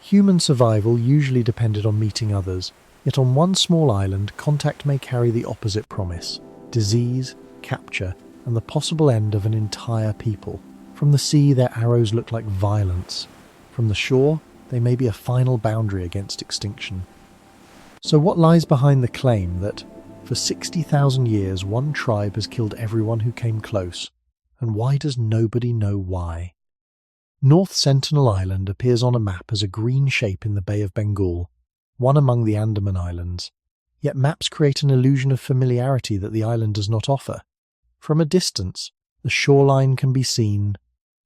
Human survival usually depended on meeting others, yet on one small island, contact may carry the opposite promise: disease, capture, and the possible end of an entire people. From the sea, their arrows look like violence. From the shore, they may be a final boundary against extinction. So what lies behind the claim that, for 60,000 years, one tribe has killed everyone who came close? And why does nobody know why? North Sentinel Island appears on a map as a green shape in the Bay of Bengal, one among the Andaman Islands. Yet maps create an illusion of familiarity that the island does not offer. From a distance, the shoreline can be seen,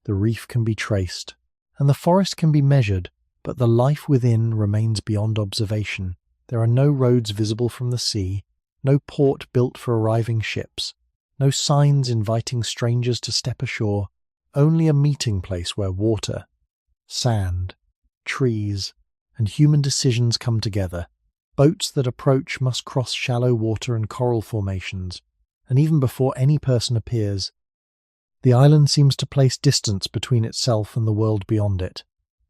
the reef can be traced, and the forest can be measured, but the life within remains beyond observation. There are no roads visible from the sea, no port built for arriving ships, no signs inviting strangers to step ashore, only a meeting place where water, sand, trees, and human decisions come together. Boats that approach must cross shallow water and coral formations, and even before any person appears, the island seems to place distance between itself and the world beyond it.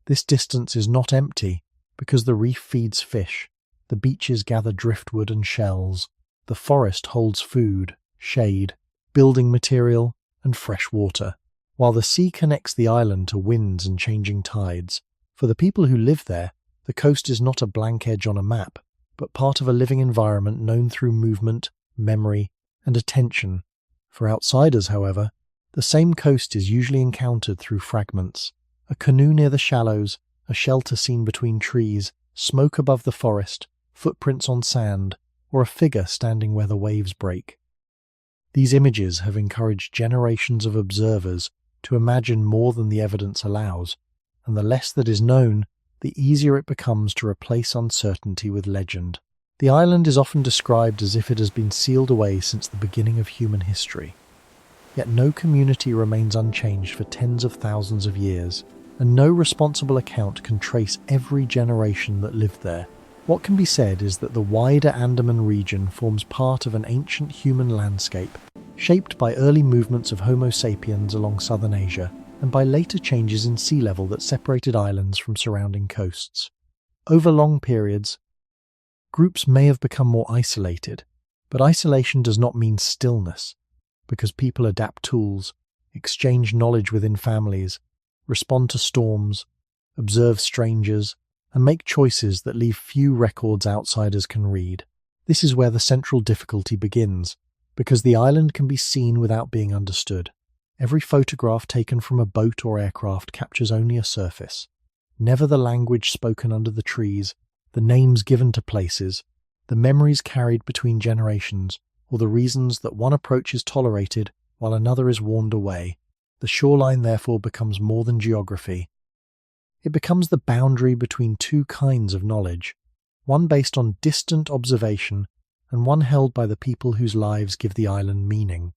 This distance is not empty, because the reef feeds fish, the beaches gather driftwood and shells, the forest holds food, shade, building material, and fresh water, while the sea connects the island to winds and changing tides. For the people who live there, the coast is not a blank edge on a map, but part of a living environment known through movement, memory, and attention. For outsiders, however, the same coast is usually encountered through fragments: a canoe near the shallows, a shelter seen between trees, smoke above the forest, footprints on sand, or a figure standing where the waves break. These images have encouraged generations of observers to imagine more than the evidence allows, and the less that is known, the easier it becomes to replace uncertainty with legend. The island is often described as if it has been sealed away since the beginning of human history. Yet no community remains unchanged for tens of thousands of years, and no responsible account can trace every generation that lived there. What can be said is that the wider Andaman region forms part of an ancient human landscape, shaped by early movements of Homo sapiens along southern Asia, and by later changes in sea level that separated islands from surrounding coasts. Over long periods, groups may have become more isolated, but isolation does not mean stillness, because people adapt tools, exchange knowledge within families, respond to storms, observe strangers, and make choices that leave few records outsiders can read. This is where the central difficulty begins, because the island can be seen without being understood. Every photograph taken from a boat or aircraft captures only a surface, never the language spoken under the trees, the names given to places, the memories carried between generations, or the reasons that one approach is tolerated while another is warned away. The shoreline therefore becomes more than geography. It becomes the boundary between two kinds of knowledge, one based on distant observation and one held by the people whose lives give the island meaning.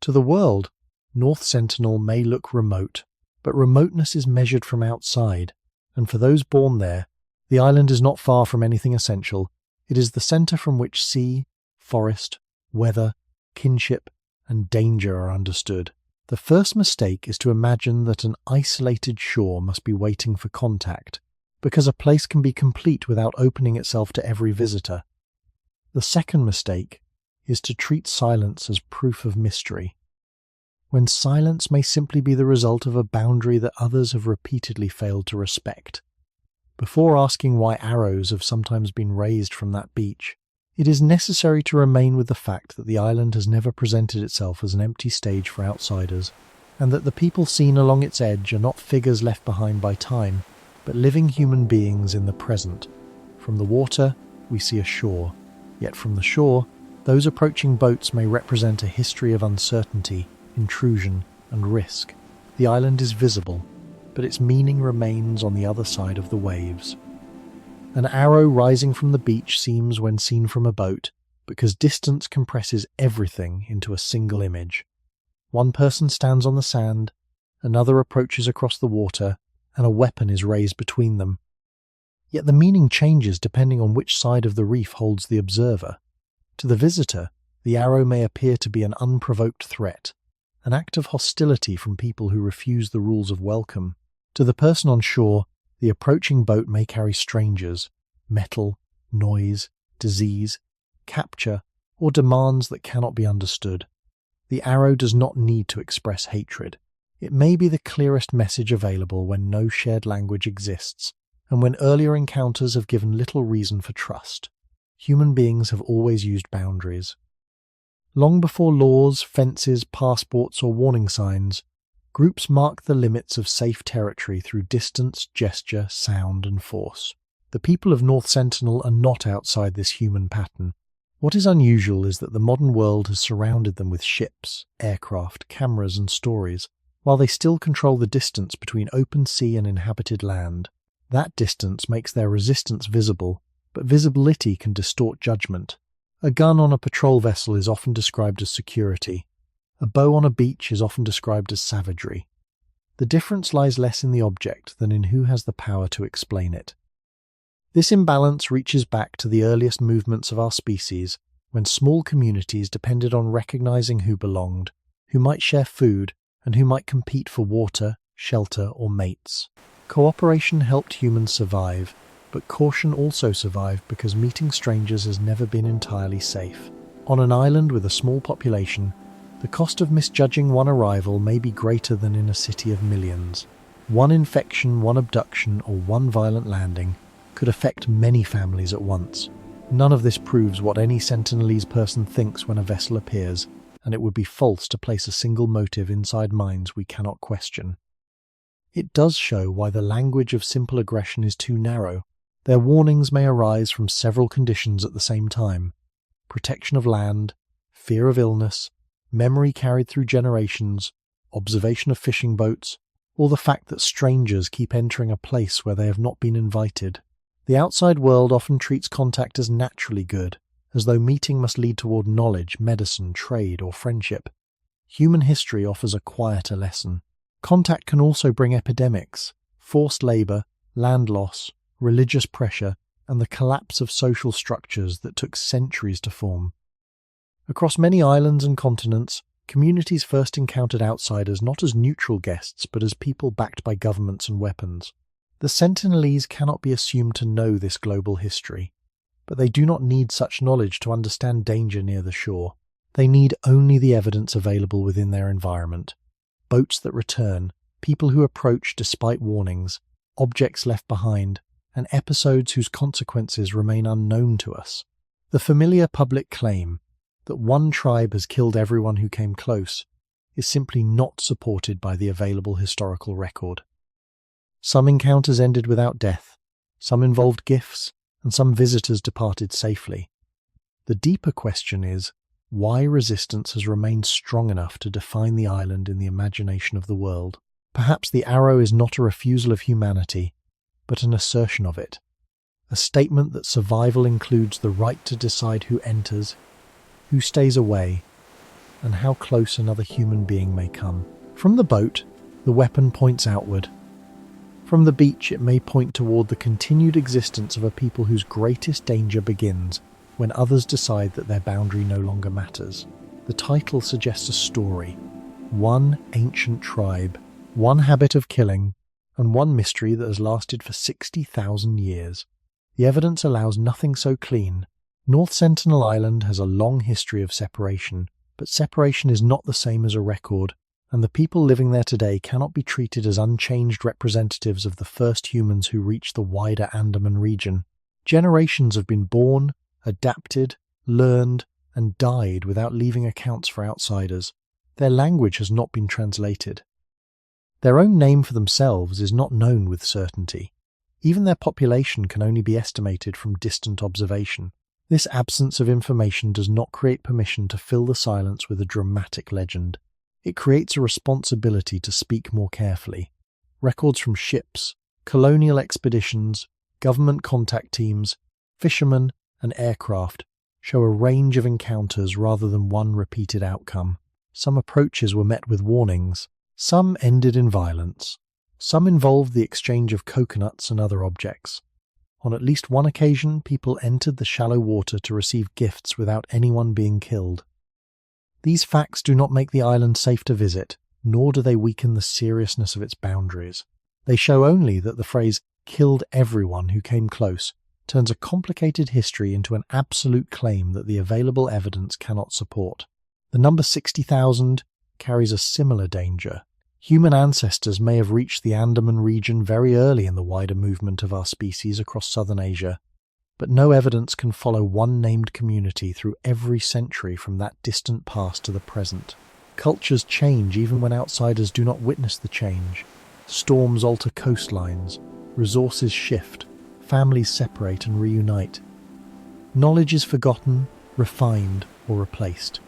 To the world, North Sentinel may look remote, but remoteness is measured from outside, and for those born there, the island is not far from anything essential. It is the centre from which sea, forest, weather, kinship, and danger are understood. The first mistake is to imagine that an isolated shore must be waiting for contact, because a place can be complete without opening itself to every visitor. The second mistake is to treat silence as proof of mystery, when silence may simply be the result of a boundary that others have repeatedly failed to respect. Before asking why arrows have sometimes been raised from that beach, it is necessary to remain with the fact that the island has never presented itself as an empty stage for outsiders, and that the people seen along its edge are not figures left behind by time, but living human beings in the present. From the water, we see a shore, yet from the shore, those approaching boats may represent a history of uncertainty, intrusion, and risk. The island is visible, but its meaning remains on the other side of the waves. An arrow rising from the beach seems when seen from a boat, because distance compresses everything into a single image. One person stands on the sand, another approaches across the water, and a weapon is raised between them. Yet the meaning changes depending on which side of the reef holds the observer. To the visitor, the arrow may appear to be an unprovoked threat, an act of hostility from people who refuse the rules of welcome. To the person on shore, The approaching boat may carry strangers, metal, noise, disease, capture, or demands that cannot be understood. The arrow does not need to express hatred. It may be the clearest message available when no shared language exists, and when earlier encounters have given little reason for trust. Human beings have always used boundaries. Long before laws, fences, passports, or warning signs, groups marked the limits of safe territory through distance, gesture, sound, and force. The people of North Sentinel are not outside this human pattern. What is unusual is that the modern world has surrounded them with ships, aircraft, cameras, and stories, while they still control the distance between open sea and inhabited land. That distance makes their resistance visible, but visibility can distort judgment. A gun on a patrol vessel is often described as security. A bow on a beach is often described as savagery. The difference lies less in the object than in who has the power to explain it. This imbalance reaches back to the earliest movements of our species, when small communities depended on recognizing who belonged, who might share food, and who might compete for water, shelter, or mates. Cooperation helped humans survive, but caution also survived because meeting strangers has never been entirely safe. On an island with a small population, the cost of misjudging one arrival may be greater than in a city of millions. One infection, one abduction, or one violent landing could affect many families at once. None of this proves what any Sentinelese person thinks when a vessel appears, and it would be false to place a single motive inside minds we cannot question. It does show why the language of simple aggression is too narrow. Their warnings may arise from several conditions at the same time: protection of land, fear of illness, memory carried through generations, observation of fishing boats, or the fact that strangers keep entering a place where they have not been invited. The outside world often treats contact as naturally good, as though meeting must lead toward knowledge, medicine, trade, or friendship. Human history offers a quieter lesson. Contact can also bring epidemics, forced labor, land loss, religious pressure, and the collapse of social structures that took centuries to form. Across many islands and continents, communities first encountered outsiders not as neutral guests but as people backed by governments and weapons. The Sentinelese cannot be assumed to know this global history, but they do not need such knowledge to understand danger near the shore. They need only the evidence available within their environment: boats that return, people who approach despite warnings, objects left behind, and episodes whose consequences remain unknown to us. The familiar public claim that one tribe has killed everyone who came close is simply not supported by the available historical record. Some encounters ended without death, some involved gifts, and some visitors departed safely. The deeper question is why resistance has remained strong enough to define the island in the imagination of the world. Perhaps the arrow is not a refusal of humanity, but an assertion of it, a statement that survival includes the right to decide who enters, who stays away, and how close another human being may come. From the boat, the weapon points outward. From the beach, it may point toward the continued existence of a people whose greatest danger begins when others decide that their boundary no longer matters. The title suggests a story: one ancient tribe, one habit of killing, and one mystery that has lasted for 60,000 years. The evidence allows nothing so clean. North Sentinel Island has a long history of separation, but separation is not the same as a record, and the people living there today cannot be treated as unchanged representatives of the first humans who reached the wider Andaman region. Generations have been born, adapted, learned, and died without leaving accounts for outsiders. Their language has not been translated. Their own name for themselves is not known with certainty. Even their population can only be estimated from distant observation. This absence of information does not create permission to fill the silence with a dramatic legend. It creates a responsibility to speak more carefully. Records from ships, colonial expeditions, government contact teams, fishermen, and aircraft show a range of encounters rather than one repeated outcome. Some approaches were met with warnings. Some ended in violence. Some involved the exchange of coconuts and other objects. On at least one occasion, people entered the shallow water to receive gifts without anyone being killed. These facts do not make the island safe to visit, nor do they weaken the seriousness of its boundaries. They show only that the phrase killed everyone who came close turns a complicated history into an absolute claim that the available evidence cannot support. The number 60,000 carries a similar danger. Human ancestors may have reached the Andaman region very early in the wider movement of our species across southern Asia, but no evidence can follow one named community through every century from that distant past to the present. Cultures change even when outsiders do not witness the change. Storms alter coastlines, resources shift, families separate and reunite. Knowledge is forgotten, refined, or replaced.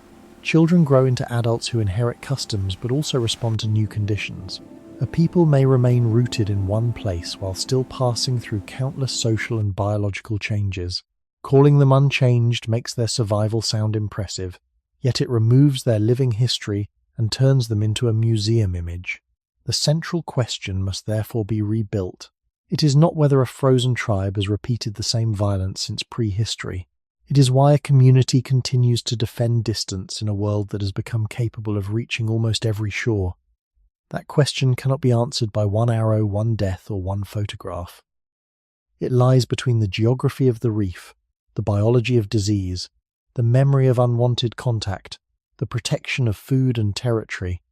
Children grow into adults who inherit customs but also respond to new conditions. A people may remain rooted in one place while still passing through countless social and biological changes. Calling them unchanged makes their survival sound impressive, yet it removes their living history and turns them into a museum image. The central question must therefore be rebuilt. It is not whether a frozen tribe has repeated the same violence since prehistory. It is why a community continues to defend distance in a world that has become capable of reaching almost every shore. That question cannot be answered by one arrow, one death, or one photograph. It lies between the geography of the reef, the biology of disease, the memory of unwanted contact, the protection of food and territory,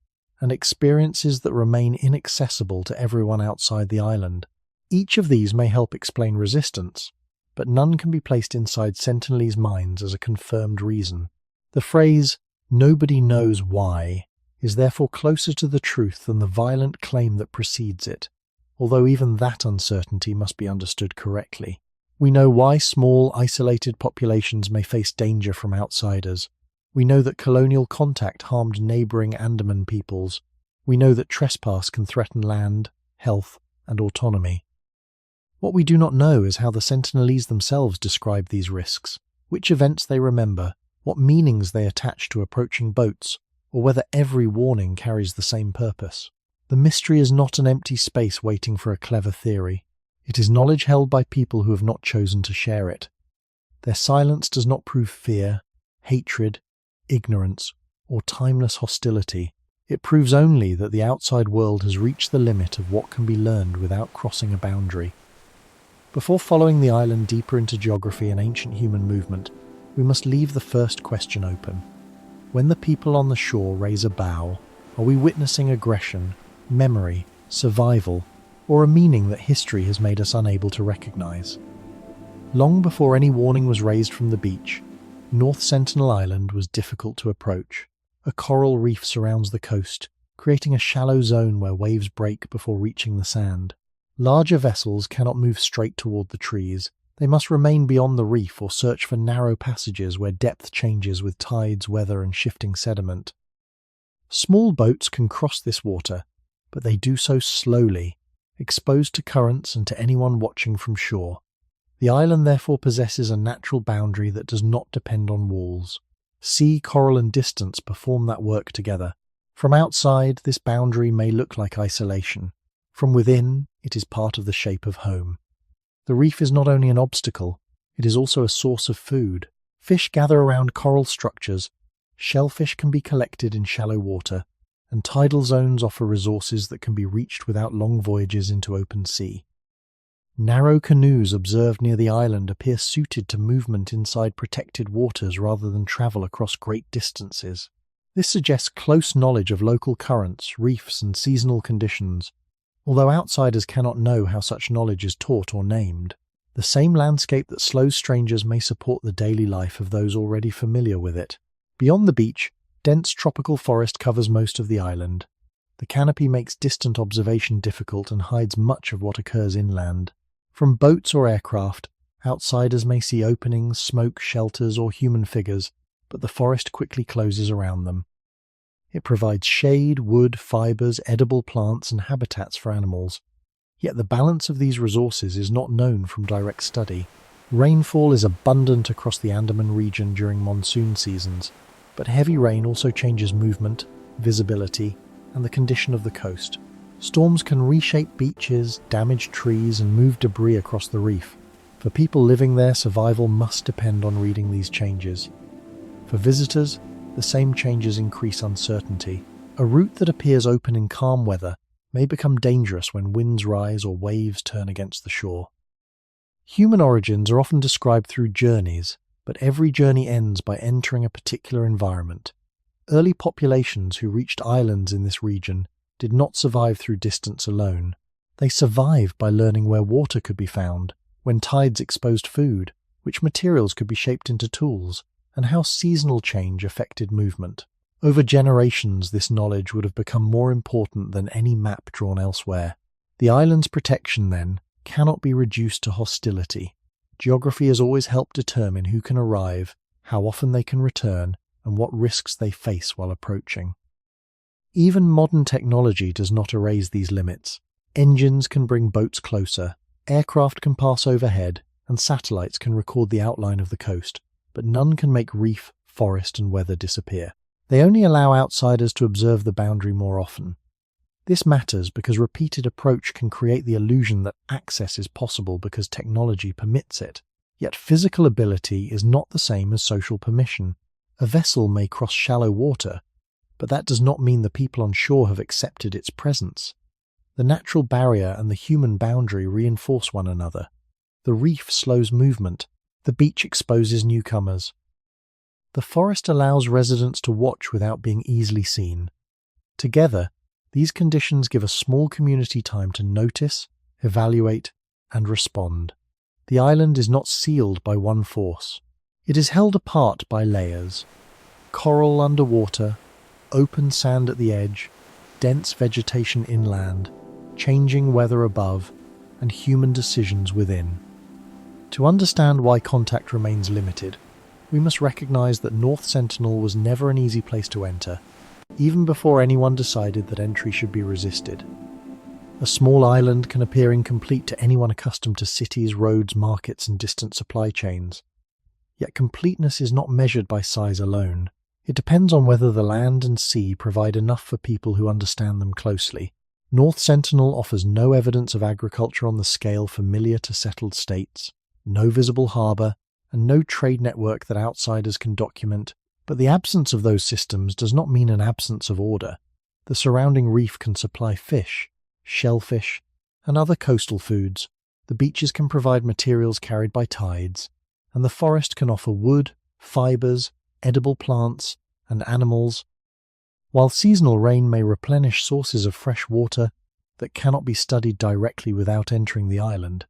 and experiences that remain inaccessible to everyone outside the island. Each of these may help explain resistance, but none can be placed inside Sentinelese minds as a confirmed reason. The phrase, "nobody knows why," is therefore closer to the truth than the violent claim that precedes it, although even that uncertainty must be understood correctly. We know why small, isolated populations may face danger from outsiders. We know that colonial contact harmed neighbouring Andaman peoples. We know that trespass can threaten land, health, and autonomy. What we do not know is how the Sentinelese themselves describe these risks, which events they remember, what meanings they attach to approaching boats, or whether every warning carries the same purpose. The mystery is not an empty space waiting for a clever theory. It is knowledge held by people who have not chosen to share it. Their silence does not prove fear, hatred, ignorance, or timeless hostility. It proves only that the outside world has reached the limit of what can be learned without crossing a boundary. Before following the island deeper into geography and ancient human movement, we must leave the first question open. When the people on the shore raise a bow, are we witnessing aggression, memory, survival, or a meaning that history has made us unable to recognize? Long before any warning was raised from the beach, North Sentinel Island was difficult to approach. A coral reef surrounds the coast, creating a shallow zone where waves break before reaching the sand. Larger vessels cannot move straight toward the trees. They must remain beyond the reef or search for narrow passages where depth changes with tides, weather, and shifting sediment. Small boats can cross this water, but they do so slowly, exposed to currents and to anyone watching from shore. The island therefore possesses a natural boundary that does not depend on walls. Sea, coral, and distance perform that work together. From outside, this boundary may look like isolation. From within, it is part of the shape of home. The reef is not only an obstacle, it is also a source of food. Fish gather around coral structures, shellfish can be collected in shallow water, and tidal zones offer resources that can be reached without long voyages into open sea. Narrow canoes observed near the island appear suited to movement inside protected waters rather than travel across great distances. This suggests close knowledge of local currents, reefs, and seasonal conditions, although outsiders cannot know how such knowledge is taught or named. The same landscape that slows strangers may support the daily life of those already familiar with it. Beyond the beach, dense tropical forest covers most of the island. The canopy makes distant observation difficult and hides much of what occurs inland. From boats or aircraft, outsiders may see openings, smoke, shelters, or human figures, but the forest quickly closes around them. It provides shade, wood, fibers, edible plants, and habitats for animals. Yet the balance of these resources is not known from direct study. Rainfall is abundant across the Andaman region during monsoon seasons, but heavy rain also changes movement, visibility, and the condition of the coast. Storms can reshape beaches, damage trees, and move debris across the reef. For people living there, survival must depend on reading these changes. For visitors, the same changes increase uncertainty. A route that appears open in calm weather may become dangerous when winds rise or waves turn against the shore. Human origins are often described through journeys, but every journey ends by entering a particular environment. Early populations who reached islands in this region did not survive through distance alone. They survived by learning where water could be found, when tides exposed food, which materials could be shaped into tools, and how seasonal change affected movement. Over generations, this knowledge would have become more important than any map drawn elsewhere. The island's protection, then, cannot be reduced to hostility. Geography has always helped determine who can arrive, how often they can return, and what risks they face while approaching. Even modern technology does not erase these limits. Engines can bring boats closer, aircraft can pass overhead, and satellites can record the outline of the coast, but none can make reef, forest, and weather disappear. They only allow outsiders to observe the boundary more often. This matters because repeated approach can create the illusion that access is possible because technology permits it. Yet physical ability is not the same as social permission. A vessel may cross shallow water, but that does not mean the people on shore have accepted its presence. The natural barrier and the human boundary reinforce one another. The reef slows movement. The beach exposes newcomers. The forest allows residents to watch without being easily seen. Together, these conditions give a small community time to notice, evaluate, and respond. The island is not sealed by one force. It is held apart by layers. Coral underwater, open sand at the edge, dense vegetation inland, changing weather above, and human decisions within. To understand why contact remains limited, we must recognize that North Sentinel was never an easy place to enter, even before anyone decided that entry should be resisted. A small island can appear incomplete to anyone accustomed to cities, roads, markets, and distant supply chains. Yet completeness is not measured by size alone. It depends on whether the land and sea provide enough for people who understand them closely. North Sentinel offers no evidence of agriculture on the scale familiar to settled states, no visible harbour, and no trade network that outsiders can document. But the absence of those systems does not mean an absence of order. The surrounding reef can supply fish, shellfish, and other coastal foods. The beaches can provide materials carried by tides, and the forest can offer wood, fibres, edible plants, and animals. While seasonal rain may replenish sources of fresh water that cannot be studied directly without entering the island,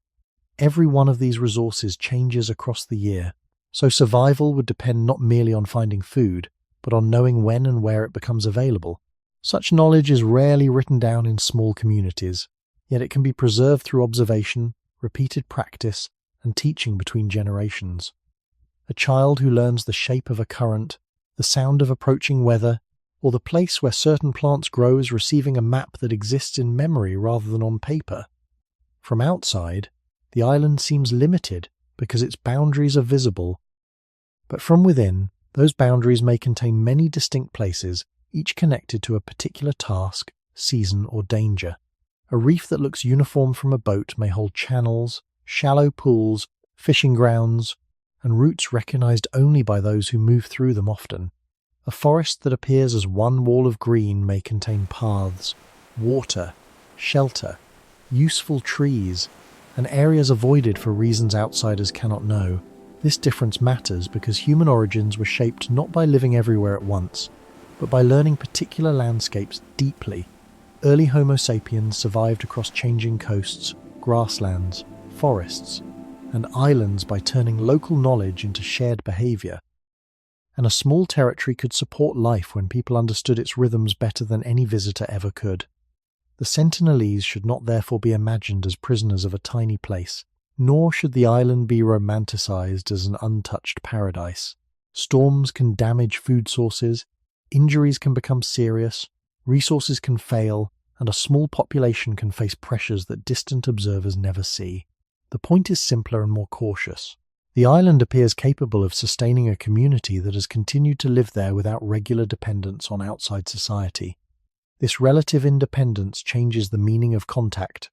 every one of these resources changes across the year. So survival would depend not merely on finding food, but on knowing when and where it becomes available. Such knowledge is rarely written down in small communities, yet it can be preserved through observation, repeated practice, and teaching between generations. A child who learns the shape of a current, the sound of approaching weather, or the place where certain plants grow is receiving a map that exists in memory rather than on paper. From outside, the island seems limited because its boundaries are visible, but from within, those boundaries may contain many distinct places, each connected to a particular task, season, or danger. A reef that looks uniform from a boat may hold channels, shallow pools, fishing grounds, and routes recognized only by those who move through them often. A forest that appears as one wall of green may contain paths, water, shelter, useful trees, and areas avoided for reasons outsiders cannot know. This difference matters because human origins were shaped not by living everywhere at once, but by learning particular landscapes deeply. Early Homo sapiens survived across changing coasts, grasslands, forests, and islands by turning local knowledge into shared behavior. And a small territory could support life when people understood its rhythms better than any visitor ever could. The Sentinelese should not therefore be imagined as prisoners of a tiny place, nor should the island be romanticized as an untouched paradise. Storms can damage food sources, injuries can become serious, resources can fail, and a small population can face pressures that distant observers never see. The point is simpler and more cautious. The island appears capable of sustaining a community that has continued to live there without regular dependence on outside society. This relative independence changes the meaning of contact.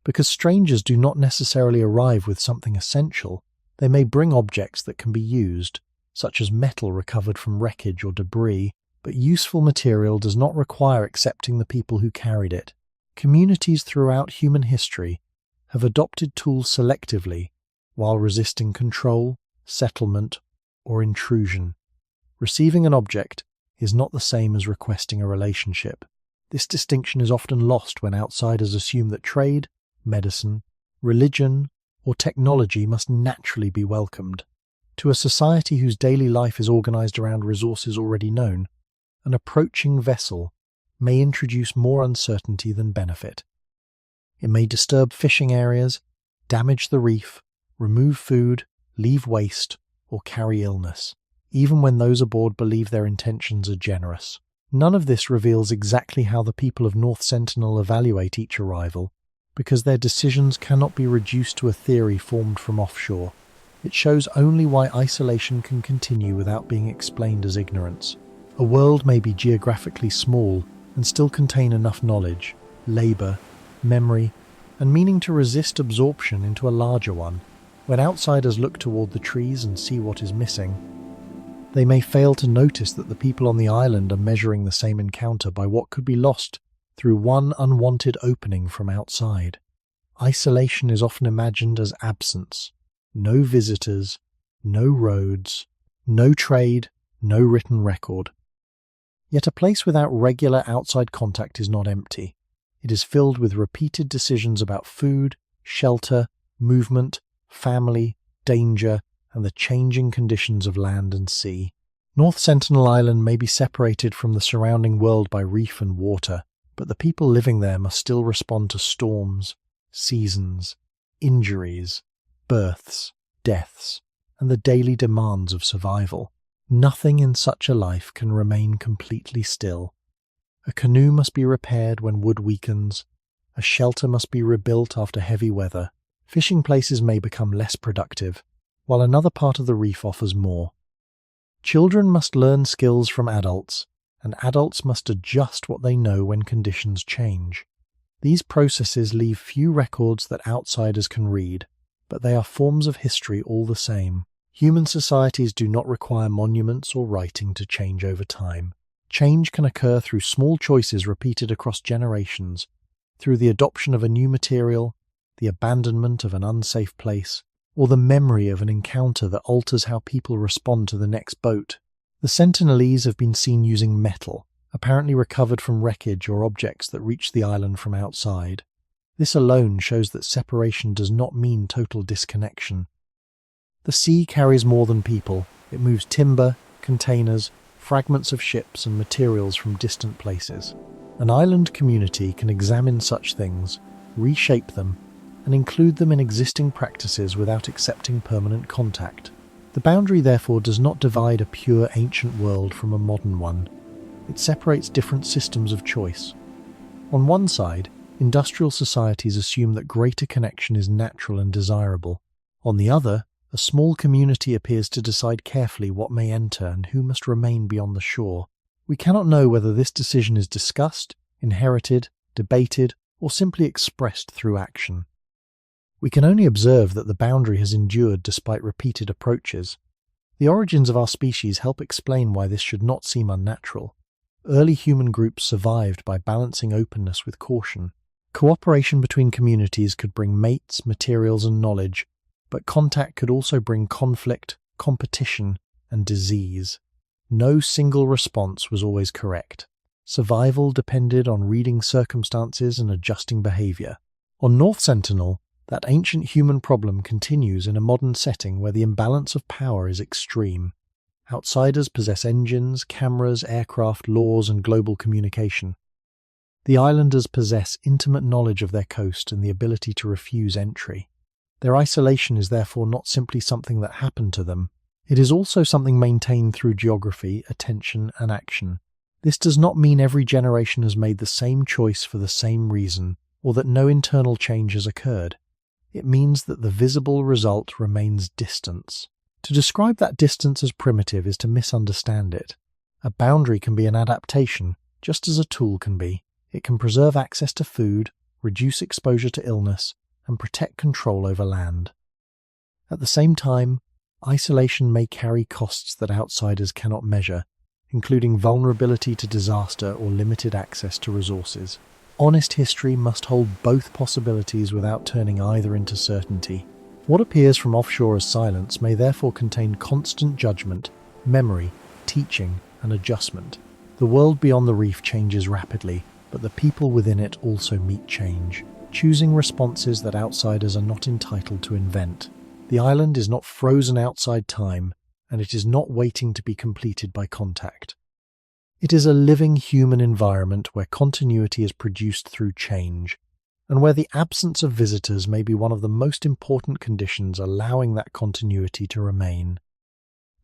Because strangers do not necessarily arrive with something essential, they may bring objects that can be used, such as metal recovered from wreckage or debris, but useful material does not require accepting the people who carried it. Communities throughout human history have adopted tools selectively while resisting control, settlement, or intrusion. Receiving an object is not the same as requesting a relationship. This distinction is often lost when outsiders assume that trade, medicine, religion, or technology must naturally be welcomed. To a society whose daily life is organized around resources already known, an approaching vessel may introduce more uncertainty than benefit. It may disturb fishing areas, damage the reef, remove food, leave waste, or carry illness, even when those aboard believe their intentions are generous. None of this reveals exactly how the people of North Sentinel evaluate each arrival, because their decisions cannot be reduced to a theory formed from offshore. It shows only why isolation can continue without being explained as ignorance. A world may be geographically small and still contain enough knowledge, labour, memory, and meaning to resist absorption into a larger one. When outsiders look toward the trees and see what is missing, they may fail to notice that the people on the island are measuring the same encounter by what could be lost through one unwanted opening from outside. Isolation is often imagined as absence. No visitors, no roads, no trade, no written record. Yet a place without regular outside contact is not empty. It is filled with repeated decisions about food, shelter, movement, family, danger, and the changing conditions of land and sea. North Sentinel Island may be separated from the surrounding world by reef and water, but the people living there must still respond to storms, seasons, injuries, births, deaths, and the daily demands of survival. Nothing in such a life can remain completely still. A canoe must be repaired when wood weakens, a shelter must be rebuilt after heavy weather, fishing places may become less productive, while another part of the reef offers more. Children must learn skills from adults, and adults must adjust what they know when conditions change. These processes leave few records that outsiders can read, but they are forms of history all the same. Human societies do not require monuments or writing to change over time. Change can occur through small choices repeated across generations, through the adoption of a new material, the abandonment of an unsafe place, or the memory of an encounter that alters how people respond to the next boat. The Sentinelese have been seen using metal, apparently recovered from wreckage or objects that reached the island from outside. This alone shows that separation does not mean total disconnection. The sea carries more than people. It moves timber, containers, fragments of ships and materials from distant places. An island community can examine such things, reshape them, and include them in existing practices without accepting permanent contact. The boundary therefore does not divide a pure ancient world from a modern one. It separates different systems of choice. On one side, industrial societies assume that greater connection is natural and desirable. On the other, a small community appears to decide carefully what may enter and who must remain beyond the shore. We cannot know whether this decision is discussed, inherited, debated, or simply expressed through action. We can only observe that the boundary has endured despite repeated approaches. The origins of our species help explain why this should not seem unnatural. Early human groups survived by balancing openness with caution. Cooperation between communities could bring mates, materials, and knowledge, but contact could also bring conflict, competition, and disease. No single response was always correct. Survival depended on reading circumstances and adjusting behavior. On North Sentinel, that ancient human problem continues in a modern setting where the imbalance of power is extreme. Outsiders possess engines, cameras, aircraft, laws, and global communication. The islanders possess intimate knowledge of their coast and the ability to refuse entry. Their isolation is therefore not simply something that happened to them. It is also something maintained through geography, attention, and action. This does not mean every generation has made the same choice for the same reason, or that no internal change has occurred. It means that the visible result remains distance. To describe that distance as primitive is to misunderstand it. A boundary can be an adaptation, just as a tool can be. It can preserve access to food, reduce exposure to illness, and protect control over land. At the same time, isolation may carry costs that outsiders cannot measure, including vulnerability to disaster or limited access to resources. honest history must hold both possibilities without turning either into certainty. What appears from offshore as silence may therefore contain constant judgment, memory, teaching, and adjustment. The world beyond the reef changes rapidly, but the people within it also meet change, choosing responses that outsiders are not entitled to invent. The island is not frozen outside time, and it is not waiting to be completed by contact. It is a living human environment where continuity is produced through change, and where the absence of visitors may be one of the most important conditions allowing that continuity to remain.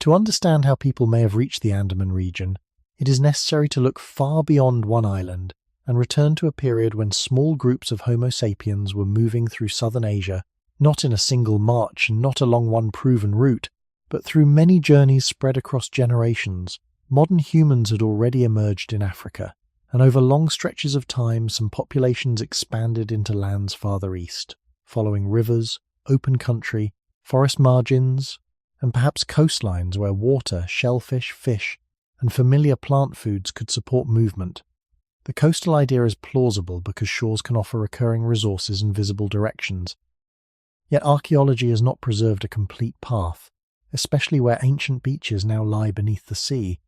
To understand how people may have reached the Andaman region, it is necessary to look far beyond one island and return to a period when small groups of Homo sapiens were moving through southern Asia, not in a single march and not along one proven route, but through many journeys spread across generations. Modern humans had already emerged in Africa, and over long stretches of time some populations expanded into lands farther east, following rivers, open country, forest margins, and perhaps coastlines where water, shellfish, fish, and familiar plant foods could support movement. The coastal idea is plausible because shores can offer recurring resources and visible directions. Yet archaeology has not preserved a complete path, especially where ancient beaches now lie beneath the sea.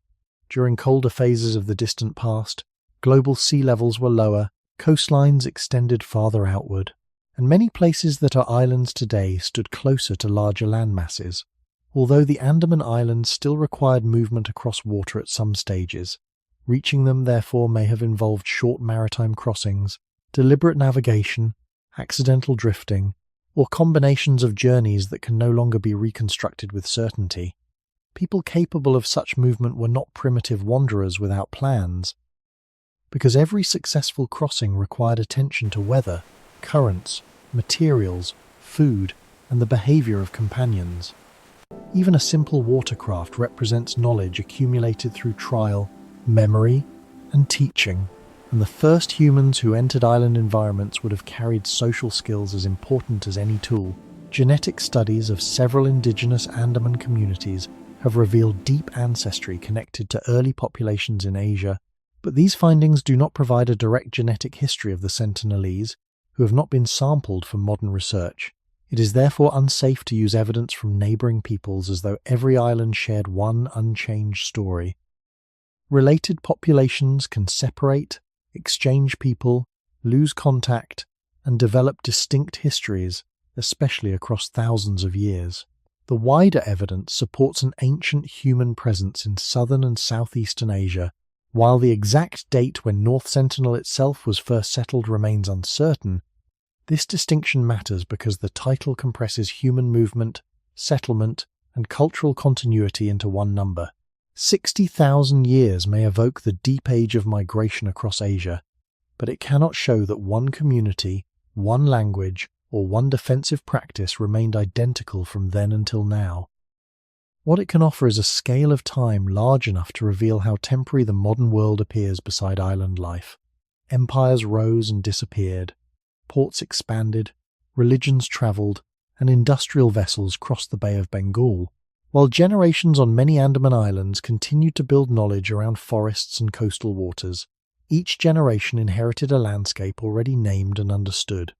During colder phases of the distant past, global sea levels were lower, coastlines extended farther outward, and many places that are islands today stood closer to larger land masses. Although the Andaman Islands still required movement across water at some stages, reaching them therefore may have involved short maritime crossings, deliberate navigation, accidental drifting, or combinations of journeys that can no longer be reconstructed with certainty. People capable of such movement were not primitive wanderers without plans, because every successful crossing required attention to weather, currents, materials, food, and the behavior of companions. Even a simple watercraft represents knowledge accumulated through trial, memory, and teaching, and the first humans who entered island environments would have carried social skills as important as any tool. Genetic studies of several indigenous Andaman communities have revealed deep ancestry connected to early populations in Asia, but these findings do not provide a direct genetic history of the Sentinelese, who have not been sampled for modern research. It is therefore unsafe to use evidence from neighbouring peoples as though every island shared one unchanged story. Related populations can separate, exchange people, lose contact, and develop distinct histories, especially across thousands of years. The wider evidence supports an ancient human presence in southern and southeastern Asia. While the exact date when North Sentinel itself was first settled remains uncertain, this distinction matters because the title compresses human movement, settlement, and cultural continuity into one number. 60,000 years may evoke the deep age of migration across Asia, but it cannot show that one community, one language, or one defensive practice remained identical from then until now. What it can offer is a scale of time large enough to reveal how temporary the modern world appears beside island life. Empires rose and disappeared, ports expanded, religions travelled, and industrial vessels crossed the Bay of Bengal, while generations on many Andaman Islands continued to build knowledge around forests and coastal waters. Each generation inherited a landscape already named and understood,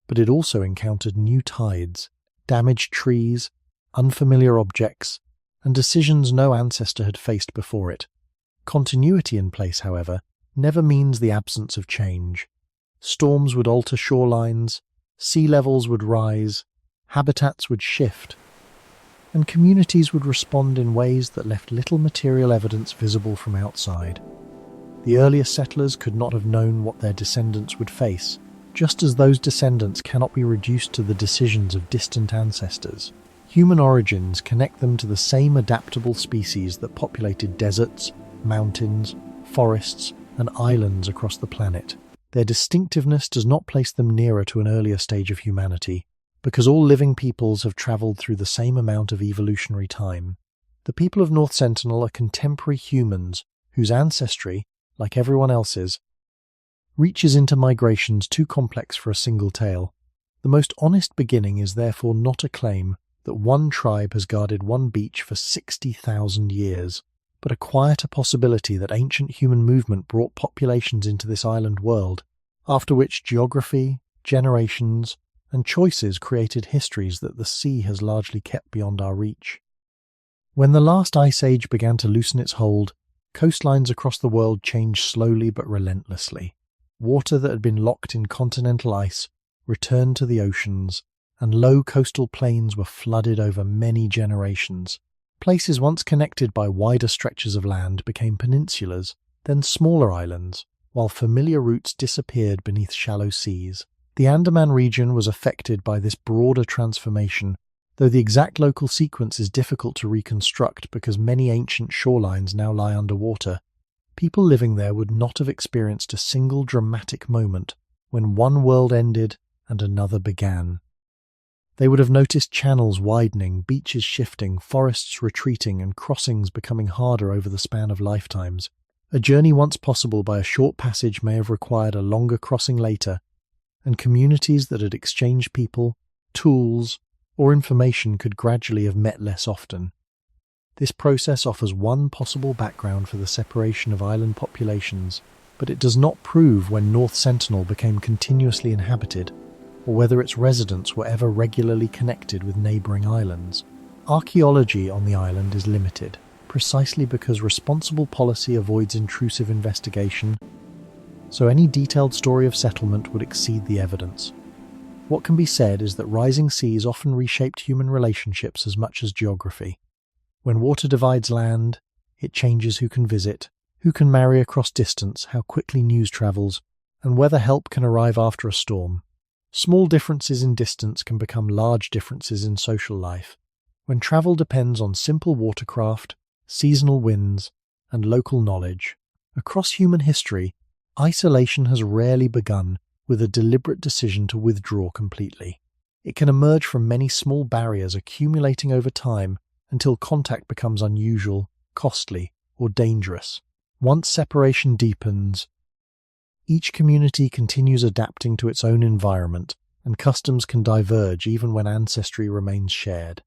but it also encountered new tides, damaged trees, unfamiliar objects, and decisions no ancestor had faced before it. Continuity in place, however, never means the absence of change. Storms would alter shorelines, sea levels would rise, habitats would shift, and communities would respond in ways that left little material evidence visible from outside. The earliest settlers could not have known what their descendants would face, just as those descendants cannot be reduced to the decisions of distant ancestors. Human origins connect them to the same adaptable species that populated deserts, mountains, forests, and islands across the planet. Their distinctiveness does not place them nearer to an earlier stage of humanity, because all living peoples have travelled through the same amount of evolutionary time. The people of North Sentinel are contemporary humans whose ancestry, like everyone else's, reaches into migrations too complex for a single tale. The most honest beginning is therefore not a claim that one tribe has guarded one beach for 60,000 years, but a quieter possibility that ancient human movement brought populations into this island world after which geography, generations, and choices created histories that the sea has largely kept beyond our reach. When the last ice age began to loosen its hold, coastlines across the world changed slowly but relentlessly. Water that had been locked in continental ice returned to the oceans, and low coastal plains were flooded over many generations. Places once connected by wider stretches of land became peninsulas, then smaller islands, while familiar routes disappeared beneath shallow seas. The Andaman region was affected by this broader transformation, though the exact local sequence is difficult to reconstruct because many ancient shorelines now lie underwater. People living there would not have experienced a single dramatic moment when one world ended and another began. They would have noticed channels widening, beaches shifting, forests retreating, and crossings becoming harder over the span of lifetimes. A journey once possible by a short passage may have required a longer crossing later, and communities that had exchanged people, tools, or information could gradually have met less often. This process offers one possible background for the separation of island populations, but it does not prove when North Sentinel became continuously inhabited, or whether its residents were ever regularly connected with neighbouring islands. Archaeology on the island is limited, precisely because responsible policy avoids intrusive investigation, so any detailed story of settlement would exceed the evidence. What can be said is that rising seas often reshaped human relationships as much as geography. When water divides land, it changes who can visit, who can marry across distance, how quickly news travels, and whether help can arrive after a storm. Small differences in distance can become large differences in social life, when travel depends on simple watercraft, seasonal winds, and local knowledge. Across human history, isolation has rarely begun with a deliberate decision to withdraw completely. It can emerge from many small barriers accumulating over time until contact becomes unusual, costly, or dangerous. Once separation deepens, each community continues adapting to its own environment, and customs can diverge even when ancestry remains shared.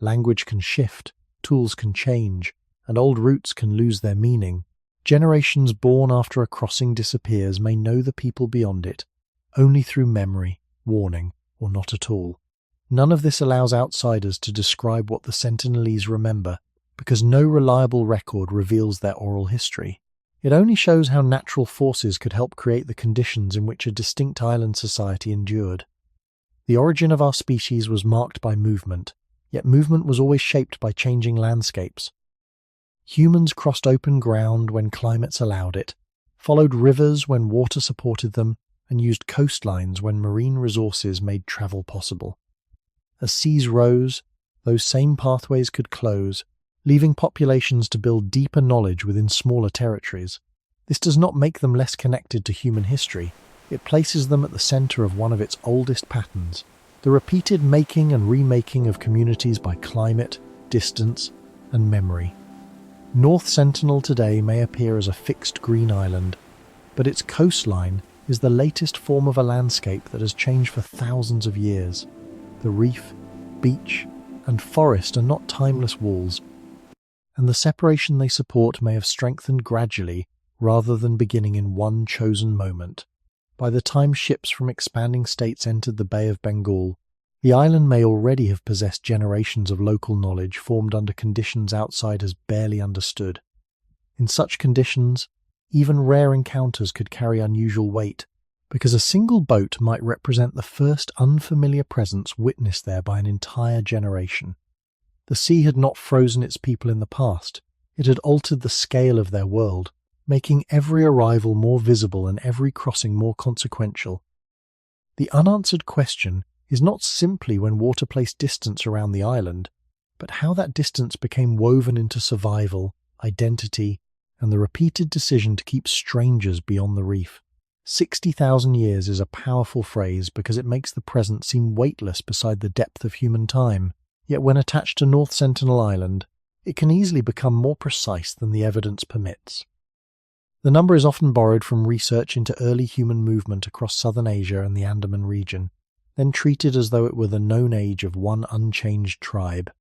Language can shift, tools can change, and old roots can lose their meaning. Generations born after a crossing disappears may know the people beyond it, only through memory, warning, or not at all. None of this allows outsiders to describe what the Sentinelese remember, because no reliable record reveals their oral history. It only shows how natural forces could help create the conditions in which a distinct island society endured. The origin of our species was marked by movement, yet movement was always shaped by changing landscapes. Humans crossed open ground when climates allowed it, followed rivers when water supported them, and used coastlines when marine resources made travel possible. As seas rose, those same pathways could close, leaving populations to build deeper knowledge within smaller territories. This does not make them less connected to human history. It places them at the center of one of its oldest patterns, the repeated making and remaking of communities by climate, distance, and memory. North Sentinel today may appear as a fixed green island, but its coastline is the latest form of a landscape that has changed for thousands of years. The reef, beach, and forest are not timeless walls, and the separation they support may have strengthened gradually rather than beginning in one chosen moment. By the time ships from expanding states entered the Bay of Bengal, the island may already have possessed generations of local knowledge formed under conditions outsiders barely understood. In such conditions, even rare encounters could carry unusual weight, because a single boat might represent the first unfamiliar presence witnessed there by an entire generation. The sea had not frozen its people in the past, it had altered the scale of their world, making every arrival more visible and every crossing more consequential. The unanswered question is not simply when water placed distance around the island, but how that distance became woven into survival, identity, and the repeated decision to keep strangers beyond the reef. 60,000 years is a powerful phrase because it makes the present seem weightless beside the depth of human time. Yet when attached to North Sentinel Island, it can easily become more precise than the evidence permits. The number is often borrowed from research into early human movement across southern Asia and the Andaman region, then treated as though it were the known age of one unchanged tribe.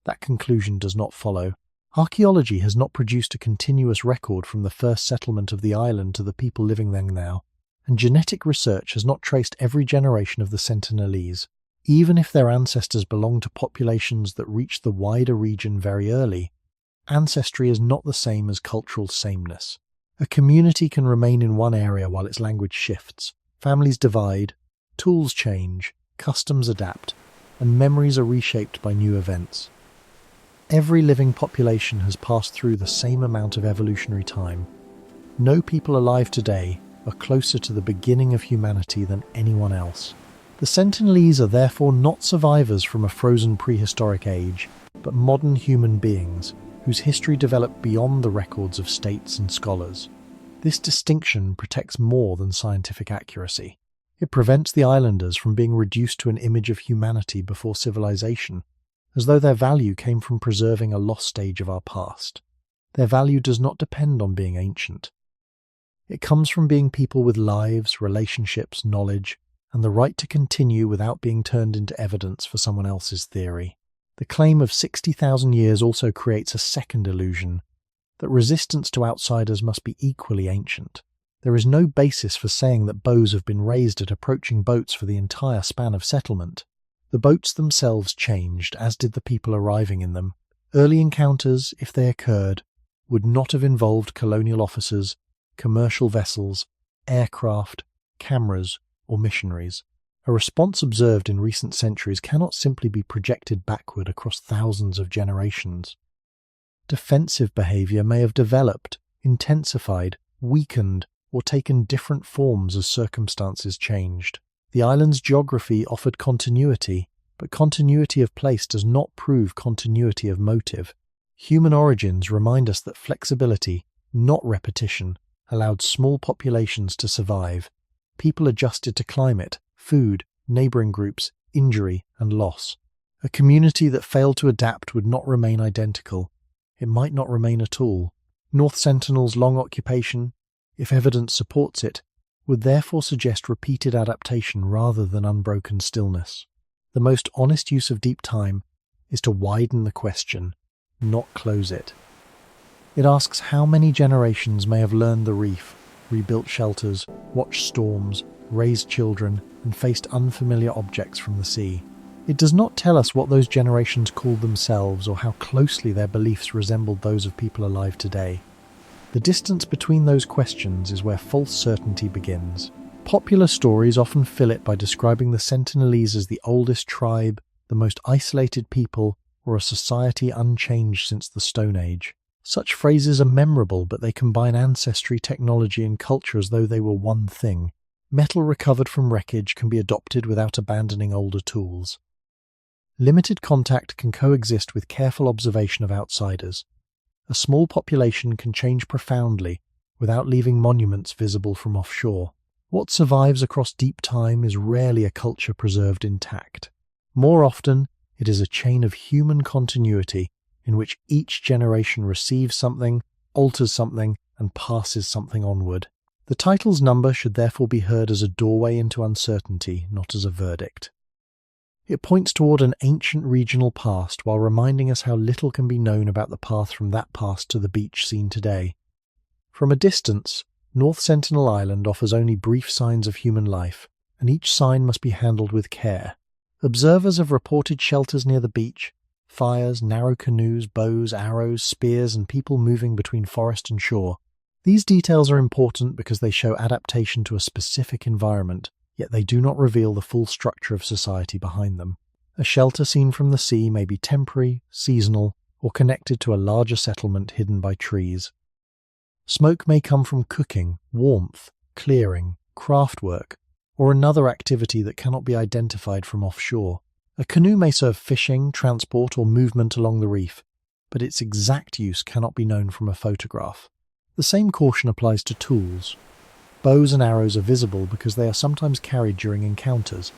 That conclusion does not follow. Archaeology has not produced a continuous record from the first settlement of the island to the people living there now. and genetic research has not traced every generation of the Sentinelese. Even if their ancestors belong to populations that reached the wider region very early, ancestry is not the same as cultural sameness. A community can remain in one area while its language shifts, families divide, tools change, customs adapt, and memories are reshaped by new events. Every living population has passed through the same amount of evolutionary time. No people alive today are closer to the beginning of humanity than anyone else. The Sentinelese are therefore not survivors from a frozen prehistoric age, but modern human beings whose history developed beyond the records of states and scholars. This distinction protects more than scientific accuracy. It prevents the islanders from being reduced to an image of humanity before civilization, as though their value came from preserving a lost stage of our past. Their value does not depend on being ancient. It comes from being people with lives, relationships, knowledge, and the right to continue without being turned into evidence for someone else's theory. The claim of 60,000 years also creates a second illusion, that resistance to outsiders must be equally ancient. There is no basis for saying that bows have been raised at approaching boats for the entire span of settlement. The boats themselves changed, as did the people arriving in them. Early encounters, if they occurred, would not have involved colonial officers, commercial vessels, aircraft, cameras, or missionaries. A response observed in recent centuries cannot simply be projected backward across thousands of generations. Defensive behavior may have developed, intensified, weakened, or taken different forms as circumstances changed. The island's geography offered continuity, but continuity of place does not prove continuity of motive. Human origins remind us that flexibility, not repetition, allowed small populations to survive. People adjusted to climate, food, neighboring groups, injury, and loss. A community that failed to adapt would not remain identical. It might not remain at all. North Sentinel's long occupation, if evidence supports it, would therefore suggest repeated adaptation rather than unbroken stillness. The most honest use of deep time is to widen the question, not close it. It asks how many generations may have learned the reef, rebuilt shelters, watched storms, raised children, and faced unfamiliar objects from the sea. It does not tell us what those generations called themselves or how closely their beliefs resembled those of people alive today. The distance between those questions is where false certainty begins. Popular stories often fill it by describing the Sentinelese as the oldest tribe, the most isolated people, or a society unchanged since the Stone Age. Such phrases are memorable, but they combine ancestry, technology, and culture as though they were one thing. Metal recovered from wreckage can be adopted without abandoning older tools. Limited contact can coexist with careful observation of outsiders. A small population can change profoundly without leaving monuments visible from offshore. What survives across deep time is rarely a culture preserved intact. More often, it is a chain of human continuity in which each generation receives something, alters something, and passes something onward. The title's number should therefore be heard as a doorway into uncertainty, not as a verdict. It points toward an ancient regional past while reminding us how little can be known about the path from that past to the beach seen today. From a distance, North Sentinel Island offers only brief signs of human life, and each sign must be handled with care. Observers have reported shelters near the beach, fires, narrow canoes, bows, arrows, spears, and people moving between forest and shore. These details are important because they show adaptation to a specific environment, yet they do not reveal the full structure of society behind them. A shelter seen from the sea may be temporary, seasonal, or connected to a larger settlement hidden by trees. Smoke may come from cooking, warmth, clearing, craft work, or another activity that cannot be identified from offshore. A canoe may serve fishing, transport, or movement along the reef, but its exact use cannot be known from a photograph. The same caution applies to tools. Bows and arrows are visible because they are sometimes carried during encounters,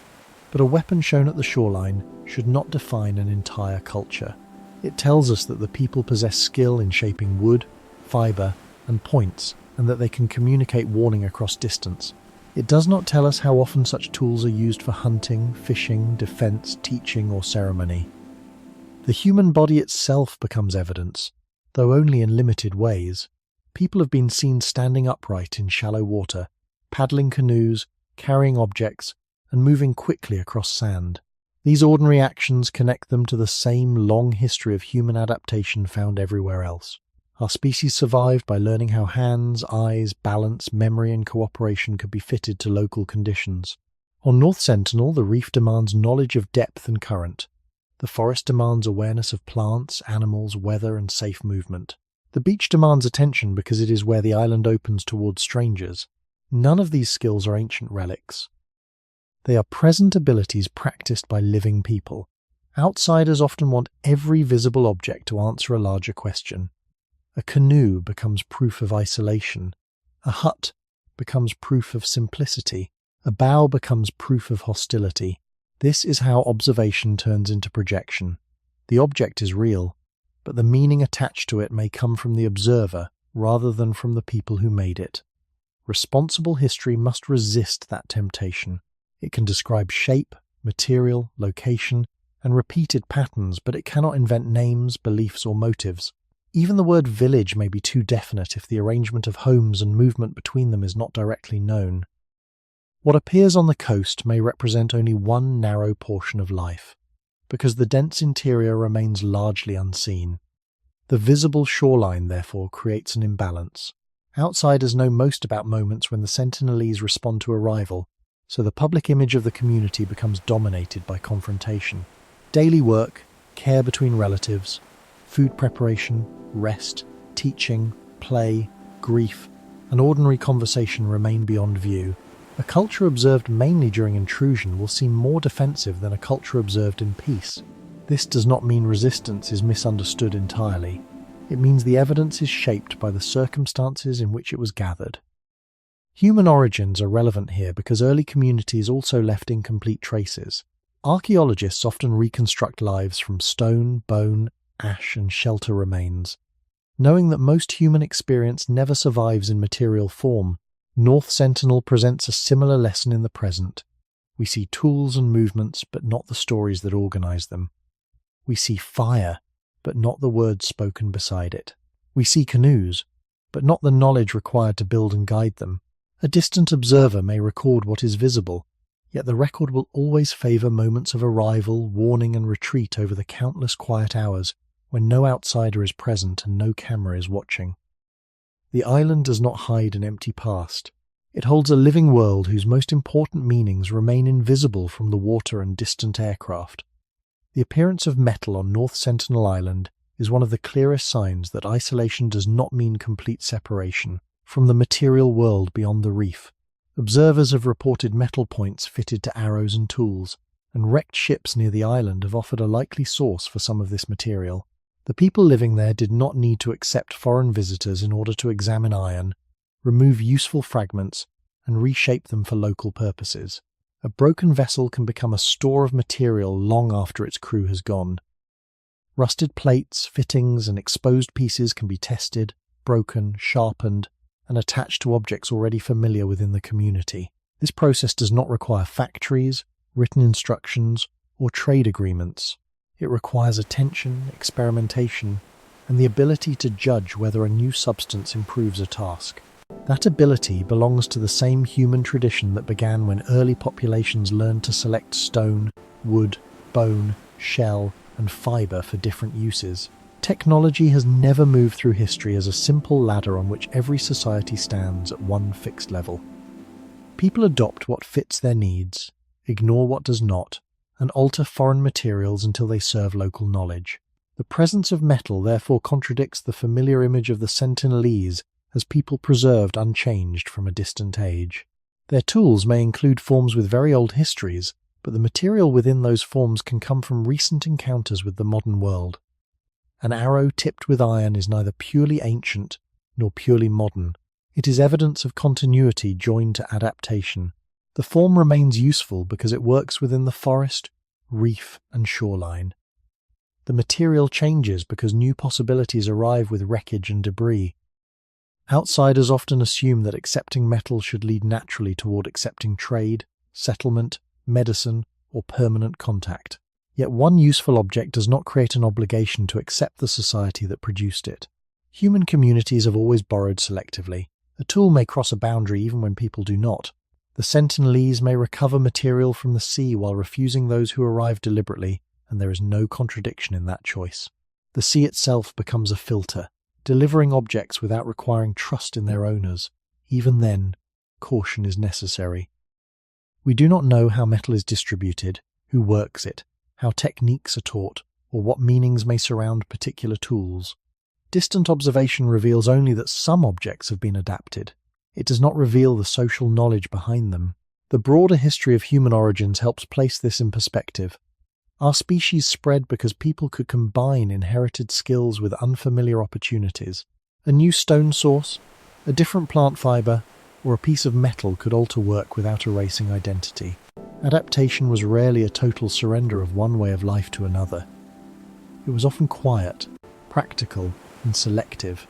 but a weapon shown at the shoreline should not define an entire culture. It tells us that the people possess skill in shaping wood, fibre, and points, and that they can communicate warning across distance. It does not tell us how often such tools are used for hunting, fishing, defense, teaching, or ceremony. The human body itself becomes evidence, though only in limited ways. People have been seen standing upright in shallow water, paddling canoes, carrying objects, and moving quickly across sand. These ordinary actions connect them to the same long history of human adaptation found everywhere else. Our species survived by learning how hands, eyes, balance, memory, and cooperation could be fitted to local conditions. On North Sentinel, the reef demands knowledge of depth and current. The forest demands awareness of plants, animals, weather, and safe movement. The beach demands attention because it is where the island opens towards strangers. None of these skills are ancient relics. They are present abilities practiced by living people. Outsiders often want every visible object to answer a larger question. A canoe becomes proof of isolation. A hut becomes proof of simplicity. A bow becomes proof of hostility. This is how observation turns into projection. The object is real, but the meaning attached to it may come from the observer rather than from the people who made it. Responsible history must resist that temptation. It can describe shape, material, location, and repeated patterns, but it cannot invent names, beliefs, or motives. Even the word village may be too definite if the arrangement of homes and movement between them is not directly known. What appears on the coast may represent only one narrow portion of life, because the dense interior remains largely unseen. The visible shoreline, therefore, creates an imbalance. Outsiders know most about moments when the Sentinelese respond to arrival, so the public image of the community becomes dominated by confrontation. Daily work, care between relatives, food preparation, rest, teaching, play, grief, and ordinary conversation remain beyond view. A culture observed mainly during intrusion will seem more defensive than a culture observed in peace. This does not mean resistance is misunderstood entirely. It means the evidence is shaped by the circumstances in which it was gathered. Human origins are relevant here because early communities also left incomplete traces. Archaeologists often reconstruct lives from stone, bone, ash, and shelter remains. Knowing that most human experience never survives in material form, North Sentinel presents a similar lesson in the present. We see tools and movements, but not the stories that organize them. We see fire, but not the words spoken beside it. We see canoes, but not the knowledge required to build and guide them. A distant observer may record what is visible, yet the record will always favor moments of arrival, warning, and retreat over the countless quiet hours when no outsider is present and no camera is watching. The island does not hide an empty past. It holds a living world whose most important meanings remain invisible from the water and distant aircraft. The appearance of metal on North Sentinel Island is one of the clearest signs that isolation does not mean complete separation from the material world beyond the reef. Observers have reported metal points fitted to arrows and tools, and wrecked ships near the island have offered a likely source for some of this material. The people living there did not need to accept foreign visitors in order to examine iron, remove useful fragments, and reshape them for local purposes. A broken vessel can become a store of material long after its crew has gone. Rusted plates, fittings, and exposed pieces can be tested, broken, sharpened, and attached to objects already familiar within the community. This process does not require factories, written instructions, or trade agreements. It requires attention, experimentation, and the ability to judge whether a new substance improves a task. That ability belongs to the same human tradition that began when early populations learned to select stone, wood, bone, shell, and fiber for different uses. Technology has never moved through history as a simple ladder on which every society stands at one fixed level. People adopt what fits their needs, ignore what does not, and alter foreign materials until they serve local knowledge. The presence of metal therefore contradicts the familiar image of the Sentinelese as people preserved unchanged from a distant age. Their tools may include forms with very old histories, but the material within those forms can come from recent encounters with the modern world. An arrow tipped with iron is neither purely ancient nor purely modern. It is evidence of continuity joined to adaptation. The form remains useful because it works within the forest, reef, and shoreline. The material changes because new possibilities arrive with wreckage and debris. Outsiders often assume that accepting metal should lead naturally toward accepting trade, settlement, medicine, or permanent contact. Yet one useful object does not create an obligation to accept the society that produced it. Human communities have always borrowed selectively. A tool may cross a boundary even when people do not. The Sentinelese may recover material from the sea while refusing those who arrive deliberately, and there is no contradiction in that choice. The sea itself becomes a filter, delivering objects without requiring trust in their owners. Even then, caution is necessary. We do not know how metal is distributed, who works it, how techniques are taught, or what meanings may surround particular tools. Distant observation reveals only that some objects have been adapted. It does not reveal the social knowledge behind them. The broader history of human origins helps place this in perspective. Our species spread because people could combine inherited skills with unfamiliar opportunities. A new stone source, a different plant fiber, or a piece of metal could alter work without erasing identity. Adaptation was rarely a total surrender of one way of life to another. It was often quiet, practical, and selective.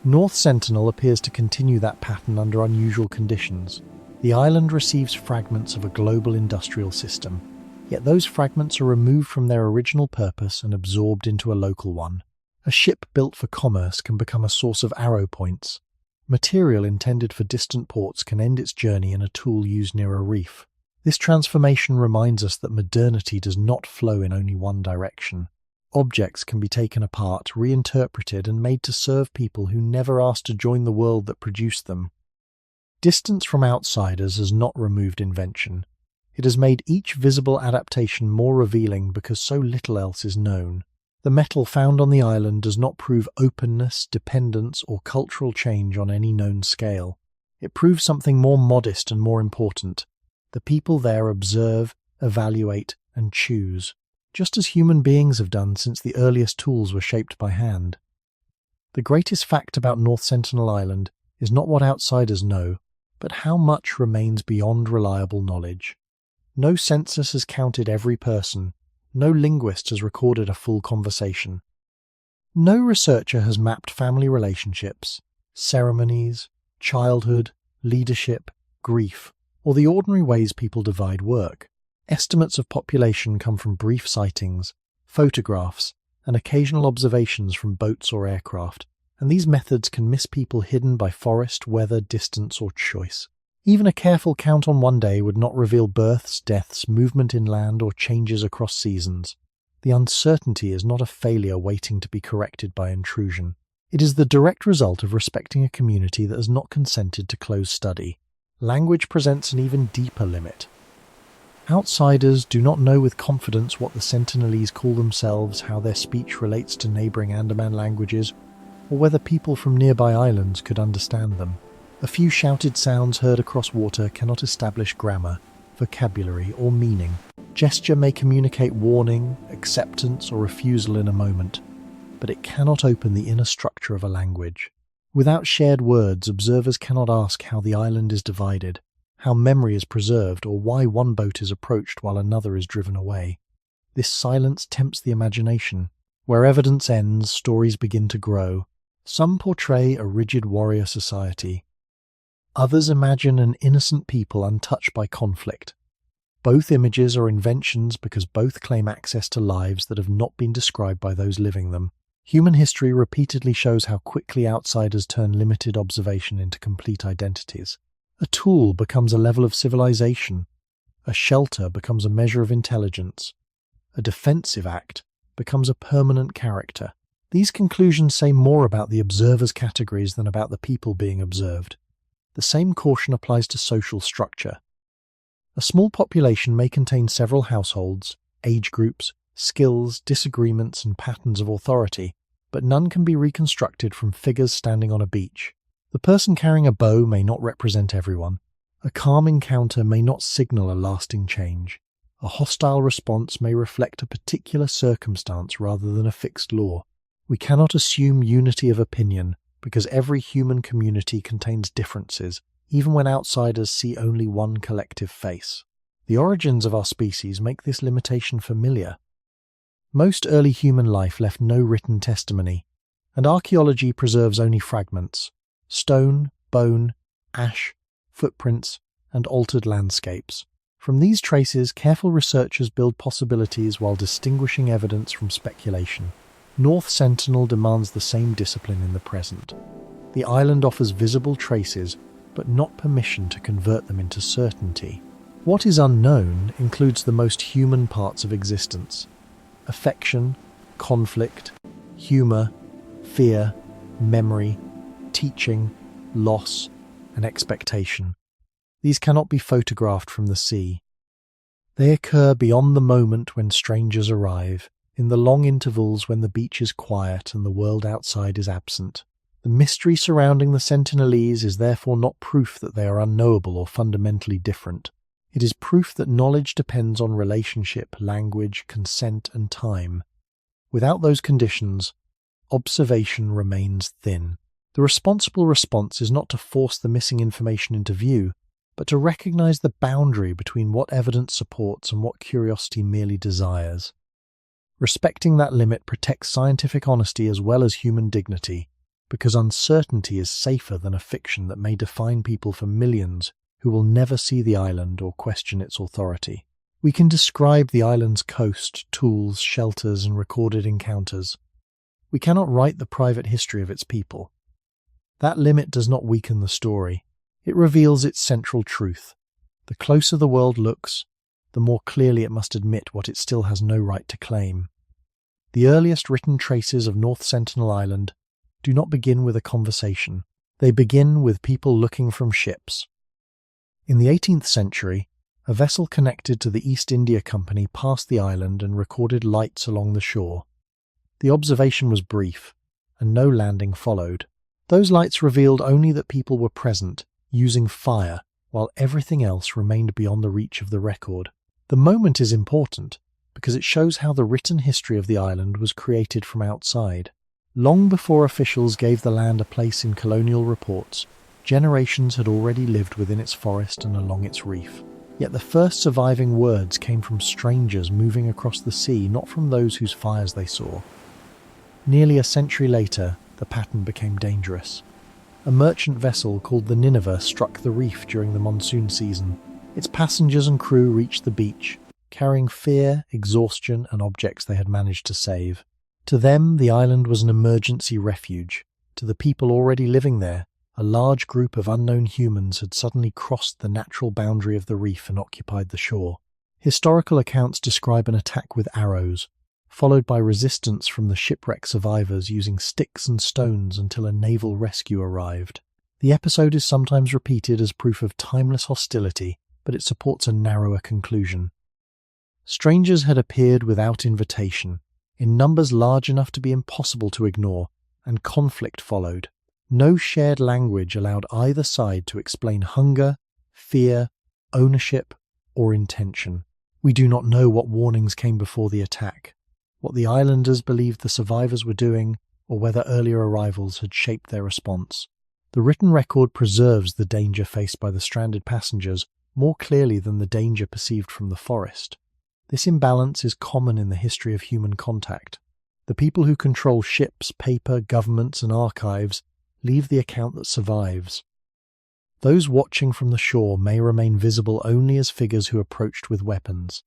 North Sentinel appears to continue that pattern under unusual conditions. The island receives fragments of a global industrial system, yet those fragments are removed from their original purpose and absorbed into a local one. A ship built for commerce can become a source of arrow points. Material intended for distant ports can end its journey in a tool used near a reef. This transformation reminds us that modernity does not flow in only one direction. Objects can be taken apart, reinterpreted, and made to serve people who never asked to join the world that produced them. Distance from outsiders has not removed invention. It has made each visible adaptation more revealing because so little else is known. The metal found on the island does not prove openness, dependence, or cultural change on any known scale. It proves something more modest and more important. The people there observe, evaluate, and choose, just as human beings have done since the earliest tools were shaped by hand. The greatest fact about North Sentinel Island is not what outsiders know, but how much remains beyond reliable knowledge. No census has counted every person. No linguist has recorded a full conversation. No researcher has mapped family relationships, ceremonies, childhood, leadership, grief, or the ordinary ways people divide work. Estimates of population come from brief sightings, photographs, and occasional observations from boats or aircraft, and these methods can miss people hidden by forest, weather, distance, or choice. Even a careful count on one day would not reveal births, deaths, movement inland, or changes across seasons. The uncertainty is not a failure waiting to be corrected by intrusion. It is the direct result of respecting a community that has not consented to close study. Language presents an even deeper limit. Outsiders do not know with confidence what the Sentinelese call themselves, how their speech relates to neighbouring Andaman languages, or whether people from nearby islands could understand them. A few shouted sounds heard across water cannot establish grammar, vocabulary, or meaning. Gesture may communicate warning, acceptance, or refusal in a moment, but it cannot open the inner structure of a language. Without shared words, observers cannot ask how the island is divided, how memory is preserved, or why one boat is approached while another is driven away. This silence tempts the imagination. Where evidence ends, stories begin to grow. Some portray a rigid warrior society. Others imagine an innocent people untouched by conflict. Both images are inventions because both claim access to lives that have not been described by those living them. Human history repeatedly shows how quickly outsiders turn limited observation into complete identities. A tool becomes a level of civilization. A shelter becomes a measure of intelligence. A defensive act becomes a permanent character. These conclusions say more about the observer's categories than about the people being observed. The same caution applies to social structure. A small population may contain several households, age groups, skills, disagreements, and patterns of authority, but none can be reconstructed from figures standing on a beach. The person carrying a bow may not represent everyone. A calm encounter may not signal a lasting change. A hostile response may reflect a particular circumstance rather than a fixed law. We cannot assume unity of opinion, because every human community contains differences, even when outsiders see only one collective face. The origins of our species make this limitation familiar. Most early human life left no written testimony, and archaeology preserves only fragments: stone, bone, ash, footprints, and altered landscapes. From these traces, careful researchers build possibilities while distinguishing evidence from speculation. North Sentinel demands the same discipline in the present. The island offers visible traces, but not permission to convert them into certainty. What is unknown includes the most human parts of existence: affection, conflict, humour, fear, memory, teaching, loss, and expectation. These cannot be photographed from the sea. They occur beyond the moment when strangers arrive, in the long intervals when the beach is quiet and the world outside is absent. The mystery surrounding the Sentinelese is therefore not proof that they are unknowable or fundamentally different. It is proof that knowledge depends on relationship, language, consent, and time. Without those conditions, observation remains thin. The responsible response is not to force the missing information into view, but to recognize the boundary between what evidence supports and what curiosity merely desires. Respecting that limit protects scientific honesty as well as human dignity, because uncertainty is safer than a fiction that may define people for millions who will never see the island or question its authority. We can describe the island's coast, tools, shelters, and recorded encounters. We cannot write the private history of its people. That limit does not weaken the story. It reveals its central truth. The closer the world looks, the more clearly it must admit what it still has no right to claim. The earliest written traces of North Sentinel Island do not begin with a conversation. They begin with people looking from ships. In the 18th century, a vessel connected to the East India Company passed the island and recorded lights along the shore. The observation was brief, and no landing followed. Those lights revealed only that people were present, using fire, while everything else remained beyond the reach of the record. The moment is important, because it shows how the written history of the island was created from outside. Long before officials gave the land a place in colonial reports, generations had already lived within its forest and along its reef. Yet the first surviving words came from strangers moving across the sea, not from those whose fires they saw. Nearly a century later, the pattern became dangerous. A merchant vessel called the Nineveh struck the reef during the monsoon season. Its passengers and crew reached the beach, carrying fear, exhaustion, and objects they had managed to save. To them, the island was an emergency refuge. To the people already living there, a large group of unknown humans had suddenly crossed the natural boundary of the reef and occupied the shore. Historical accounts describe an attack with arrows, followed by resistance from the shipwreck survivors using sticks and stones until a naval rescue arrived. The episode is sometimes repeated as proof of timeless hostility, but it supports a narrower conclusion. Strangers had appeared without invitation, in numbers large enough to be impossible to ignore, and conflict followed. No shared language allowed either side to explain hunger, fear, ownership, or intention. We do not know what warnings came before the attack, what the islanders believed the survivors were doing, or whether earlier arrivals had shaped their response. The written record preserves the danger faced by the stranded passengers more clearly than the danger perceived from the forest. This imbalance is common in the history of human contact. The people who control ships, paper, governments, and archives leave the account that survives. Those watching from the shore may remain visible only as figures who approached with weapons.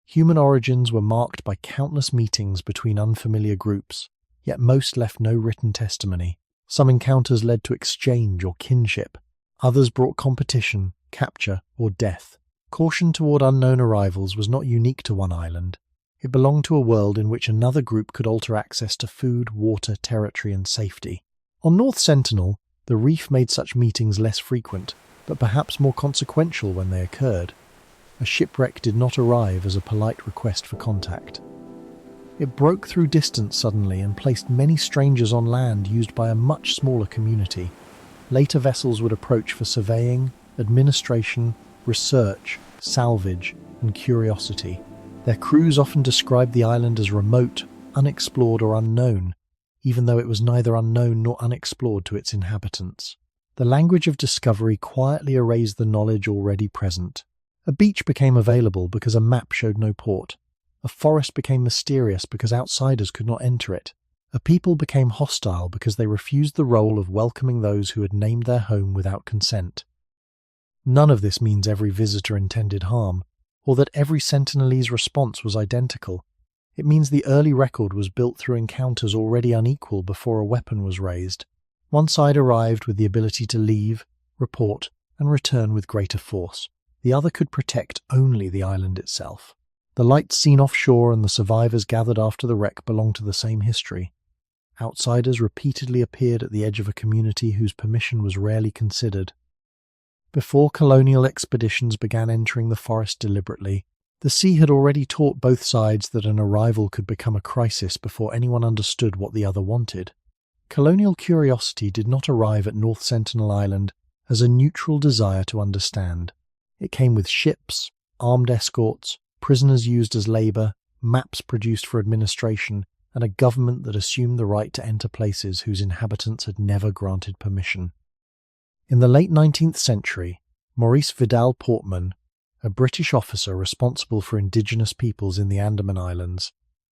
Human origins were marked by countless meetings between unfamiliar groups, yet most left no written testimony. Some encounters led to exchange or kinship. Others brought competition, capture, or death. Caution toward unknown arrivals was not unique to one island. It belonged to a world in which another group could alter access to food, water, territory, and safety. On North Sentinel, the reef made such meetings less frequent, but perhaps more consequential when they occurred. A shipwreck did not arrive as a polite request for contact. It broke through distance suddenly and placed many strangers on land used by a much smaller community. Later vessels would approach for surveying, administration, research, salvage, and curiosity. Their crews often described the island as remote, unexplored, or unknown, even though it was neither unknown nor unexplored to its inhabitants. The language of discovery quietly erased the knowledge already present. A beach became available because a map showed no port. A forest became mysterious because outsiders could not enter it. A people became hostile because they refused the role of welcoming those who had named their home without consent. None of this means every visitor intended harm, or that every Sentinelese response was identical. It means the early record was built through encounters already unequal before a weapon was raised. One side arrived with the ability to leave, report, and return with greater force. The other could protect only the island itself. The lights seen offshore and the survivors gathered after the wreck belong to the same history. Outsiders repeatedly appeared at the edge of a community whose permission was rarely considered. Before colonial expeditions began entering the forest deliberately, the sea had already taught both sides that an arrival could become a crisis before anyone understood what the other wanted. Colonial curiosity did not arrive at North Sentinel Island as a neutral desire to understand. It came with ships, armed escorts, prisoners used as labour, maps produced for administration, and a government that assumed the right to enter places whose inhabitants had never granted permission. In the late 19th century, Maurice Vidal Portman, a British officer responsible for indigenous peoples in the Andaman Islands,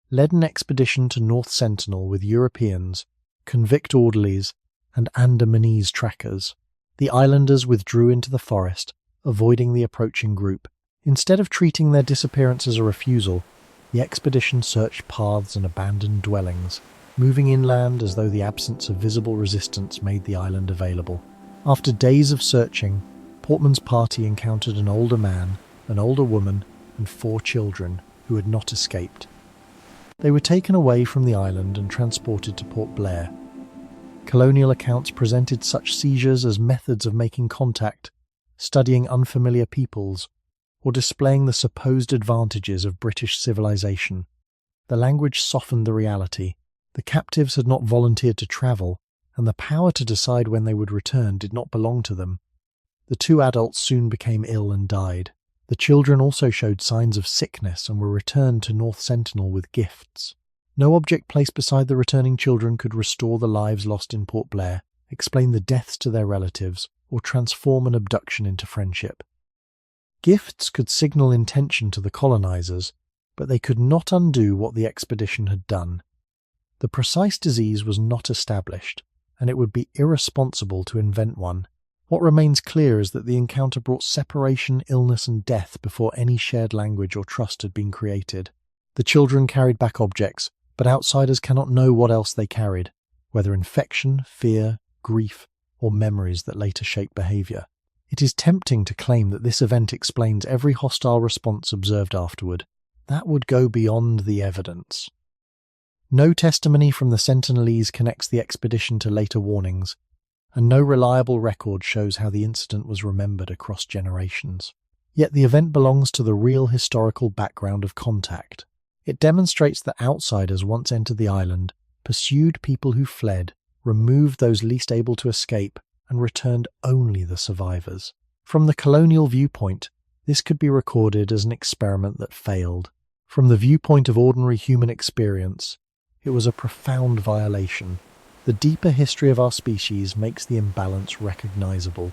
led an expedition to North Sentinel with Europeans, convict orderlies, and Andamanese trackers. The islanders withdrew into the forest, avoiding the approaching group. Instead of treating their disappearance as a refusal, the expedition searched paths and abandoned dwellings, moving inland as though the absence of visible resistance made the island available. After days of searching, Portman's party encountered an older man, an older woman, and 4 children who had not escaped. They were taken away from the island and transported to Port Blair. Colonial accounts presented such seizures as methods of making contact, studying unfamiliar peoples, or displaying the supposed advantages of British civilization. The language softened the reality. The captives had not volunteered to travel, and the power to decide when they would return did not belong to them. The 2 adults soon became ill and died. The children also showed signs of sickness and were returned to North Sentinel with gifts. No object placed beside the returning children could restore the lives lost in Port Blair, explain the deaths to their relatives, or transform an abduction into friendship. Gifts could signal intention to the colonizers, but they could not undo what the expedition had done. The precise disease was not established, and it would be irresponsible to invent one. What remains clear is that the encounter brought separation, illness, and death before any shared language or trust had been created. The children carried back objects, but outsiders cannot know what else they carried, whether infection, fear, grief, or memories that later shape behavior. It is tempting to claim that this event explains every hostile response observed afterward. That would go beyond the evidence. No testimony from the Sentinelese connects the expedition to later warnings, and no reliable record shows how the incident was remembered across generations. Yet the event belongs to the real historical background of contact. It demonstrates that outsiders once entered the island, pursued people who fled, removed those least able to escape, and returned only the survivors. From the colonial viewpoint, this could be recorded as an experiment that failed. From the viewpoint of ordinary human experience, it was a profound violation. The deeper history of our species makes the imbalance recognizable.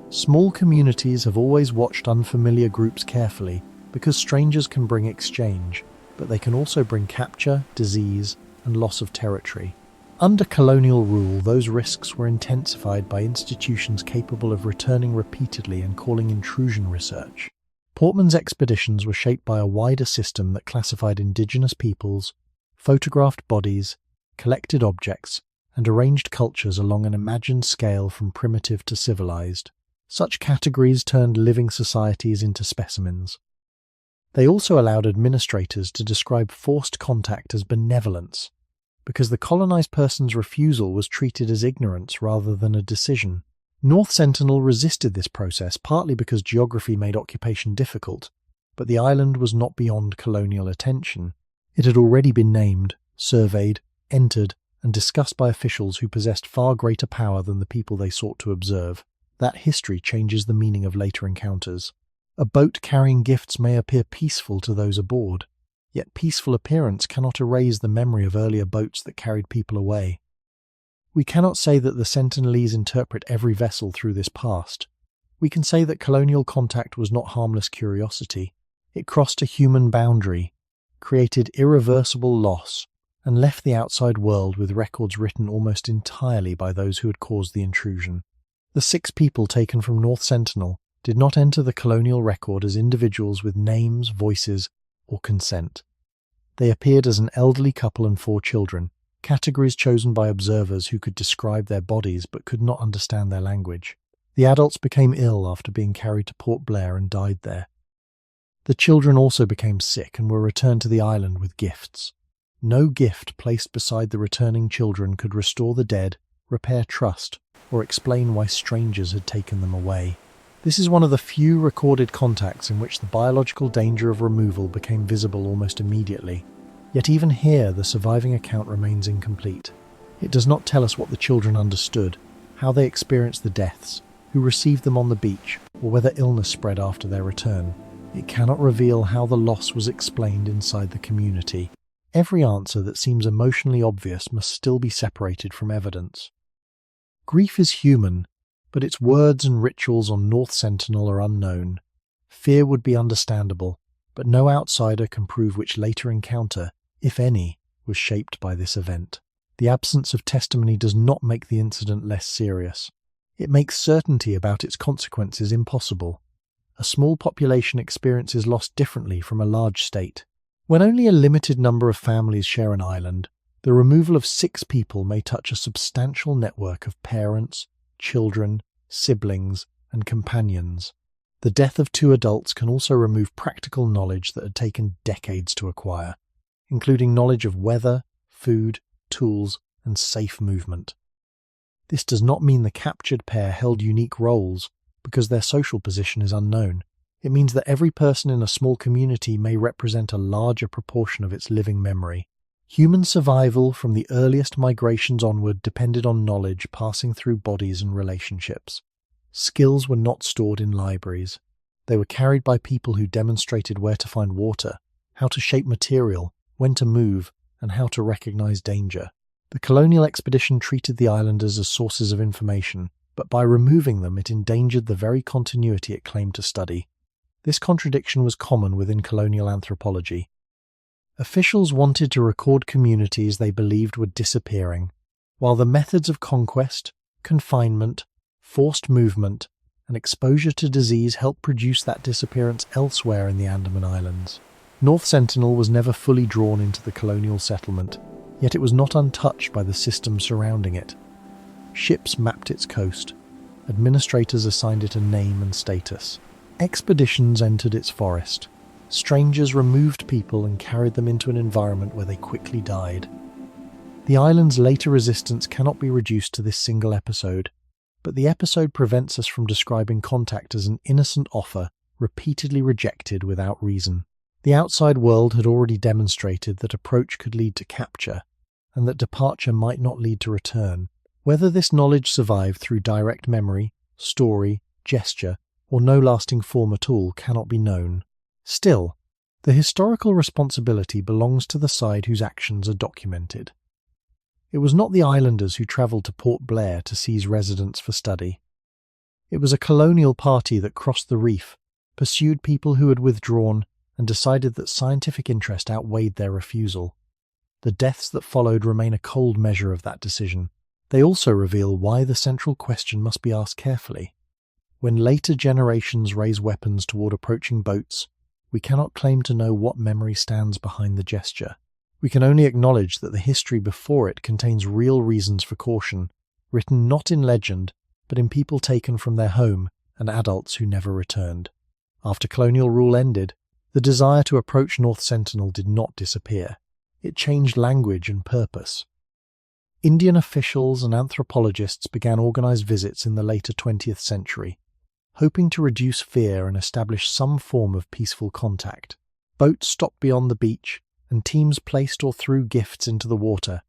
Small communities have always watched unfamiliar groups carefully because strangers can bring exchange, but they can also bring capture, disease, and loss of territory. Under colonial rule, those risks were intensified by institutions capable of returning repeatedly and calling intrusion research. Portman's expeditions were shaped by a wider system that classified indigenous peoples, photographed bodies, collected objects, and arranged cultures along an imagined scale from primitive to civilized. Such categories turned living societies into specimens. They also allowed administrators to describe forced contact as benevolence, because the colonized person's refusal was treated as ignorance rather than a decision. North Sentinel resisted this process partly because geography made occupation difficult, but the island was not beyond colonial attention. It had already been named, surveyed, entered, and discussed by officials who possessed far greater power than the people they sought to observe. That history changes the meaning of later encounters. A boat carrying gifts may appear peaceful to those aboard, yet peaceful appearance cannot erase the memory of earlier boats that carried people away. We cannot say that the Sentinelese interpret every vessel through this past. We can say that colonial contact was not harmless curiosity. It crossed a human boundary, created irreversible loss, and left the outside world with records written almost entirely by those who had caused the intrusion. The 6 people taken from North Sentinel did not enter the colonial record as individuals with names, voices, or consent. They appeared as an elderly couple and 4 children, categories chosen by observers who could describe their bodies but could not understand their language. The adults became ill after being carried to Port Blair and died there. The children also became sick and were returned to the island with gifts. No gift placed beside the returning children could restore the dead, repair trust, or explain why strangers had taken them away. This is one of the few recorded contacts in which the biological danger of removal became visible almost immediately. Yet even here, the surviving account remains incomplete. It does not tell us what the children understood, how they experienced the deaths, who received them on the beach, or whether illness spread after their return. It cannot reveal how the loss was explained inside the community. Every answer that seems emotionally obvious must still be separated from evidence. Grief is human, but its words and rituals on North Sentinel are unknown. Fear would be understandable, but no outsider can prove which later encounter, if any, was shaped by this event. The absence of testimony does not make the incident less serious. It makes certainty about its consequences impossible. A small population experiences loss differently from a large state. When only a limited number of families share an island, the removal of 6 people may touch a substantial network of parents, children, siblings, and companions. The death of 2 adults can also remove practical knowledge that had taken decades to acquire, including knowledge of weather, food, tools, and safe movement. This does not mean the captured pair held unique roles, because their social position is unknown. It means that every person in a small community may represent a larger proportion of its living memory. Human survival from the earliest migrations onward depended on knowledge passing through bodies and relationships. Skills were not stored in libraries. They were carried by people who demonstrated where to find water, how to shape material, when to move, and how to recognize danger. The colonial expedition treated the islanders as sources of information, but by removing them it endangered the very continuity it claimed to study. This contradiction was common within colonial anthropology. Officials wanted to record communities they believed were disappearing, while the methods of conquest, confinement, forced movement, and exposure to disease helped produce that disappearance elsewhere in the Andaman Islands. North Sentinel was never fully drawn into the colonial settlement, yet it was not untouched by the system surrounding it. Ships mapped its coast. Administrators assigned it a name and status. Expeditions entered its forest. Strangers removed people and carried them into an environment where they quickly died. The island's later resistance cannot be reduced to this single episode, but the episode prevents us from describing contact as an innocent offer repeatedly rejected without reason. The outside world had already demonstrated that approach could lead to capture, and that departure might not lead to return. Whether this knowledge survived through direct memory, story, gesture, or no lasting form at all cannot be known. Still, the historical responsibility belongs to the side whose actions are documented. It was not the islanders who travelled to Port Blair to seize residents for study. It was a colonial party that crossed the reef, pursued people who had withdrawn, and decided that scientific interest outweighed their refusal. The deaths that followed remain a cold measure of that decision. They also reveal why the central question must be asked carefully. When later generations raise weapons toward approaching boats, we cannot claim to know what memory stands behind the gesture. We can only acknowledge that the history before it contains real reasons for caution, written not in legend, but in people taken from their home and adults who never returned. After colonial rule ended, the desire to approach North Sentinel did not disappear. It changed language and purpose. Indian officials and anthropologists began organized visits in the later 20th century, hoping to reduce fear and establish some form of peaceful contact. Boats stopped beyond the beach, and teams placed or threw gifts into the water,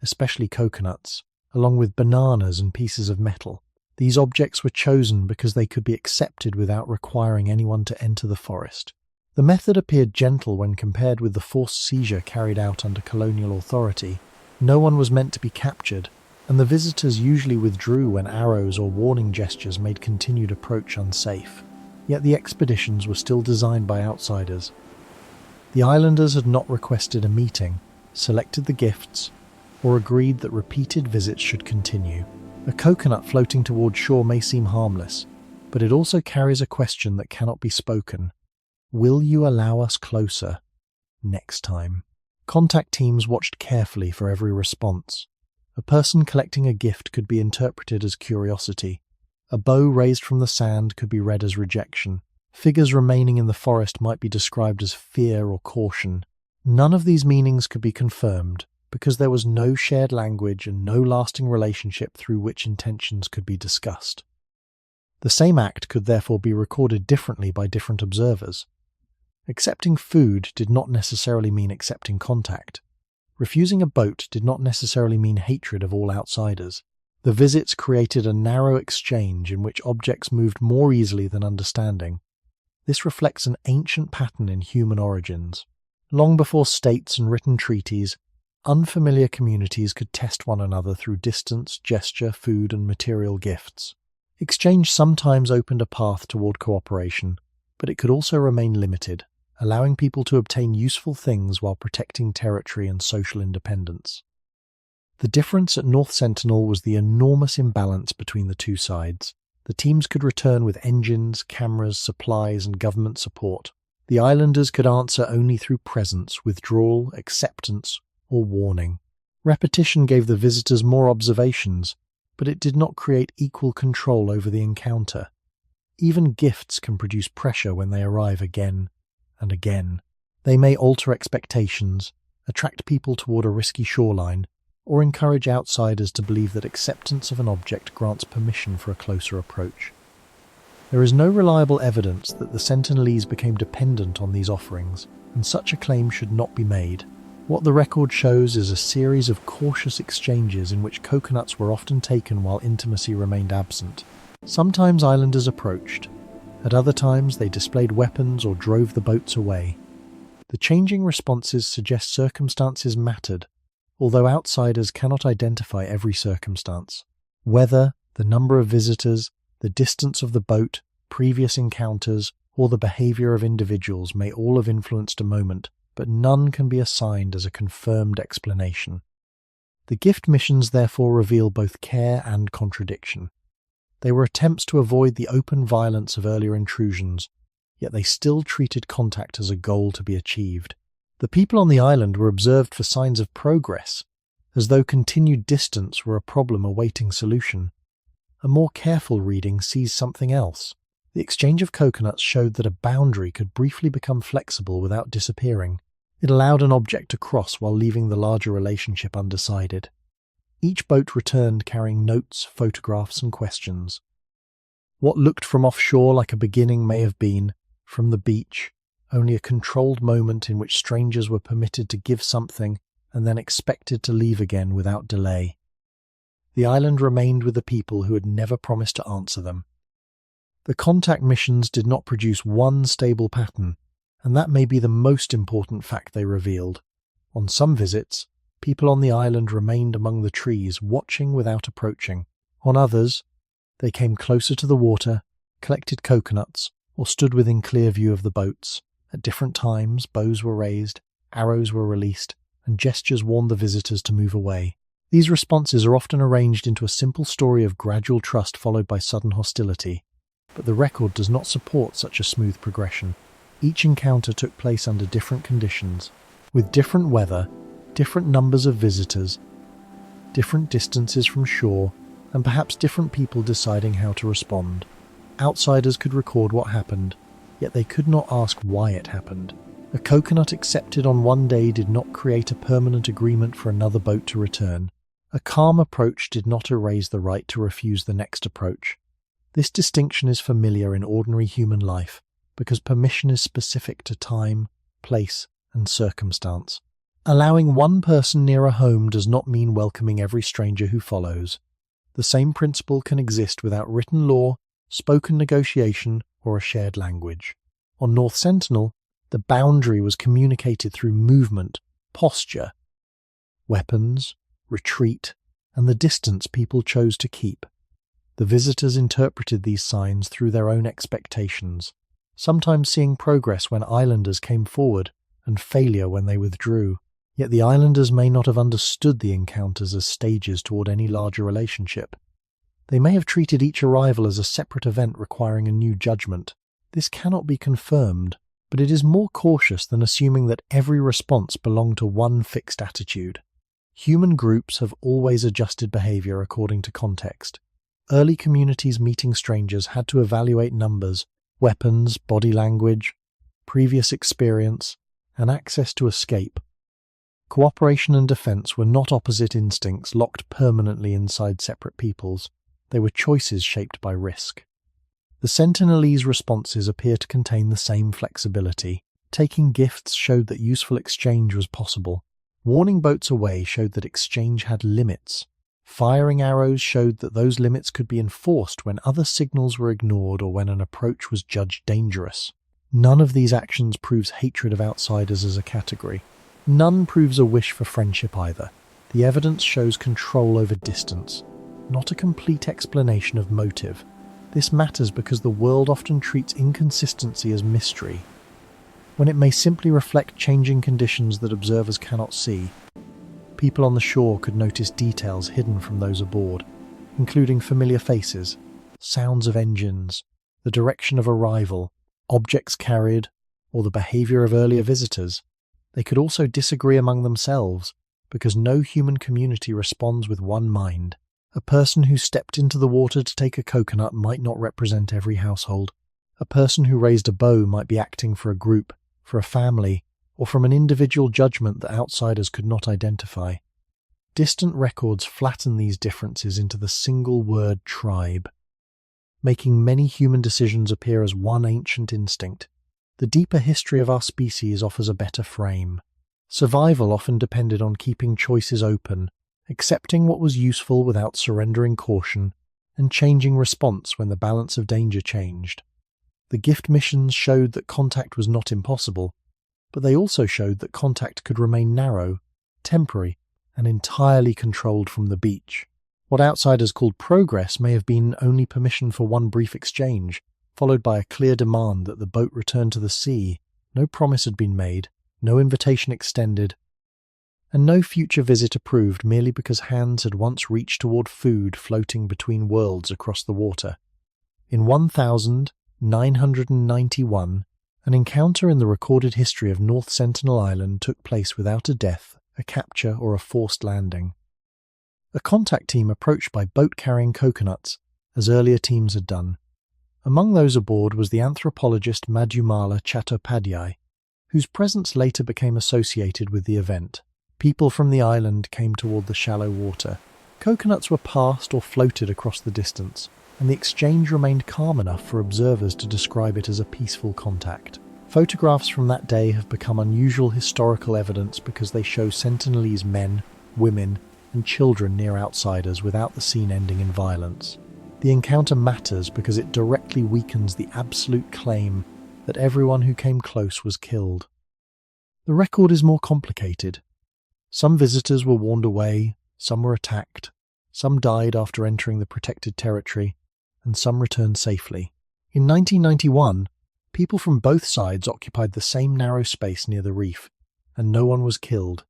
especially coconuts, along with bananas and pieces of metal. These objects were chosen because they could be accepted without requiring anyone to enter the forest. The method appeared gentle when compared with the forced seizure carried out under colonial authority. No one was meant to be captured, and the visitors usually withdrew when arrows or warning gestures made continued approach unsafe. Yet the expeditions were still designed by outsiders. The islanders had not requested a meeting, selected the gifts, or agreed that repeated visits should continue. A coconut floating toward shore may seem harmless, but it also carries a question that cannot be spoken. Will you allow us closer next time? Contact teams watched carefully for every response. A person collecting a gift could be interpreted as curiosity. A bow raised from the sand could be read as rejection. Figures remaining in the forest might be described as fear or caution. None of these meanings could be confirmed, because there was no shared language and no lasting relationship through which intentions could be discussed. The same act could therefore be recorded differently by different observers. Accepting food did not necessarily mean accepting contact. Refusing a boat did not necessarily mean hatred of all outsiders. The visits created a narrow exchange in which objects moved more easily than understanding. This reflects an ancient pattern in human origins. Long before states and written treaties, unfamiliar communities could test one another through distance, gesture, food, and material gifts. Exchange sometimes opened a path toward cooperation, but it could also remain limited, allowing people to obtain useful things while protecting territory and social independence. The difference at North Sentinel was the enormous imbalance between the two sides. The teams could return with engines, cameras, supplies, and government support. The islanders could answer only through presence, withdrawal, acceptance, or warning. Repetition gave the visitors more observations, but it did not create equal control over the encounter. Even gifts can produce pressure when they arrive again and again. They may alter expectations, attract people toward a risky shoreline, or encourage outsiders to believe that acceptance of an object grants permission for a closer approach. There is no reliable evidence that the Sentinelese became dependent on these offerings, and such a claim should not be made. What the record shows is a series of cautious exchanges in which coconuts were often taken while intimacy remained absent. Sometimes islanders approached. At other times they displayed weapons or drove the boats away. The changing responses suggest circumstances mattered, although outsiders cannot identify every circumstance. Weather, the number of visitors, the distance of the boat, previous encounters, or the behavior of individuals may all have influenced a moment, but none can be assigned as a confirmed explanation. The gift missions therefore reveal both care and contradiction. They were attempts to avoid the open violence of earlier intrusions, yet they still treated contact as a goal to be achieved. The people on the island were observed for signs of progress, as though continued distance were a problem awaiting solution. A more careful reading sees something else. The exchange of coconuts showed that a boundary could briefly become flexible without disappearing. It allowed an object to cross while leaving the larger relationship undecided. Each boat returned carrying notes, photographs, and questions. What looked from offshore like a beginning may have been, from the beach, only a controlled moment in which strangers were permitted to give something and then expected to leave again without delay. The island remained with the people who had never promised to answer them. The contact missions did not produce one stable pattern, and that may be the most important fact they revealed. On some visits, people on the island remained among the trees, watching without approaching. On others, they came closer to the water, collected coconuts, or stood within clear view of the boats. At different times, bows were raised, arrows were released, and gestures warned the visitors to move away. These responses are often arranged into a simple story of gradual trust followed by sudden hostility, but the record does not support such a smooth progression. Each encounter took place under different conditions, with different weather, different numbers of visitors, different distances from shore, and perhaps different people deciding how to respond. Outsiders could record what happened, yet they could not ask why it happened. A coconut accepted on one day did not create a permanent agreement for another boat to return. A calm approach did not erase the right to refuse the next approach. This distinction is familiar in ordinary human life, because permission is specific to time, place, and circumstance. Allowing one person near a home does not mean welcoming every stranger who follows. The same principle can exist without written law, spoken negotiation, or a shared language. On North Sentinel, the boundary was communicated through movement, posture, weapons, retreat, and the distance people chose to keep. The visitors interpreted these signs through their own expectations, sometimes seeing progress when islanders came forward and failure when they withdrew. Yet the islanders may not have understood the encounters as stages toward any larger relationship. They may have treated each arrival as a separate event requiring a new judgment. This cannot be confirmed, but it is more cautious than assuming that every response belonged to one fixed attitude. Human groups have always adjusted behavior according to context. Early communities meeting strangers had to evaluate numbers, weapons, body language, previous experience, and access to escape. Cooperation and defense were not opposite instincts locked permanently inside separate peoples. They were choices shaped by risk. The Sentinelese responses appear to contain the same flexibility. Taking gifts showed that useful exchange was possible. Warning boats away showed that exchange had limits. Firing arrows showed that those limits could be enforced when other signals were ignored or when an approach was judged dangerous. None of these actions proves hatred of outsiders as a category. None proves a wish for friendship either. The evidence shows control over distance, not a complete explanation of motive. This matters because the world often treats inconsistency as mystery, when it may simply reflect changing conditions that observers cannot see. People on the shore could notice details hidden from those aboard, including familiar faces, sounds of engines, the direction of arrival, objects carried, or the behavior of earlier visitors. They could also disagree among themselves, because no human community responds with one mind. A person who stepped into the water to take a coconut might not represent every household. A person who raised a bow might be acting for a group, for a family, or from an individual judgment that outsiders could not identify. Distant records flatten these differences into the single word tribe, making many human decisions appear as one ancient instinct. The deeper history of our species offers a better frame. Survival often depended on keeping choices open, accepting what was useful without surrendering caution, and changing response when the balance of danger changed. The gift missions showed that contact was not impossible, but they also showed that contact could remain narrow, temporary, and entirely controlled from the beach. What outsiders called progress may have been only permission for one brief exchange, followed by a clear demand that the boat return to the sea. No promise had been made, no invitation extended, and no future visit approved merely because hands had once reached toward food floating between worlds across the water. In 1991, an encounter in the recorded history of North Sentinel Island took place without a death, a capture, or a forced landing. A contact team approached by boat carrying coconuts, as earlier teams had done. Among those aboard was the anthropologist Madhumala Chattopadhyay, whose presence later became associated with the event. People from the island came toward the shallow water. Coconuts were passed or floated across the distance, and the exchange remained calm enough for observers to describe it as a peaceful contact. Photographs from that day have become unusual historical evidence because they show Sentinelese men, women, and children near outsiders without the scene ending in violence. The encounter matters because it directly weakens the absolute claim that everyone who came close was killed. The record is more complicated. Some visitors were warned away, some were attacked, some died after entering the protected territory, and some returned safely. In 1991, people from both sides occupied the same narrow space near the reef, and no one was killed.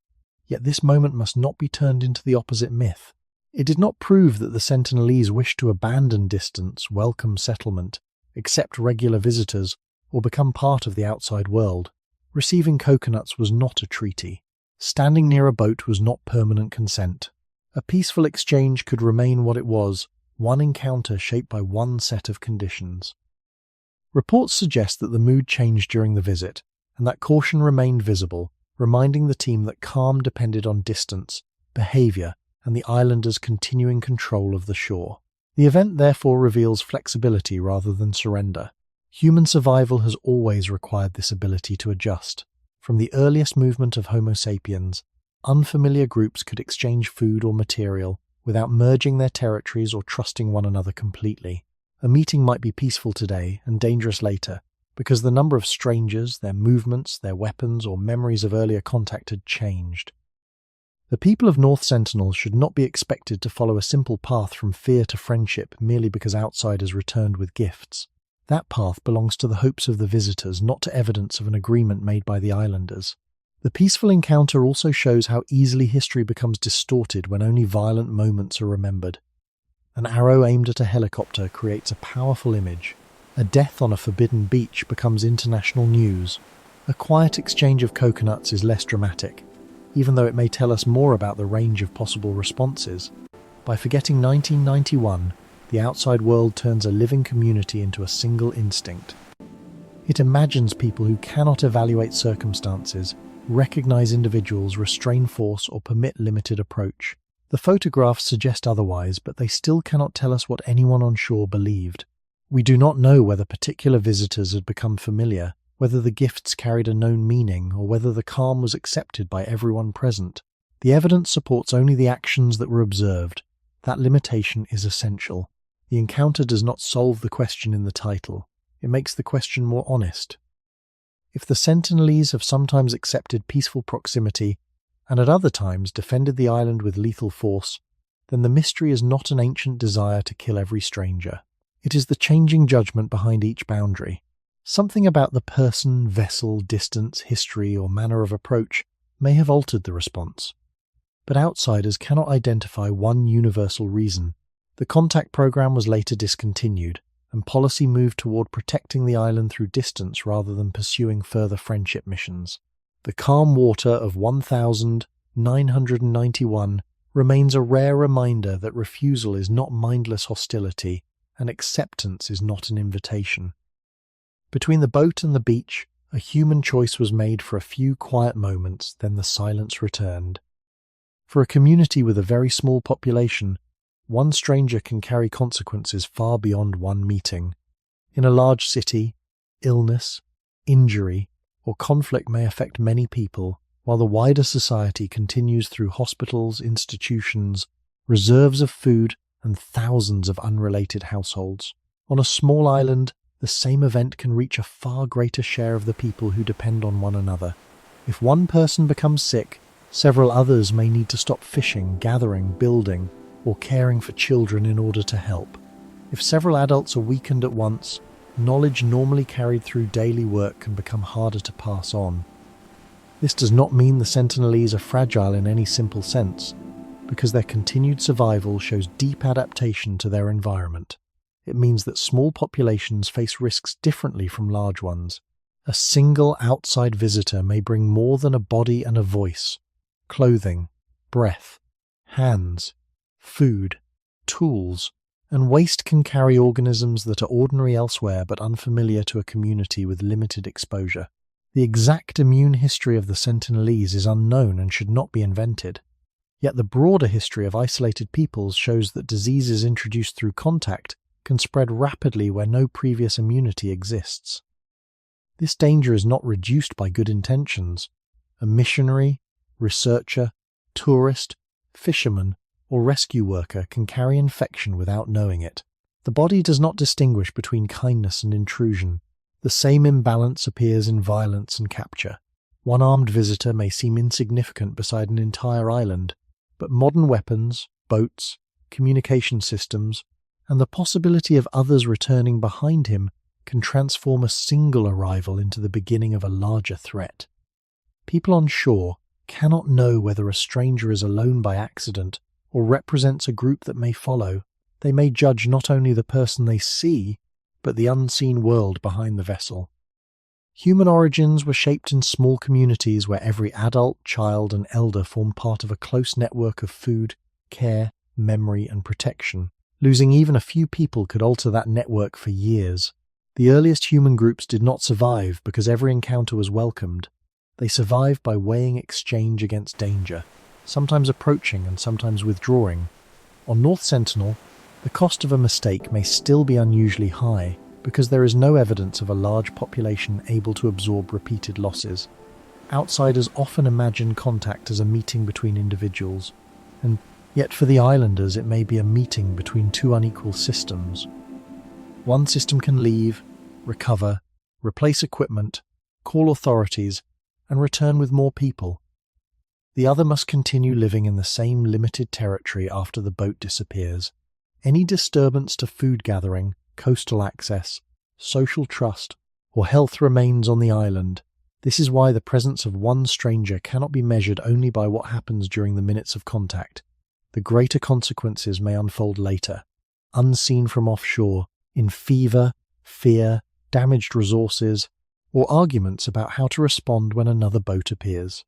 Yet this moment must not be turned into the opposite myth. It did not prove that the Sentinelese wished to abandon distance, welcome settlement, accept regular visitors, or become part of the outside world. Receiving coconuts was not a treaty. Standing near a boat was not permanent consent. A peaceful exchange could remain what it was, one encounter shaped by one set of conditions. Reports suggest that the mood changed during the visit, and that caution remained visible, reminding the team that calm depended on distance, behavior, and the islanders' continuing control of the shore. The event therefore reveals flexibility rather than surrender. Human survival has always required this ability to adjust. From the earliest movement of Homo sapiens, unfamiliar groups could exchange food or material without merging their territories or trusting one another completely. A meeting might be peaceful today and dangerous later, because the number of strangers, their movements, their weapons, or memories of earlier contact had changed. The people of North Sentinel should not be expected to follow a simple path from fear to friendship merely because outsiders returned with gifts. That path belongs to the hopes of the visitors, not to evidence of an agreement made by the islanders. The peaceful encounter also shows how easily history becomes distorted when only violent moments are remembered. An arrow aimed at a helicopter creates a powerful image, A death on a forbidden beach becomes international news. A quiet exchange of coconuts is less dramatic, even though it may tell us more about the range of possible responses. By forgetting 1991, the outside world turns a living community into a single instinct. It imagines people who cannot evaluate circumstances, recognize individuals, restrain force, or permit limited approach. The photographs suggest otherwise, but they still cannot tell us what anyone on shore believed. We do not know whether particular visitors had become familiar, whether the gifts carried a known meaning, or whether the calm was accepted by everyone present. The evidence supports only the actions that were observed. That limitation is essential. The encounter does not solve the question in the title. It makes the question more honest. If the Sentinelese have sometimes accepted peaceful proximity, and at other times defended the island with lethal force, then the mystery is not an ancient desire to kill every stranger. It is the changing judgment behind each boundary. Something about the person, vessel, distance, history, or manner of approach may have altered the response. But outsiders cannot identify one universal reason. The contact program was later discontinued, and policy moved toward protecting the island through distance rather than pursuing further friendship missions. The calm water of 1991 remains a rare reminder that refusal is not mindless hostility, and acceptance is not an invitation. Between the boat and the beach, a human choice was made for a few quiet moments, then the silence returned. For a community with a very small population, one stranger can carry consequences far beyond one meeting. In a large city, illness, injury, or conflict may affect many people, while the wider society continues through hospitals, institutions, reserves of food, and thousands of unrelated households. On a small island, the same event can reach a far greater share of the people who depend on one another. If one person becomes sick, several others may need to stop fishing, gathering, building, or caring for children in order to help. If several adults are weakened at once, knowledge normally carried through daily work can become harder to pass on. This does not mean the Sentinelese are fragile in any simple sense, because their continued survival shows deep adaptation to their environment. It means that small populations face risks differently from large ones. A single outside visitor may bring more than a body and a voice, clothing, breath, hands, food, tools, and waste can carry organisms that are ordinary elsewhere but unfamiliar to a community with limited exposure. The exact immune history of the Sentinelese is unknown and should not be invented. Yet the broader history of isolated peoples shows that diseases introduced through contact can spread rapidly where no previous immunity exists. This danger is not reduced by good intentions. A missionary, researcher, tourist, fisherman, or rescue worker can carry infection without knowing it. The body does not distinguish between kindness and intrusion. The same imbalance appears in violence and capture. One armed visitor may seem insignificant beside an entire island, but modern weapons, boats, communication systems, and the possibility of others returning behind him can transform a single arrival into the beginning of a larger threat. People on shore cannot know whether a stranger is alone by accident or represents a group that may follow. They may judge not only the person they see, but the unseen world behind the vessel. Human origins were shaped in small communities where every adult, child, and elder formed part of a close network of food, care, memory, and protection. Losing even a few people could alter that network for years. The earliest human groups did not survive because every encounter was welcomed. They survived by weighing exchange against danger, sometimes approaching and sometimes withdrawing. On North Sentinel, the cost of a mistake may still be unusually high because there is no evidence of a large population able to absorb repeated losses. Outsiders often imagine contact as a meeting between individuals, and yet for the islanders it may be a meeting between two unequal systems. One system can leave, recover, replace equipment, call authorities, and return with more people. The other must continue living in the same limited territory after the boat disappears. Any disturbance to food gathering, coastal access, social trust, or health remains on the island. This is why the presence of one stranger cannot be measured only by what happens during the minutes of contact. The greater consequences may unfold later, unseen from offshore, in fever, fear, damaged resources, or arguments about how to respond when another boat appears.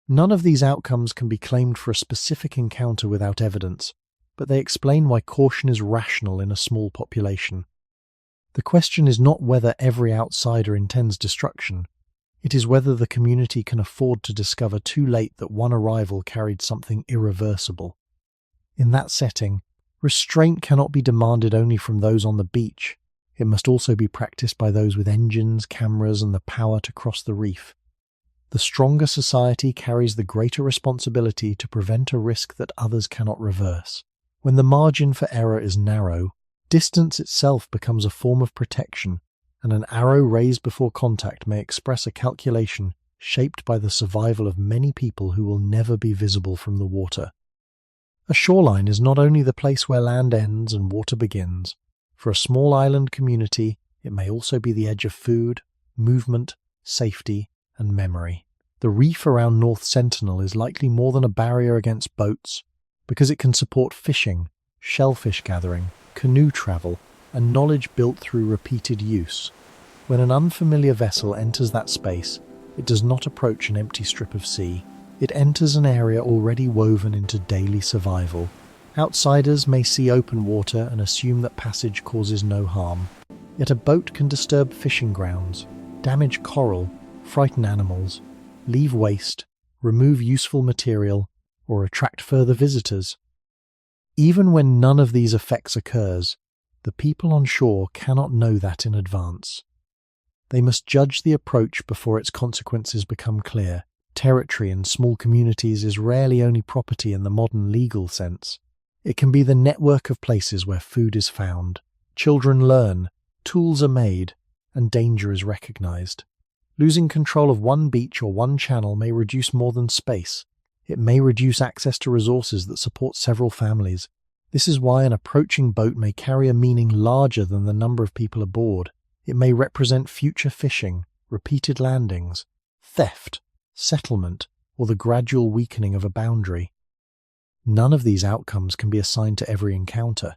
None of these outcomes can be claimed for a specific encounter without evidence, but they explain why caution is rational in a small population. The question is not whether every outsider intends destruction, it is whether the community can afford to discover too late that one arrival carried something irreversible. In that setting, restraint cannot be demanded only from those on the beach. It must also be practiced by those with engines, cameras, and the power to cross the reef. The stronger society carries the greater responsibility to prevent a risk that others cannot reverse. When the margin for error is narrow, distance itself becomes a form of protection, and an arrow raised before contact may express a calculation shaped by the survival of many people who will never be visible from the water. A shoreline is not only the place where land ends and water begins. For a small island community, it may also be the edge of food, movement, safety, and memory. The reef around North Sentinel is likely more than a barrier against boats, because it can support fishing, shellfish gathering, canoe travel, and knowledge built through repeated use. When an unfamiliar vessel enters that space, it does not approach an empty strip of sea. It enters an area already woven into daily survival. Outsiders may see open water and assume that passage causes no harm. Yet a boat can disturb fishing grounds, damage coral, frighten animals, leave waste, remove useful material, or attract further visitors. Even when none of these effects occurs, the people on shore cannot know that in advance. They must judge the approach before its consequences become clear. Territory in small communities is rarely only property in the modern legal sense. It can be the network of places where food is found, children learn, tools are made, and danger is recognized. Losing control of one beach or one channel may reduce more than space. It may reduce access to resources that support several families. This is why an approaching boat may carry a meaning larger than the number of people aboard. It may represent future fishing, repeated landings, theft, settlement, or the gradual weakening of a boundary. None of these outcomes can be assigned to every encounter,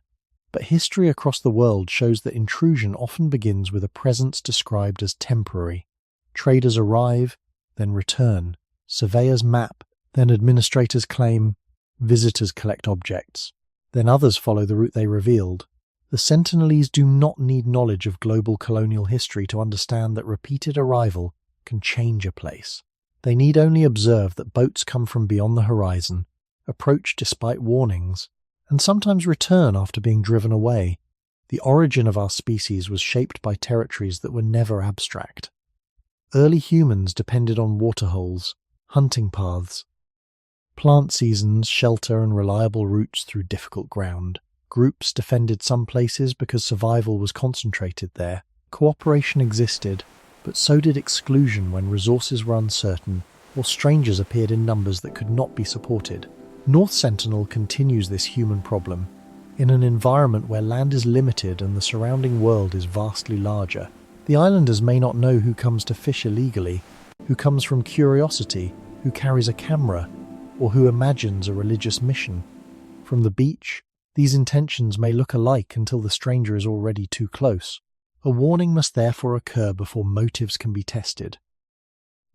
but history across the world shows that intrusion often begins with a presence described as temporary. Traders arrive, then return. Surveyors map, then administrators claim. Visitors collect objects. Then others follow the route they revealed. The Sentinelese do not need knowledge of global colonial history to understand that repeated arrival can change a place. They need only observe that boats come from beyond the horizon, approach despite warnings, and sometimes return after being driven away. The origin of our species was shaped by territories that were never abstract. Early humans depended on waterholes, hunting paths, plant seasons, shelter, and reliable routes through difficult ground. Groups defended some places because survival was concentrated there. Cooperation existed, but so did exclusion when resources were uncertain or strangers appeared in numbers that could not be supported. North Sentinel continues this human problem. In an environment where land is limited and the surrounding world is vastly larger, the islanders may not know who comes to fish illegally, who comes from curiosity, who carries a camera, or who imagines a religious mission. From the beach, these intentions may look alike until the stranger is already too close. A warning must therefore occur before motives can be tested.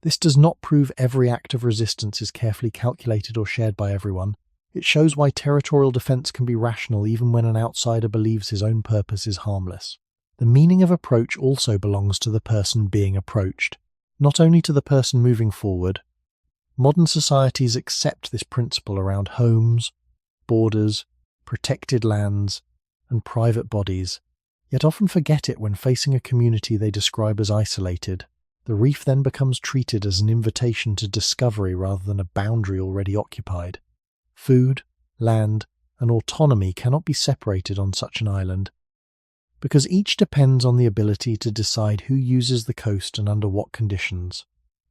This does not prove every act of resistance is carefully calculated or shared by everyone. It shows why territorial defense can be rational even when an outsider believes his own purpose is harmless. The meaning of approach also belongs to the person being approached, not only to the person moving forward. Modern societies accept this principle around homes, borders, protected lands, and private bodies, yet often forget it when facing a community they describe as isolated. The reef then becomes treated as an invitation to discovery rather than a boundary already occupied. Food, land, and autonomy cannot be separated on such an island, because each depends on the ability to decide who uses the coast and under what conditions.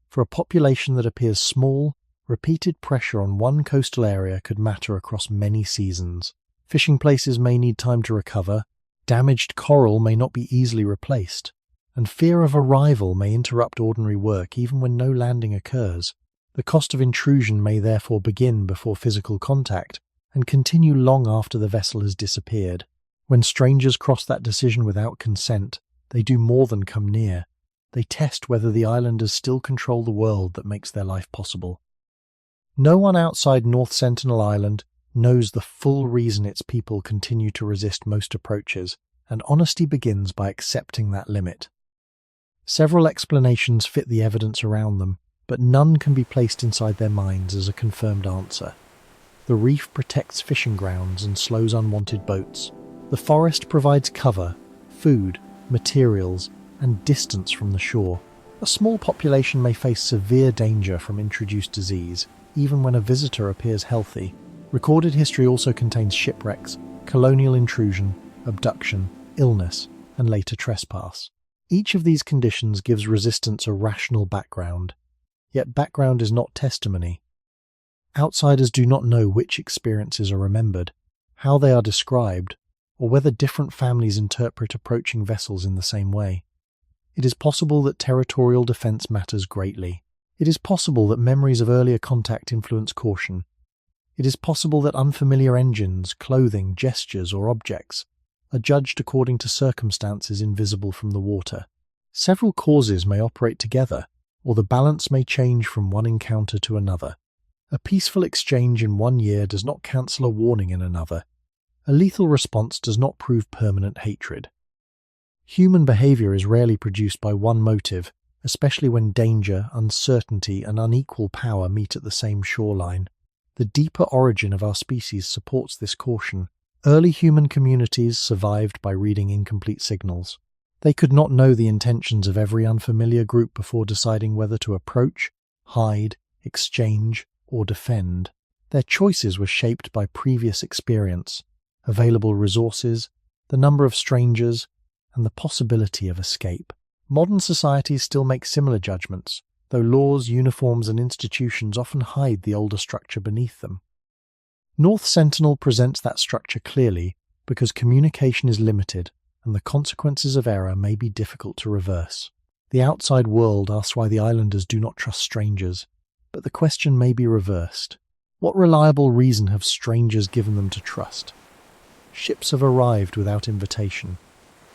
For a population that appears small, repeated pressure on one coastal area could matter across many seasons. Fishing places may need time to recover, damaged coral may not be easily replaced, and fear of arrival may interrupt ordinary work even when no landing occurs. The cost of intrusion may therefore begin before physical contact and continue long after the vessel has disappeared. When strangers cross that decision without consent, They do more than come near. They test whether the islanders still control the world that makes their life possible. No one outside North Sentinel Island knows the full reason its people continue to resist most approaches, and honesty begins by accepting that limit. Several explanations fit the evidence around them, but none can be placed inside their minds as a confirmed answer. The reef protects fishing grounds and slows unwanted boats. The forest provides cover, food, materials, and distance from the shore. A small population may face severe danger from introduced disease, even when a visitor appears healthy. Recorded history also contains shipwrecks, colonial intrusion, abduction, illness, and later trespass. Each of these conditions gives resistance a rational background, yet background is not testimony. Outsiders do not know which experiences are remembered, how they are described, or whether different families interpret approaching vessels in the same way. It is possible that territorial defense matters greatly. It is possible that memories of earlier contact influence caution. It is possible that unfamiliar engines, clothing, gestures, or objects are judged according to circumstances invisible from the water. Several causes may operate together, or the balance may change from one encounter to another. A peaceful exchange in one year does not cancel a warning in another. A lethal response does not prove permanent hatred. Human behavior is rarely produced by one motive, especially when danger, uncertainty, and unequal power meet at the same shoreline. The deeper origin of our species supports this caution. Early human communities survived by reading incomplete signals. They could not know the intentions of every unfamiliar group before deciding whether to approach, hide, exchange, or defend. Their choices were shaped by previous experience, available resources, the number of strangers, and the possibility of escape. Modern societies still make similar judgments, though laws, uniforms, and institutions often hide the older structure beneath them. North Sentinel presents that structure clearly because communication is limited and the consequences of error may be difficult to reverse. The outside world asks why the islanders do not trust strangers, but the question may be reversed. What reliable reason have strangers given them to trust? Ships have arrived without invitation.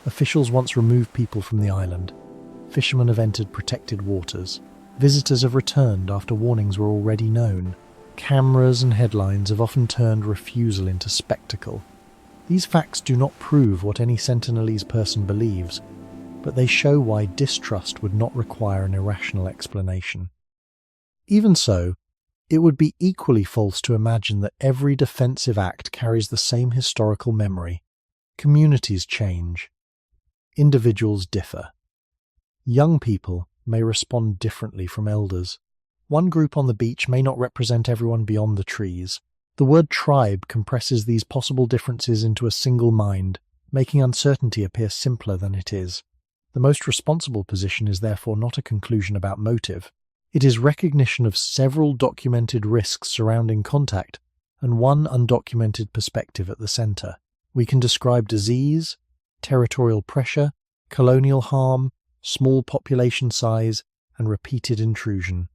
Officials once removed people from the island. Fishermen have entered protected waters. Visitors have returned after warnings were already known. Cameras and headlines have often turned refusal into spectacle. These facts do not prove what any Sentinelese person believes, but they show why distrust would not require an irrational explanation. Even so, it would be equally false to imagine that every defensive act carries the same historical memory. Communities change. Individuals differ. Young people may respond differently from elders. One group on the beach may not represent everyone beyond the trees. The word tribe compresses these possible differences into a single mind, making uncertainty appear simpler than it is. The most responsible position is therefore not a conclusion about motive. It is recognition of several documented risks surrounding contact and one undocumented perspective at the center. We can describe disease, territorial pressure, colonial harm, small population size, and repeated intrusion.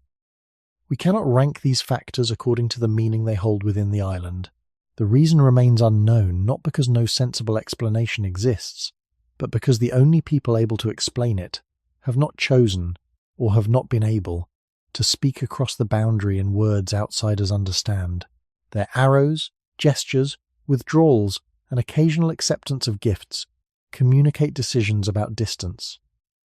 We cannot rank these factors according to the meaning they hold within the island. The reason remains unknown, not because no sensible explanation exists, but because the only people able to explain it have not chosen, or have not been able, to speak across the boundary in words outsiders understand. Their arrows, gestures, withdrawals, and occasional acceptance of gifts communicate decisions about distance.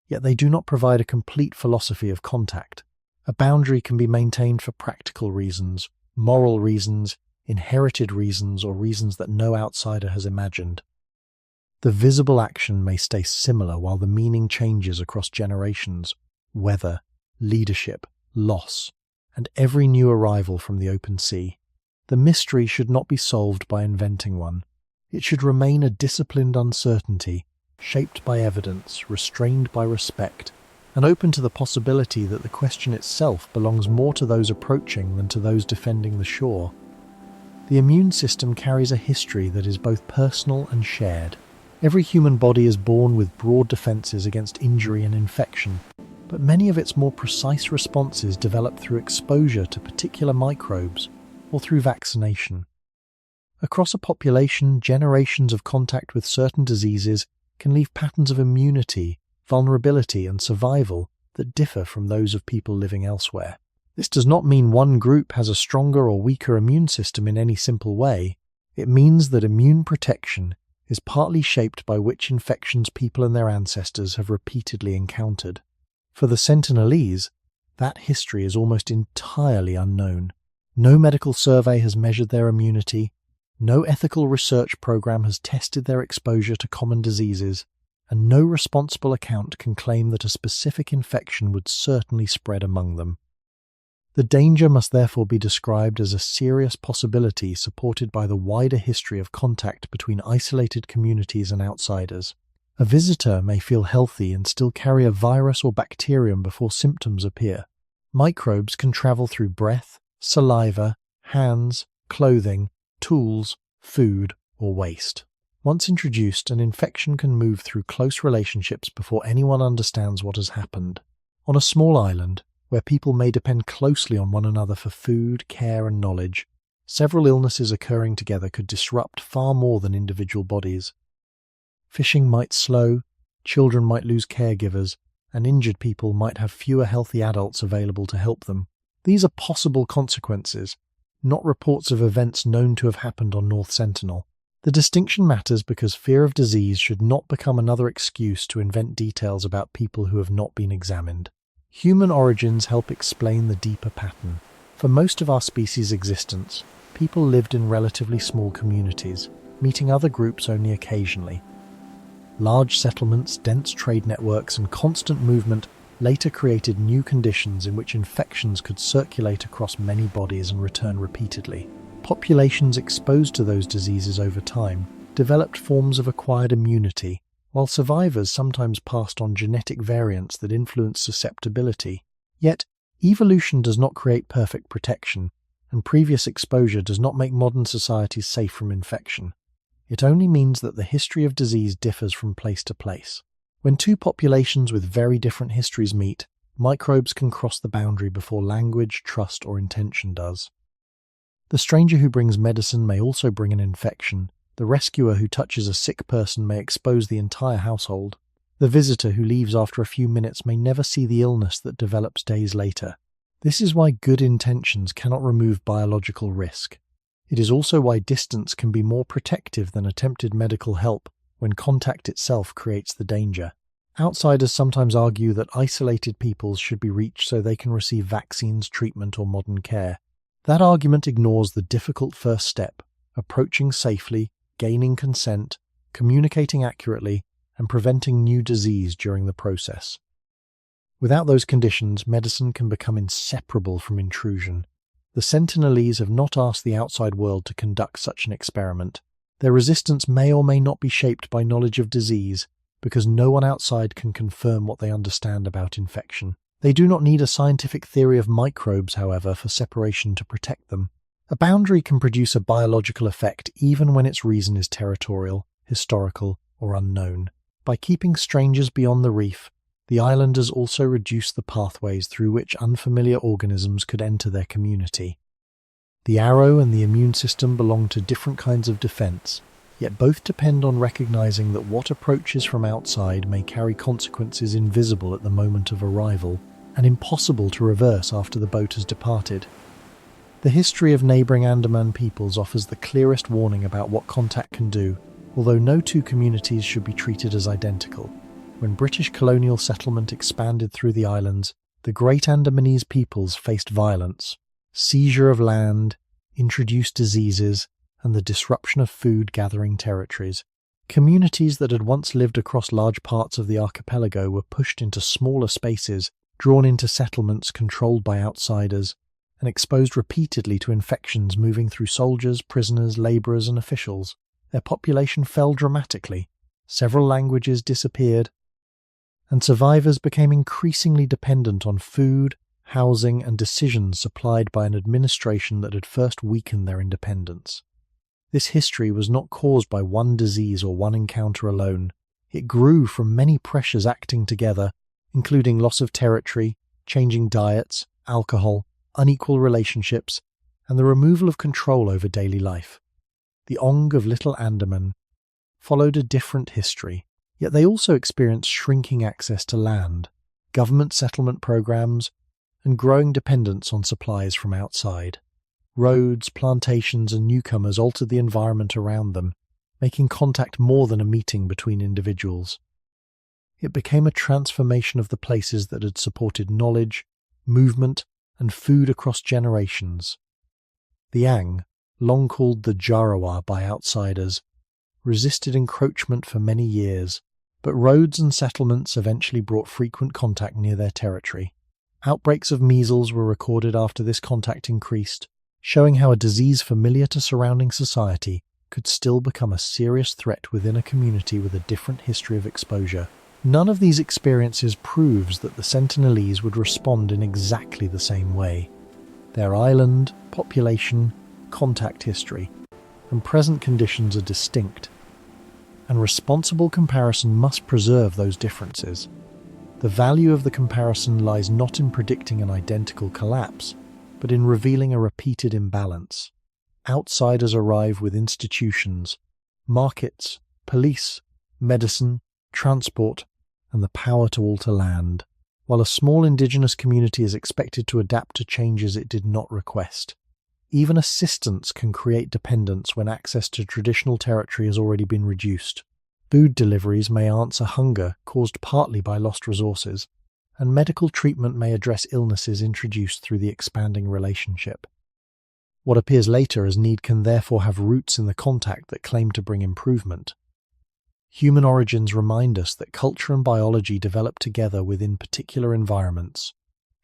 Yet they do not provide a complete philosophy of contact. A boundary can be maintained for practical reasons, moral reasons, inherited reasons, or reasons that no outsider has imagined. The visible action may stay similar while the meaning changes across generations, weather, leadership, loss, and every new arrival from the open sea. The mystery should not be solved by inventing one. It should remain a disciplined uncertainty, shaped by evidence, restrained by respect, and open to the possibility that the question itself belongs more to those approaching than to those defending the shore. The immune system carries a history that is both personal and shared. Every human body is born with broad defenses against injury and infection, but many of its more precise responses develop through exposure to particular microbes or through vaccination. Across a population, generations of contact with certain diseases can leave patterns of immunity vulnerability, and survival that differ from those of people living elsewhere. This does not mean one group has a stronger or weaker immune system in any simple way. It means that immune protection is partly shaped by which infections people and their ancestors have repeatedly encountered. For the Sentinelese, that history is almost entirely unknown. No medical survey has measured their immunity, no ethical research program has tested their exposure to common diseases, and no responsible account can claim that a specific infection would certainly spread among them. The danger must therefore be described as a serious possibility supported by the wider history of contact between isolated communities and outsiders. A visitor may feel healthy and still carry a virus or bacterium before symptoms appear. Microbes can travel through breath, saliva, hands, clothing, tools, food, or waste. Once introduced, an infection can move through close relationships before anyone understands what has happened. On a small island, where people may depend closely on one another for food, care, and knowledge, several illnesses occurring together could disrupt far more than individual bodies. Fishing might slow, children might lose caregivers, and injured people might have fewer healthy adults available to help them. These are possible consequences, not reports of events known to have happened on North Sentinel. The distinction matters because fear of disease should not become another excuse to invent details about people who have not been examined. Human origins help explain the deeper pattern. For most of our species' existence, people lived in relatively small communities, meeting other groups only occasionally. Large settlements, dense trade networks, and constant movement later created new conditions in which infections could circulate across many bodies and return repeatedly. Populations exposed to those diseases over time developed forms of acquired immunity, while survivors sometimes passed on genetic variants that influenced susceptibility. Yet, evolution does not create perfect protection, and previous exposure does not make modern societies safe from infection. It only means that the history of disease differs from place to place. When two populations with very different histories meet, microbes can cross the boundary before language, trust, or intention does. The stranger who brings medicine may also bring an infection. The rescuer who touches a sick person may expose the entire household. The visitor who leaves after a few minutes may never see the illness that develops days later. This is why good intentions cannot remove biological risk. It is also why distance can be more protective than attempted medical help when contact itself creates the danger. Outsiders sometimes argue that isolated peoples should be reached so they can receive vaccines, treatment, or modern care. That argument ignores the difficult first step: approaching safely, gaining consent, communicating accurately, and preventing new disease during the process. Without those conditions, medicine can become inseparable from intrusion. The Sentinelese have not asked the outside world to conduct such an experiment. Their resistance may or may not be shaped by knowledge of disease, because no one outside can confirm what they understand about infection. They do not need a scientific theory of microbes, however, for separation to protect them. A boundary can produce a biological effect even when its reason is territorial, historical, or unknown. By keeping strangers beyond the reef, the islanders also reduce the pathways through which unfamiliar organisms could enter their community. The arrow and the immune system belong to different kinds of defense, yet both depend on recognizing that what approaches from outside may carry consequences invisible at the moment of arrival and impossible to reverse after the boat has departed. The history of neighbouring Andaman peoples offers the clearest warning about what contact can do, although no two communities should be treated as identical. When British colonial settlement expanded through the islands, the great Andamanese peoples faced violence, seizure of land, introduced diseases, and the disruption of food-gathering territories. Communities that had once lived across large parts of the archipelago were pushed into smaller spaces, drawn into settlements controlled by outsiders, and exposed repeatedly to infections moving through soldiers, prisoners, labourers, and officials. Their population fell dramatically, several languages disappeared, and survivors became increasingly dependent on food, housing, and decisions supplied by an administration that had first weakened their independence. This history was not caused by one disease or one encounter alone. It grew from many pressures acting together, including loss of territory, changing diets, alcohol, unequal relationships, and the removal of control over daily life. The Ong of Little Andaman followed a different history, Yet they also experienced shrinking access to land, government settlement programs, and growing dependence on supplies from outside. Roads, plantations, and newcomers altered the environment around them, making contact more than a meeting between individuals. It became a transformation of the places that had supported knowledge, movement, and food across generations. The Ang, long called the Jarawa by outsiders, resisted encroachment for many years, but roads and settlements eventually brought frequent contact near their territory. Outbreaks of measles were recorded after this contact increased, showing how a disease familiar to surrounding society could still become a serious threat within a community with a different history of exposure. None of these experiences proves that the Sentinelese would respond in exactly the same way. Their island, population, contact history, and present conditions are distinct, and responsible comparison must preserve those differences. The value of the comparison lies not in predicting an identical collapse, but in revealing a repeated imbalance. Outsiders arrive with institutions, markets, police, medicine, transport, and the power to alter land, while a small indigenous community is expected to adapt to changes it did not request. Even assistance can create dependence when access to traditional territory has already been reduced. Food deliveries may answer hunger caused partly by lost resources, and medical treatment may address illnesses introduced through the expanding relationship. What appears later as need can therefore have roots in the contact that claim to bring improvement. Human origins remind us that culture and biology develop together within particular environments.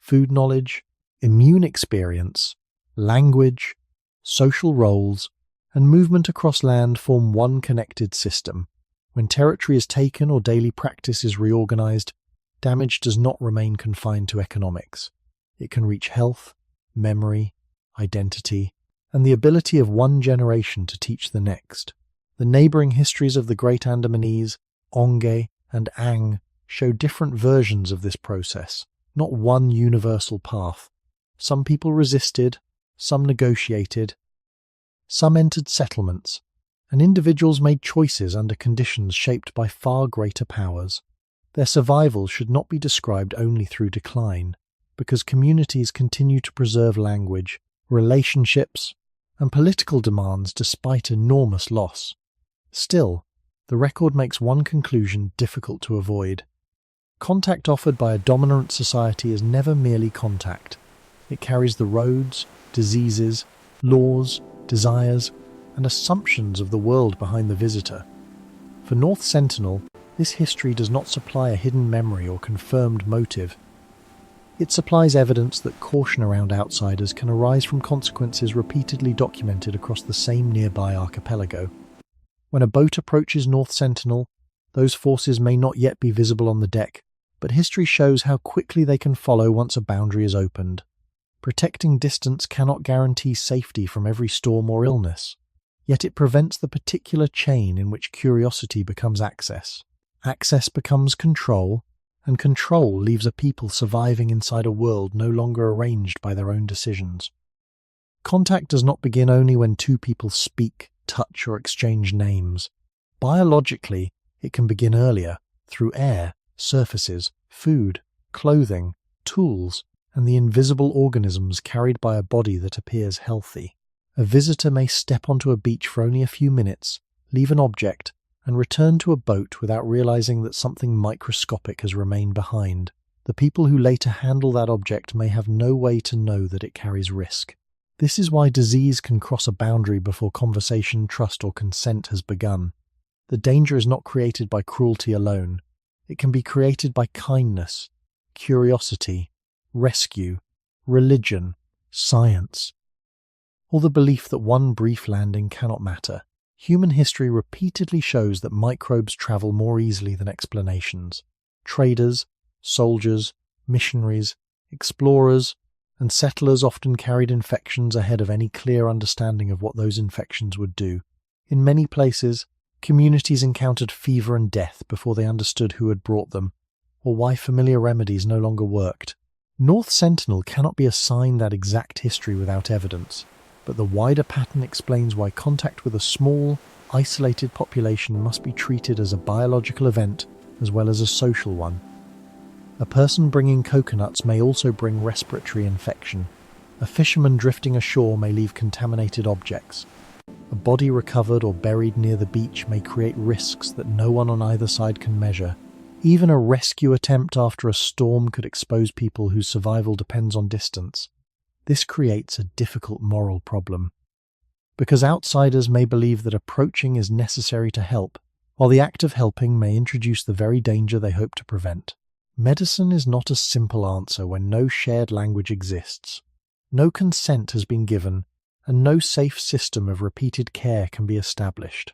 Food knowledge, immune experience, language, social roles, and movement across land form one connected system. When territory is taken or daily practice is reorganized, damage does not remain confined to economics. It can reach health, memory, identity, and the ability of one generation to teach the next. The neighboring histories of the Great Andamanese, Onge, and Ang show different versions of this process, not one universal path. Some people resisted, some negotiated, some entered settlements, and individuals made choices under conditions shaped by far greater powers. Their survival should not be described only through decline, because communities continue to preserve language, relationships, and political demands despite enormous loss. Still, the record makes one conclusion difficult to avoid. Contact offered by a dominant society is never merely contact. It carries the roads, diseases, laws, desires, and assumptions of the world behind the visitor. For North Sentinel, this history does not supply a hidden memory or confirmed motive. It supplies evidence that caution around outsiders can arise from consequences repeatedly documented across the same nearby archipelago. When a boat approaches North Sentinel, those forces may not yet be visible on the deck, but history shows how quickly they can follow once a boundary is opened. Protecting distance cannot guarantee safety from every storm or illness, yet it prevents the particular chain in which curiosity becomes access. Access becomes control, and control leaves a people surviving inside a world no longer arranged by their own decisions. Contact does not begin only when two people speak, touch, or exchange names. Biologically, it can begin earlier, through air, surfaces, food, clothing, tools, and the invisible organisms carried by a body that appears healthy. A visitor may step onto a beach for only a few minutes, leave an object, and return to a boat without realizing that something microscopic has remained behind. The people who later handle that object may have no way to know that it carries risk. This is why disease can cross a boundary before conversation, trust, or consent has begun. The danger is not created by cruelty alone. It can be created by kindness, curiosity, rescue, religion, science, or the belief that one brief landing cannot matter. Human history repeatedly shows that microbes travel more easily than explanations. Traders, soldiers, missionaries, explorers, and settlers often carried infections ahead of any clear understanding of what those infections would do. In many places, communities encountered fever and death before they understood who had brought them, or why familiar remedies no longer worked. North Sentinel cannot be assigned that exact history without evidence, but the wider pattern explains why contact with a small, isolated population must be treated as a biological event as well as a social one. A person bringing coconuts may also bring respiratory infection. A fisherman drifting ashore may leave contaminated objects. A body recovered or buried near the beach may create risks that no one on either side can measure. Even a rescue attempt after a storm could expose people whose survival depends on distance. This creates a difficult moral problem, because outsiders may believe that approaching is necessary to help, while the act of helping may introduce the very danger they hope to prevent. Medicine is not a simple answer when no shared language exists. No consent has been given, and no safe system of repeated care can be established.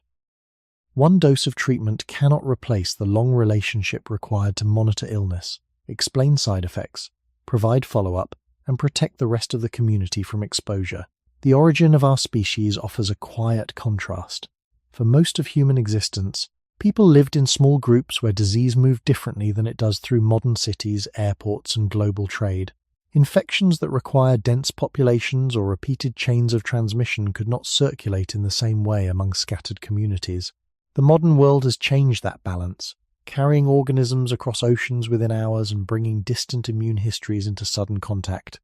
One dose of treatment cannot replace the long relationship required to monitor illness, explain side effects, provide follow-up, and protect the rest of the community from exposure. The origin of our species offers a quiet contrast. For most of human existence, people lived in small groups where disease moved differently than it does through modern cities, airports, and global trade. Infections that require dense populations or repeated chains of transmission could not circulate in the same way among scattered communities. The modern world has changed that balance, carrying organisms across oceans within hours and bringing distant immune histories into sudden contact.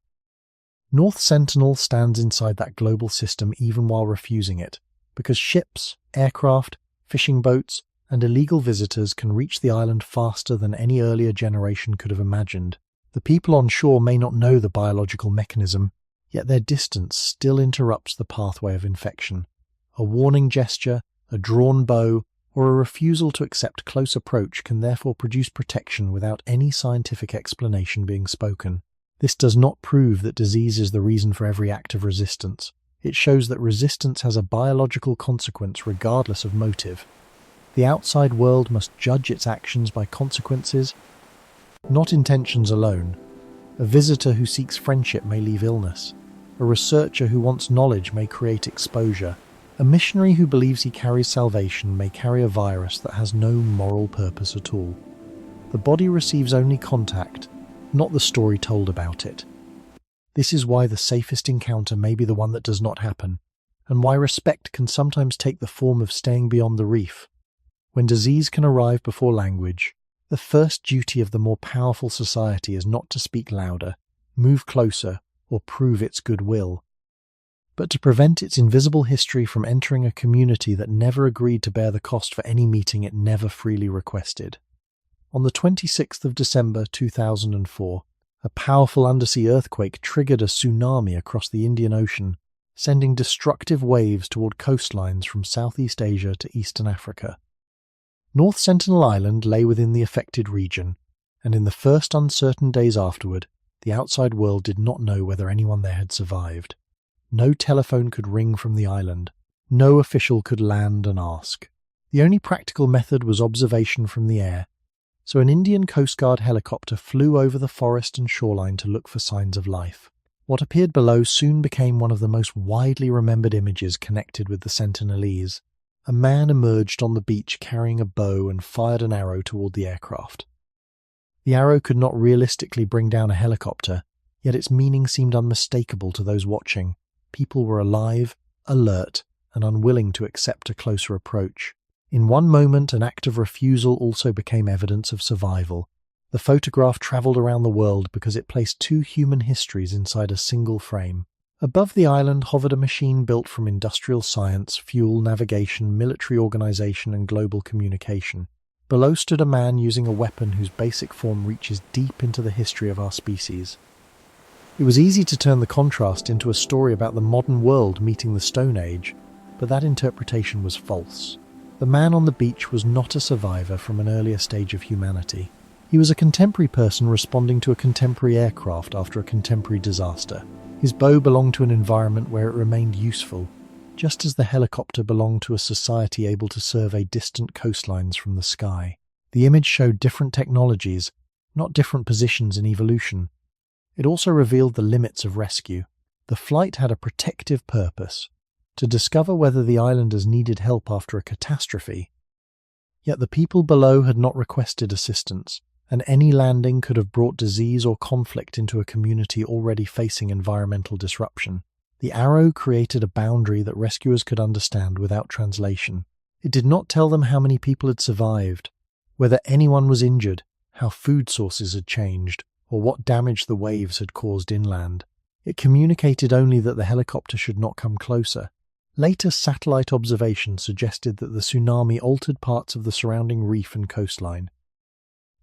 North Sentinel stands inside that global system even while refusing it, because ships, aircraft, fishing boats, and illegal visitors can reach the island faster than any earlier generation could have imagined. The people on shore may not know the biological mechanism, yet their distance still interrupts the pathway of infection. A warning gesture, a drawn bow, or a refusal to accept close approach can therefore produce protection without any scientific explanation being spoken. This does not prove that disease is the reason for every act of resistance. It shows that resistance has a biological consequence regardless of motive. The outside world must judge its actions by consequences, not intentions alone. A visitor who seeks friendship may leave illness. A researcher who wants knowledge may create exposure. A missionary who believes he carries salvation may carry a virus that has no moral purpose at all. The body receives only contact, not the story told about it. This is why the safest encounter may be the one that does not happen, and why respect can sometimes take the form of staying beyond the reef. When disease can arrive before language, the first duty of the more powerful society is not to speak louder, move closer, or prove its goodwill, but to prevent its invisible history from entering a community that never agreed to bear the cost for any meeting it never freely requested. On the 26th of December 2004, a powerful undersea earthquake triggered a tsunami across the Indian Ocean, sending destructive waves toward coastlines from Southeast Asia to Eastern Africa. North Sentinel Island lay within the affected region, and in the first uncertain days afterward, the outside world did not know whether anyone there had survived. No telephone could ring from the island. No official could land and ask. The only practical method was observation from the air, so an Indian Coast Guard helicopter flew over the forest and shoreline to look for signs of life. What appeared below soon became one of the most widely remembered images connected with the Sentinelese. A man emerged on the beach carrying a bow and fired an arrow toward the aircraft. The arrow could not realistically bring down a helicopter, yet its meaning seemed unmistakable to those watching. People were alive, alert, and unwilling to accept a closer approach. In one moment, an act of refusal also became evidence of survival. The photograph travelled around the world because it placed two human histories inside a single frame. Above the island hovered a machine built from industrial science, fuel, navigation, military organization, and global communication. Below stood a man using a weapon whose basic form reaches deep into the history of our species. It was easy to turn the contrast into a story about the modern world meeting the Stone Age, but that interpretation was false. The man on the beach was not a survivor from an earlier stage of humanity. He was a contemporary person responding to a contemporary aircraft after a contemporary disaster. His bow belonged to an environment where it remained useful, just as the helicopter belonged to a society able to survey distant coastlines from the sky. The image showed different technologies, not different positions in evolution. It also revealed the limits of rescue. The flight had a protective purpose, to discover whether the islanders needed help after a catastrophe. Yet the people below had not requested assistance, and any landing could have brought disease or conflict into a community already facing environmental disruption. The arrow created a boundary that rescuers could understand without translation. It did not tell them how many people had survived, whether anyone was injured, how food sources had changed, or what damage the waves had caused inland. It communicated only that the helicopter should not come closer. Later satellite observations suggested that the tsunami altered parts of the surrounding reef and coastline.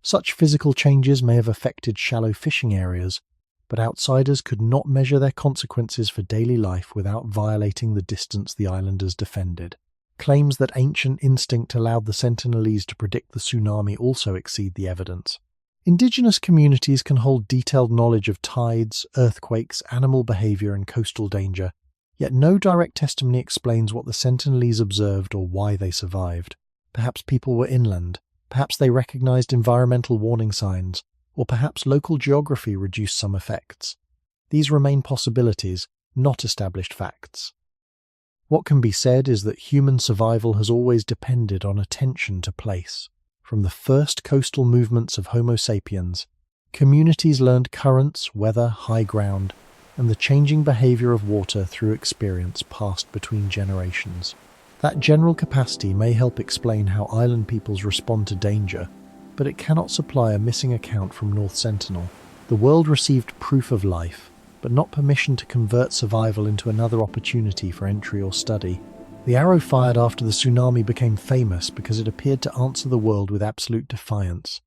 Such physical changes may have affected shallow fishing areas, but outsiders could not measure their consequences for daily life without violating the distance the islanders defended. Claims that ancient instinct allowed the Sentinelese to predict the tsunami also exceed the evidence. Indigenous communities can hold detailed knowledge of tides, earthquakes, animal behavior, and coastal danger, yet no direct testimony explains what the Sentinelese observed or why they survived. Perhaps people were inland, perhaps they recognized environmental warning signs, or perhaps local geography reduced some effects. These remain possibilities, not established facts. What can be said is that human survival has always depended on attention to place. From the first coastal movements of Homo sapiens, communities learned currents, weather, high ground, and the changing behavior of water through experience passed between generations. That general capacity may help explain how island peoples respond to danger, but it cannot supply a missing account from North Sentinel. The world received proof of life, but not permission to convert survival into another opportunity for entry or study. The arrow fired after the tsunami became famous because it appeared to answer the world with absolute defiance.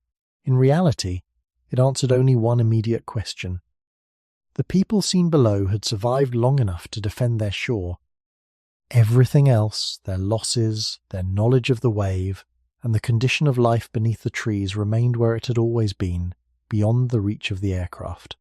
In reality, it answered only one immediate question. The people seen below had survived long enough to defend their shore. Everything else, their losses, their knowledge of the wave, and the condition of life beneath the trees remained where it had always been, beyond the reach of the aircraft.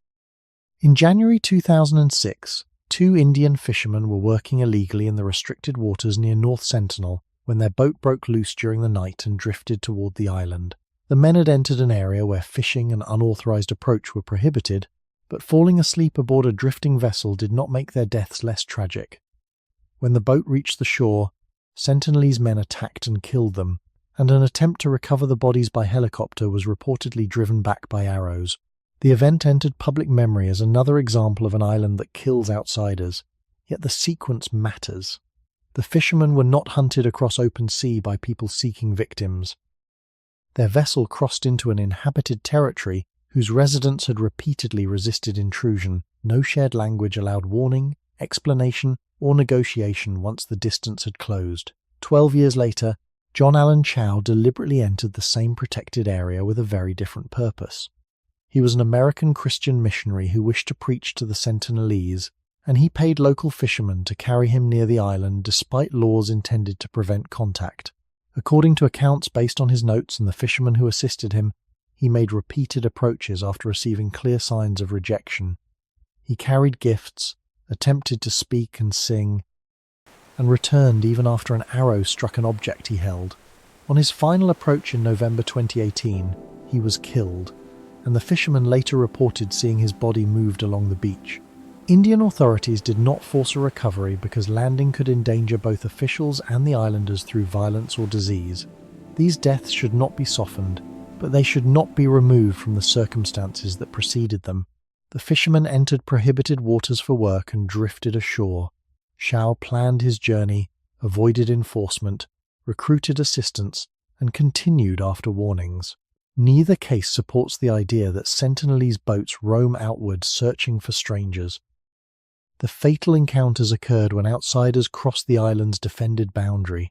In January 2006, 2 Indian fishermen were working illegally in the restricted waters near North Sentinel when their boat broke loose during the night and drifted toward the island. The men had entered an area where fishing and unauthorized approach were prohibited, but falling asleep aboard a drifting vessel did not make their deaths less tragic. When the boat reached the shore, Sentinelese men attacked and killed them, and an attempt to recover the bodies by helicopter was reportedly driven back by arrows. The event entered public memory as another example of an island that kills outsiders, yet the sequence matters. The fishermen were not hunted across open sea by people seeking victims. Their vessel crossed into an inhabited territory whose residents had repeatedly resisted intrusion. No shared language allowed warning, explanation, or negotiation once the distance had closed. 12 years later, John Allen Chow deliberately entered the same protected area with a very different purpose. He was an American Christian missionary who wished to preach to the Sentinelese, and he paid local fishermen to carry him near the island despite laws intended to prevent contact. According to accounts based on his notes and the fishermen who assisted him, he made repeated approaches after receiving clear signs of rejection. He carried gifts, attempted to speak and sing, and returned even after an arrow struck an object he held. On his final approach in November 2018, he was killed, and the fisherman later reported seeing his body moved along the beach. Indian authorities did not force a recovery because landing could endanger both officials and the islanders through violence or disease. These deaths should not be softened, but they should not be removed from the circumstances that preceded them. The fisherman entered prohibited waters for work and drifted ashore. Chow planned his journey, avoided enforcement, recruited assistance, and continued after warnings. Neither case supports the idea that Sentinelese boats roam outward searching for strangers. The fatal encounters occurred when outsiders crossed the island's defended boundary.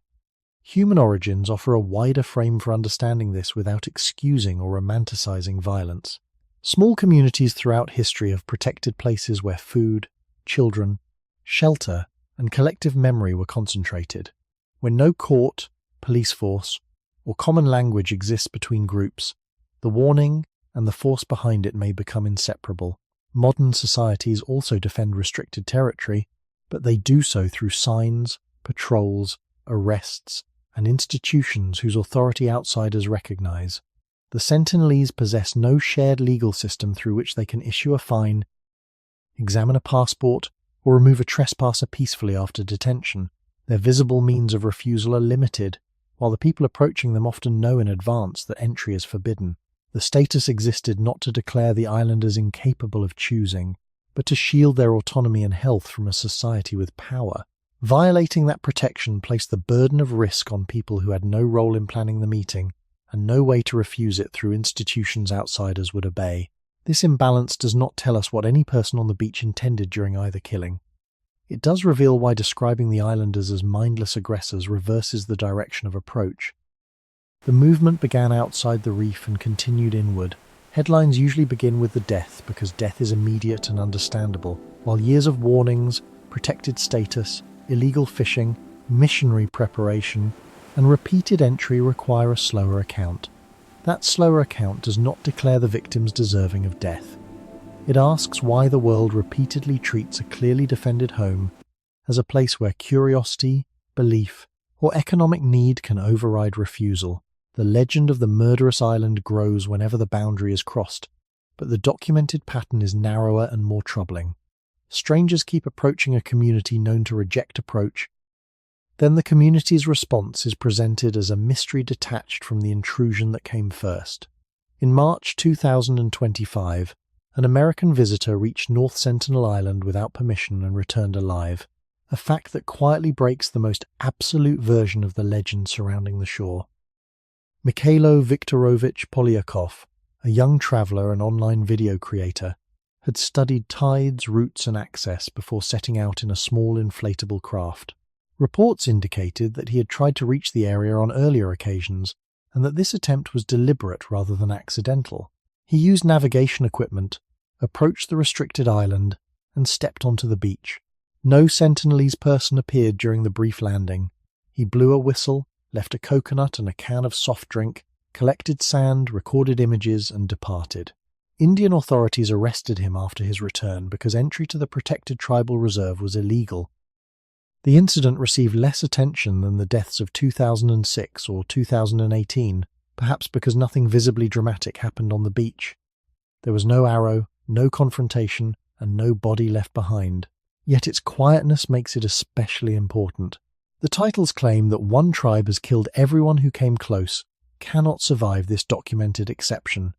Human origins offer a wider frame for understanding this without excusing or romanticizing violence. Small communities throughout history have protected places where food, children, shelter, and collective memory were concentrated. When no court, police force, or common language exists between groups, the warning and the force behind it may become inseparable. Modern societies also defend restricted territory, but they do so through signs, patrols, arrests, and institutions whose authority outsiders recognize. The Sentinelese possess no shared legal system through which they can issue a fine, examine a passport, or remove a trespasser peacefully after detention. Their visible means of refusal are limited, while the people approaching them often know in advance that entry is forbidden. The status existed not to declare the islanders incapable of choosing, but to shield their autonomy and health from a society with power. Violating that protection placed the burden of risk on people who had no role in planning the meeting and no way to refuse it through institutions outsiders would obey. This imbalance does not tell us what any person on the beach intended during either killing. It does reveal why describing the islanders as mindless aggressors reverses the direction of approach. The movement began outside the reef and continued inward. Headlines usually begin with the death because death is immediate and understandable, while years of warnings, protected status, illegal fishing, missionary preparation, and repeated entry require a slower account. That slower account does not declare the victims deserving of death. It asks why the world repeatedly treats a clearly defended home as a place where curiosity, belief, or economic need can override refusal. The legend of the murderous island grows whenever the boundary is crossed, but the documented pattern is narrower and more troubling. Strangers keep approaching a community known to reject approach. Then the community's response is presented as a mystery detached from the intrusion that came first. In March 2025, an American visitor reached North Sentinel Island without permission and returned alive, a fact that quietly breaks the most absolute version of the legend surrounding the shore. Mikhailo Viktorovich Polyakov, a young traveller and online video creator, had studied tides, routes and access before setting out in a small inflatable craft. Reports indicated that he had tried to reach the area on earlier occasions and that this attempt was deliberate rather than accidental. He used navigation equipment, approached the restricted island, and stepped onto the beach. No Sentinelese person appeared during the brief landing. He blew a whistle, left a coconut and a can of soft drink, collected sand, recorded images, and departed. Indian authorities arrested him after his return because entry to the protected tribal reserve was illegal. The incident received less attention than the deaths of 2006 or 2018, perhaps because nothing visibly dramatic happened on the beach. There was no arrow, no confrontation, and no body left behind. Yet its quietness makes it especially important. The titles claim that one tribe has killed everyone who came close, cannot survive this documented exception.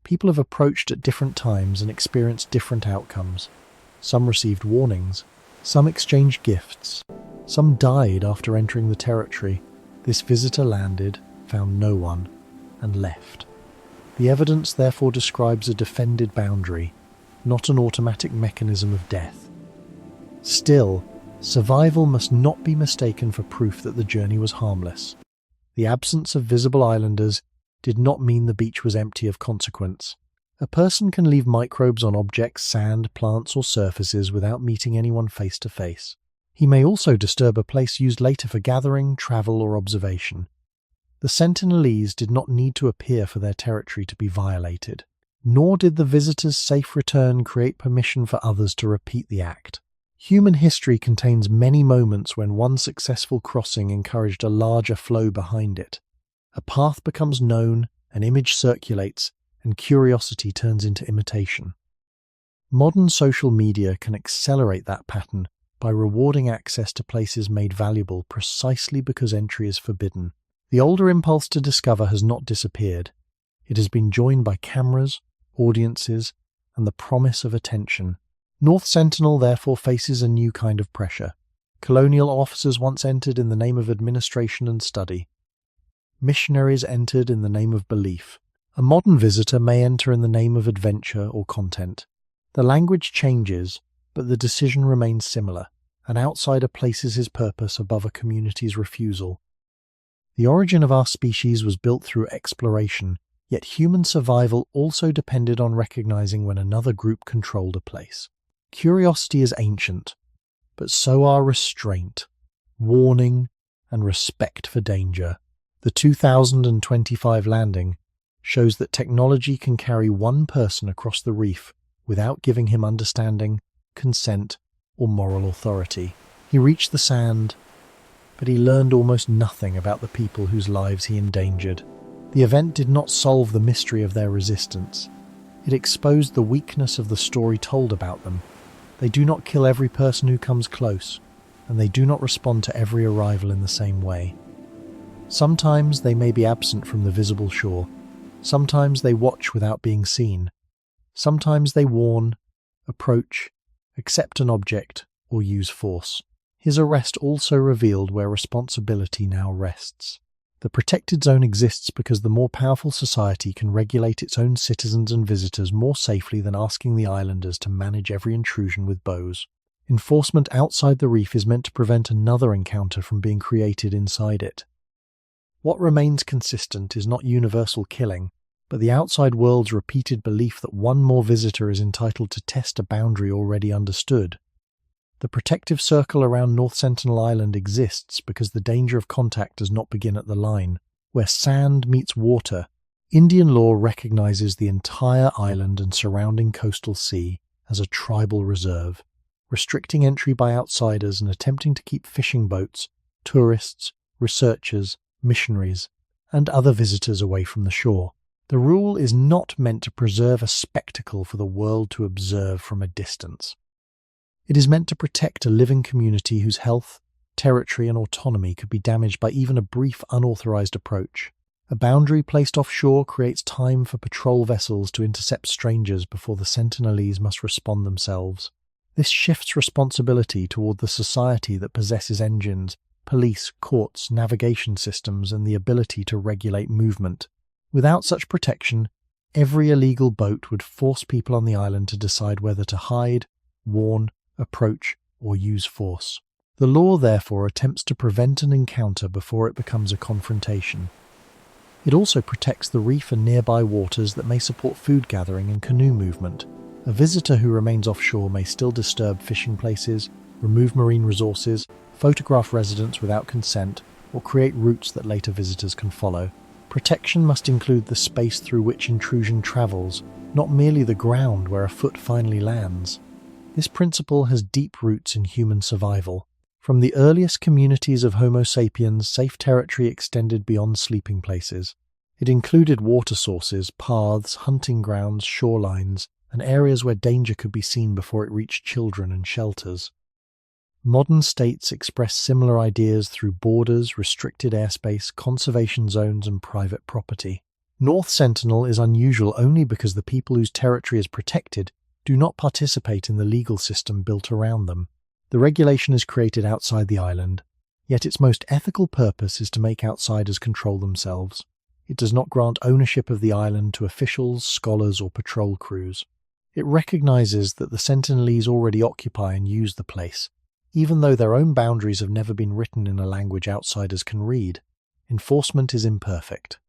People have approached at different times and experienced different outcomes. Some received warnings. Some exchanged gifts. Some died after entering the territory. This visitor landed, found no one, and left. The evidence therefore describes a defended boundary, not an automatic mechanism of death. Still, survival must not be mistaken for proof that the journey was harmless. The absence of visible islanders did not mean the beach was empty of consequence. A person can leave microbes on objects, sand, plants, or surfaces without meeting anyone face to face. He may also disturb a place used later for gathering, travel, or observation. The Sentinelese did not need to appear for their territory to be violated, nor did the visitor's safe return create permission for others to repeat the act. Human history contains many moments when one successful crossing encouraged a larger flow behind it. A path becomes known, an image circulates, and curiosity turns into imitation. Modern social media can accelerate that pattern by rewarding access to places made valuable precisely because entry is forbidden. The older impulse to discover has not disappeared. It has been joined by cameras, audiences, and the promise of attention. North Sentinel therefore faces a new kind of pressure. Colonial officers once entered in the name of administration and study. Missionaries entered in the name of belief. A modern visitor may enter in the name of adventure or content. The language changes, but the decision remains similar. An outsider places his purpose above a community's refusal. The origin of our species was built through exploration, yet human survival also depended on recognizing when another group controlled a place. Curiosity is ancient, but so are restraint, warning, and respect for danger. The 2025 landing shows that technology can carry one person across the reef without giving him understanding, consent, or moral authority. He reached the sand, but he learned almost nothing about the people whose lives he endangered. The event did not solve the mystery of their resistance. It exposed the weakness of the story told about them. They do not kill every person who comes close, and they do not respond to every arrival in the same way. Sometimes they may be absent from the visible shore. Sometimes they watch without being seen. Sometimes they warn, approach, accept an object, or use force. His arrest also revealed where responsibility now rests. The protected zone exists because the more powerful society can regulate its own citizens and visitors more safely than asking the islanders to manage every intrusion with bows. Enforcement outside the reef is meant to prevent another encounter from being created inside it. What remains consistent is not universal killing, but the outside world's repeated belief that one more visitor is entitled to test a boundary already understood. The protective circle around North Sentinel Island exists because the danger of contact does not begin at the line. Where sand meets water, Indian law recognizes the entire island and surrounding coastal sea as a tribal reserve, restricting entry by outsiders and attempting to keep fishing boats, tourists, researchers, missionaries, and other visitors away from the shore. The rule is not meant to preserve a spectacle for the world to observe from a distance. It is meant to protect a living community whose health, territory, and autonomy could be damaged by even a brief unauthorized approach. A boundary placed offshore creates time for patrol vessels to intercept strangers before the Sentinelese must respond themselves. This shifts responsibility toward the society that possesses engines, police, courts, navigation systems, and the ability to regulate movement. Without such protection, every illegal boat would force people on the island to decide whether to hide, warn, approach, or use force. The law, therefore, attempts to prevent an encounter before it becomes a confrontation. It also protects the reef and nearby waters that may support food gathering and canoe movement. A visitor who remains offshore may still disturb fishing places, remove marine resources, photograph residents without consent, or create routes that later visitors can follow. Protection must include the space through which intrusion travels, not merely the ground where a foot finally lands. This principle has deep roots in human survival. From the earliest communities of Homo sapiens, safe territory extended beyond sleeping places. It included water sources, paths, hunting grounds, shorelines, and areas where danger could be seen before it reached children and shelters. Modern states express similar ideas through borders, restricted airspace, conservation zones, and private property. North Sentinel is unusual only because the people whose territory is protected do not participate in the legal system built around them. The regulation is created outside the island, yet its most ethical purpose is to make outsiders control themselves. It does not grant ownership of the island to officials, scholars, or patrol crews. It recognizes that the Sentinelese already occupy and use the place, even though their own boundaries have never been written in a language outsiders can read. Enforcement is imperfect.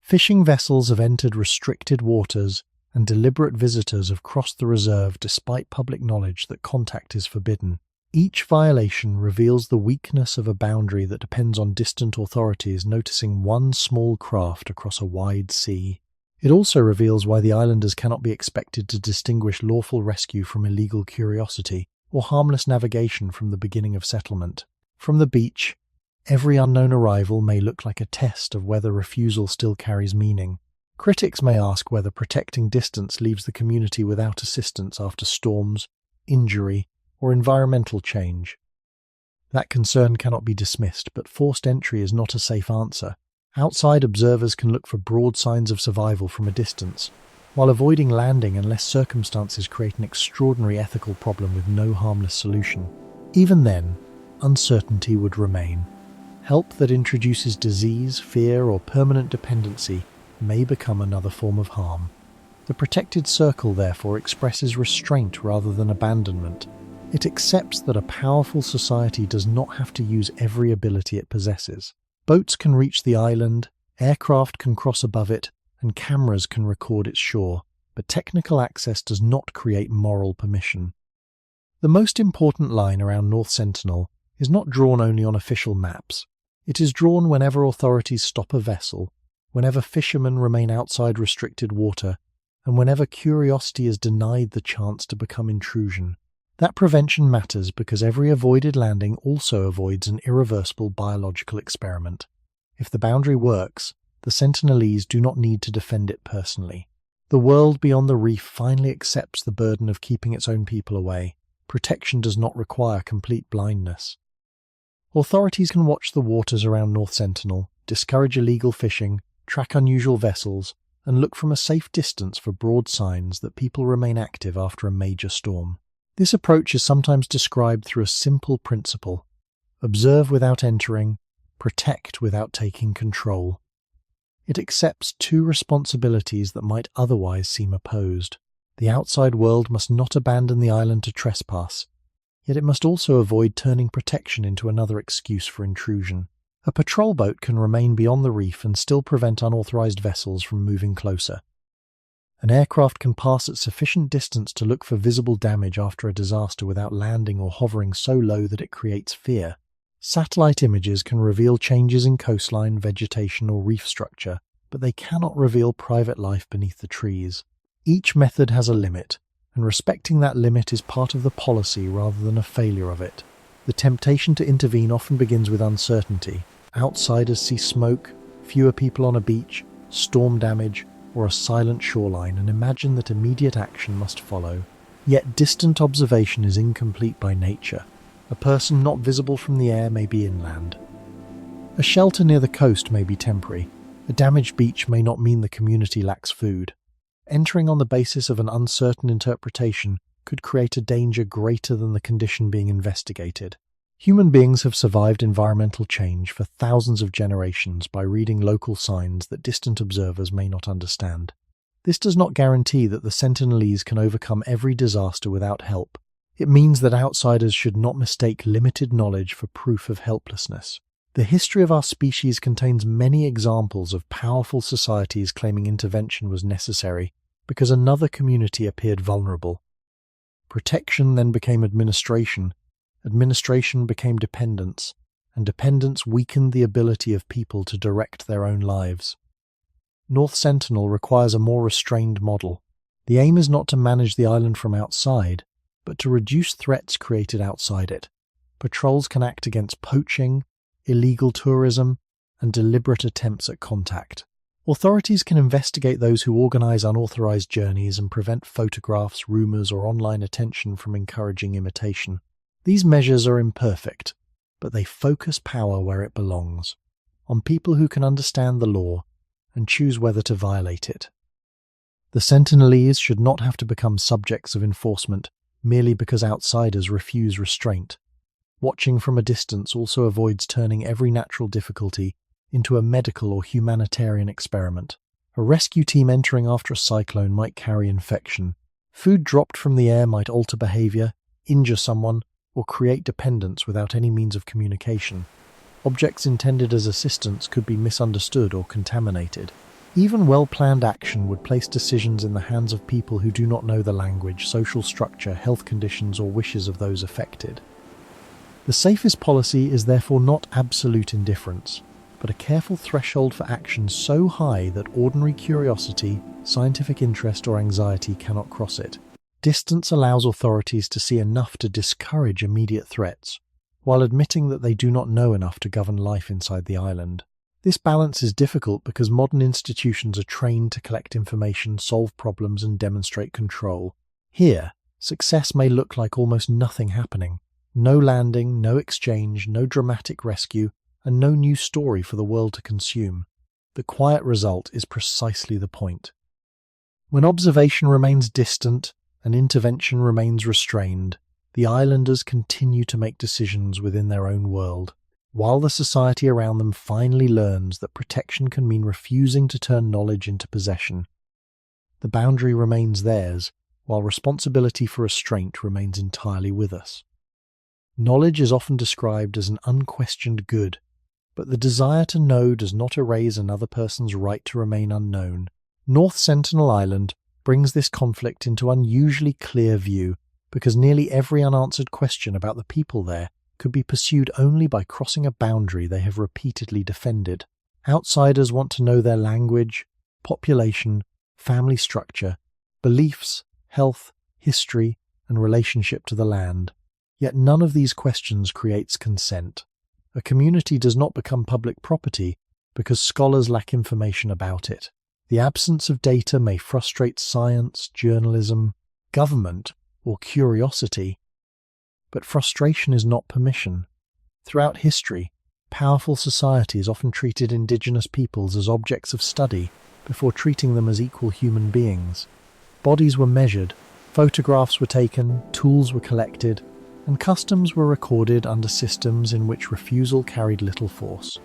Fishing vessels have entered restricted waters, and deliberate visitors have crossed the reserve despite public knowledge that contact is forbidden. Each violation reveals the weakness of a boundary that depends on distant authorities noticing one small craft across a wide sea. It also reveals why the islanders cannot be expected to distinguish lawful rescue from illegal curiosity, or harmless navigation from the beginning of settlement. From the beach, every unknown arrival may look like a test of whether refusal still carries meaning. Critics may ask whether protecting distance leaves the community without assistance after storms, injury, or environmental change. That concern cannot be dismissed, but forced entry is not a safe answer. Outside observers can look for broad signs of survival from a distance, while avoiding landing unless circumstances create an extraordinary ethical problem with no harmless solution. Even then, uncertainty would remain. Help that introduces disease, fear, or permanent dependency may become another form of harm. The protected circle, therefore, expresses restraint rather than abandonment. It accepts that a powerful society does not have to use every ability it possesses. Boats can reach the island, aircraft can cross above it, and cameras can record its shore, but technical access does not create moral permission. The most important line around North Sentinel is not drawn only on official maps. It is drawn whenever authorities stop a vessel, whenever fishermen remain outside restricted water, and whenever curiosity is denied the chance to become intrusion. That prevention matters because every avoided landing also avoids an irreversible biological experiment. If the boundary works, the Sentinelese do not need to defend it personally. The world beyond the reef finally accepts the burden of keeping its own people away. Protection does not require complete blindness. Authorities can watch the waters around North Sentinel, discourage illegal fishing, track unusual vessels, and look from a safe distance for broad signs that people remain active after a major storm. This approach is sometimes described through a simple principle: observe without entering, protect without taking control. It accepts two responsibilities that might otherwise seem opposed. The outside world must not abandon the island to trespass, yet it must also avoid turning protection into another excuse for intrusion. A patrol boat can remain beyond the reef and still prevent unauthorized vessels from moving closer. An aircraft can pass at sufficient distance to look for visible damage after a disaster without landing or hovering so low that it creates fear. Satellite images can reveal changes in coastline, vegetation, or reef structure, but they cannot reveal private life beneath the trees. Each method has a limit, and respecting that limit is part of the policy rather than a failure of it. The temptation to intervene often begins with uncertainty. Outsiders see smoke, fewer people on a beach, storm damage, or a silent shoreline and imagine that immediate action must follow. Yet distant observation is incomplete by nature. A person not visible from the air may be inland. A shelter near the coast may be temporary. A damaged beach may not mean the community lacks food. Entering on the basis of an uncertain interpretation could create a danger greater than the condition being investigated. Human beings have survived environmental change for thousands of generations by reading local signs that distant observers may not understand. This does not guarantee that the Sentinelese can overcome every disaster without help. It means that outsiders should not mistake limited knowledge for proof of helplessness. The history of our species contains many examples of powerful societies claiming intervention was necessary because another community appeared vulnerable. Protection then became administration. Administration became dependence, and dependence weakened the ability of people to direct their own lives. North Sentinel requires a more restrained model. The aim is not to manage the island from outside, but to reduce threats created outside it. Patrols can act against poaching, illegal tourism, and deliberate attempts at contact. Authorities can investigate those who organize unauthorized journeys and prevent photographs, rumors, or online attention from encouraging imitation. These measures are imperfect, but they focus power where it belongs, on people who can understand the law and choose whether to violate it. The Sentinelese should not have to become subjects of enforcement merely because outsiders refuse restraint. Watching from a distance also avoids turning every natural difficulty into a medical or humanitarian experiment. A rescue team entering after a cyclone might carry infection. Food dropped from the air might alter behavior, injure someone, or create dependence without any means of communication. Objects intended as assistance could be misunderstood or contaminated. Even well-planned action would place decisions in the hands of people who do not know the language, social structure, health conditions, or wishes of those affected. The safest policy is therefore not absolute indifference, but a careful threshold for action so high that ordinary curiosity, scientific interest, or anxiety cannot cross it. Distance allows authorities to see enough to discourage immediate threats, while admitting that they do not know enough to govern life inside the island. This balance is difficult because modern institutions are trained to collect information, solve problems, and demonstrate control. Here, success may look like almost nothing happening. No landing, no exchange, no dramatic rescue, and no new story for the world to consume. The quiet result is precisely the point. When observation remains distant and intervention remains restrained, the islanders continue to make decisions within their own world, while the society around them finally learns that protection can mean refusing to turn knowledge into possession. The boundary remains theirs, while responsibility for restraint remains entirely with us. Knowledge is often described as an unquestioned good, but the desire to know does not erase another person's right to remain unknown. North Sentinel Island brings this conflict into unusually clear view because nearly every unanswered question about the people there could be pursued only by crossing a boundary they have repeatedly defended. Outsiders want to know their language, population, family structure, beliefs, health, history, and relationship to the land. Yet none of these questions creates consent. A community does not become public property because scholars lack information about it. The absence of data may frustrate science, journalism, government, or curiosity. But frustration is not permission. Throughout history, powerful societies often treated indigenous peoples as objects of study before treating them as equal human beings. Bodies were measured, Photographs were taken, tools were collected, and customs were recorded under systems in which refusal carried little force.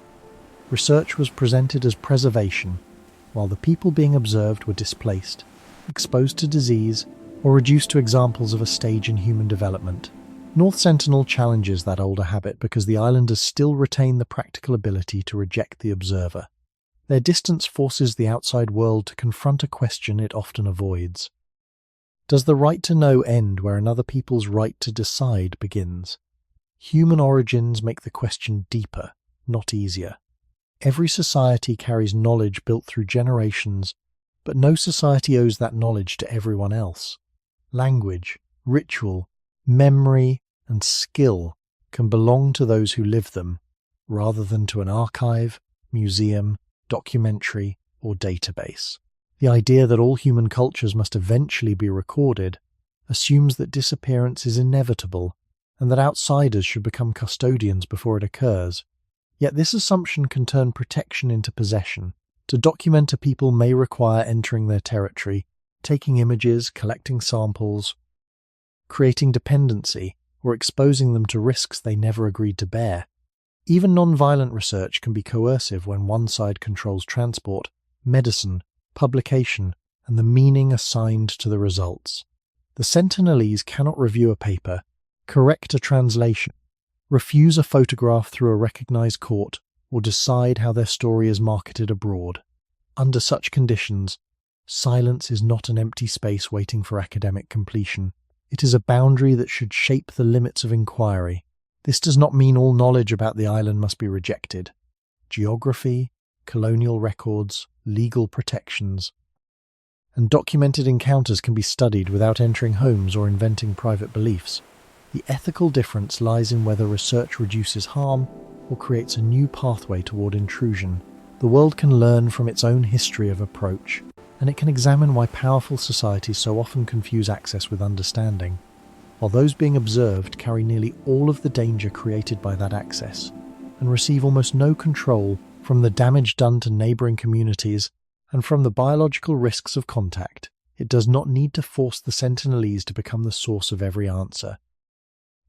Research was presented as preservation, while the people being observed were displaced, exposed to disease, or reduced to examples of a stage in human development. North Sentinel challenges that older habit because the islanders still retain the practical ability to reject the observer. Their distance forces the outside world to confront a question it often avoids. Does the right to know end where another people's right to decide begins? Human origins make the question deeper, not easier. Every society carries knowledge built through generations, but no society owes that knowledge to everyone else. Language, ritual, memory, and skill can belong to those who live them, rather than to an archive, museum, documentary, or database. The idea that all human cultures must eventually be recorded assumes that disappearance is inevitable and that outsiders should become custodians before it occurs. Yet this assumption can turn protection into possession. To document a people may require entering their territory, taking images, collecting samples, creating dependency, or exposing them to risks they never agreed to bear. Even non-violent research can be coercive when one side controls transport, medicine, publication, and the meaning assigned to the results. The Sentinelese cannot review a paper, correct a translation, refuse a photograph through a recognized court, or decide how their story is marketed abroad. Under such conditions, silence is not an empty space waiting for academic completion. It is a boundary that should shape the limits of inquiry. This does not mean all knowledge about the island must be rejected. Geography, colonial records, legal protections, and documented encounters can be studied without entering homes or inventing private beliefs. The ethical difference lies in whether research reduces harm or creates a new pathway toward intrusion. The world can learn from its own history of approach, and it can examine why powerful societies so often confuse access with understanding, while those being observed carry nearly all of the danger created by that access, and receive almost no control from the damage done to neighbouring communities and from the biological risks of contact. It does not need to force the Sentinelese to become the source of every answer.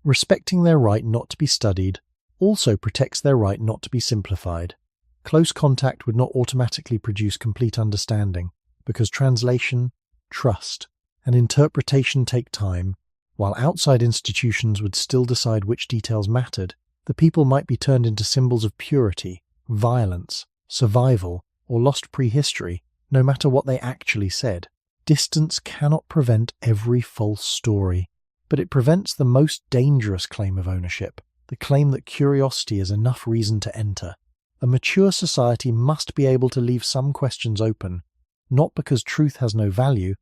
Respecting their right not to be studied also protects their right not to be simplified. Close contact would not automatically produce complete understanding, because translation, trust, and interpretation take time. While outside institutions would still decide which details mattered, the people might be turned into symbols of purity, violence, survival, or lost prehistory, no matter what they actually said. Distance cannot prevent every false story, but it prevents the most dangerous claim of ownership, the claim that curiosity is enough reason to enter. A mature society must be able to leave some questions open, not because truth has no value,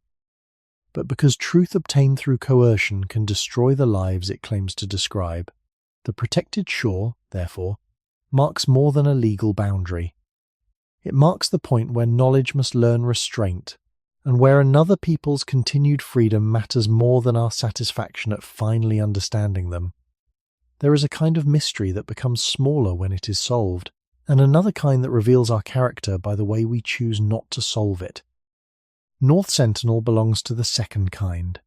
but because truth obtained through coercion can destroy the lives it claims to describe. The protected shore, therefore, marks more than a legal boundary. It marks the point where knowledge must learn restraint, and where another people's continued freedom matters more than our satisfaction at finally understanding them. There is a kind of mystery that becomes smaller when it is solved, and another kind that reveals our character by the way we choose not to solve it. North Sentinel belongs to the second kind.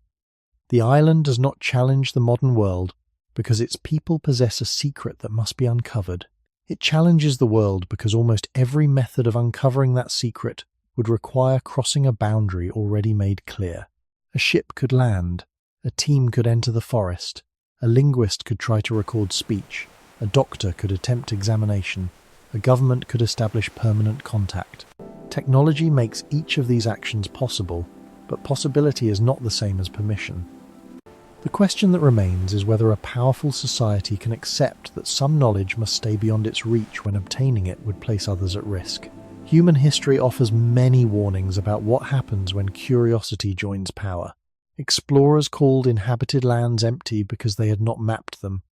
The island does not challenge the modern world because its people possess a secret that must be uncovered. It challenges the world because almost every method of uncovering that secret would require crossing a boundary already made clear. A ship could land, a team could enter the forest, a linguist could try to record speech, a doctor could attempt examination, a government could establish permanent contact. Technology makes each of these actions possible, but possibility is not the same as permission. The question that remains is whether a powerful society can accept that some knowledge must stay beyond its reach when obtaining it would place others at risk. Human history offers many warnings about what happens when curiosity joins power. Explorers called inhabited lands empty because they had not mapped them.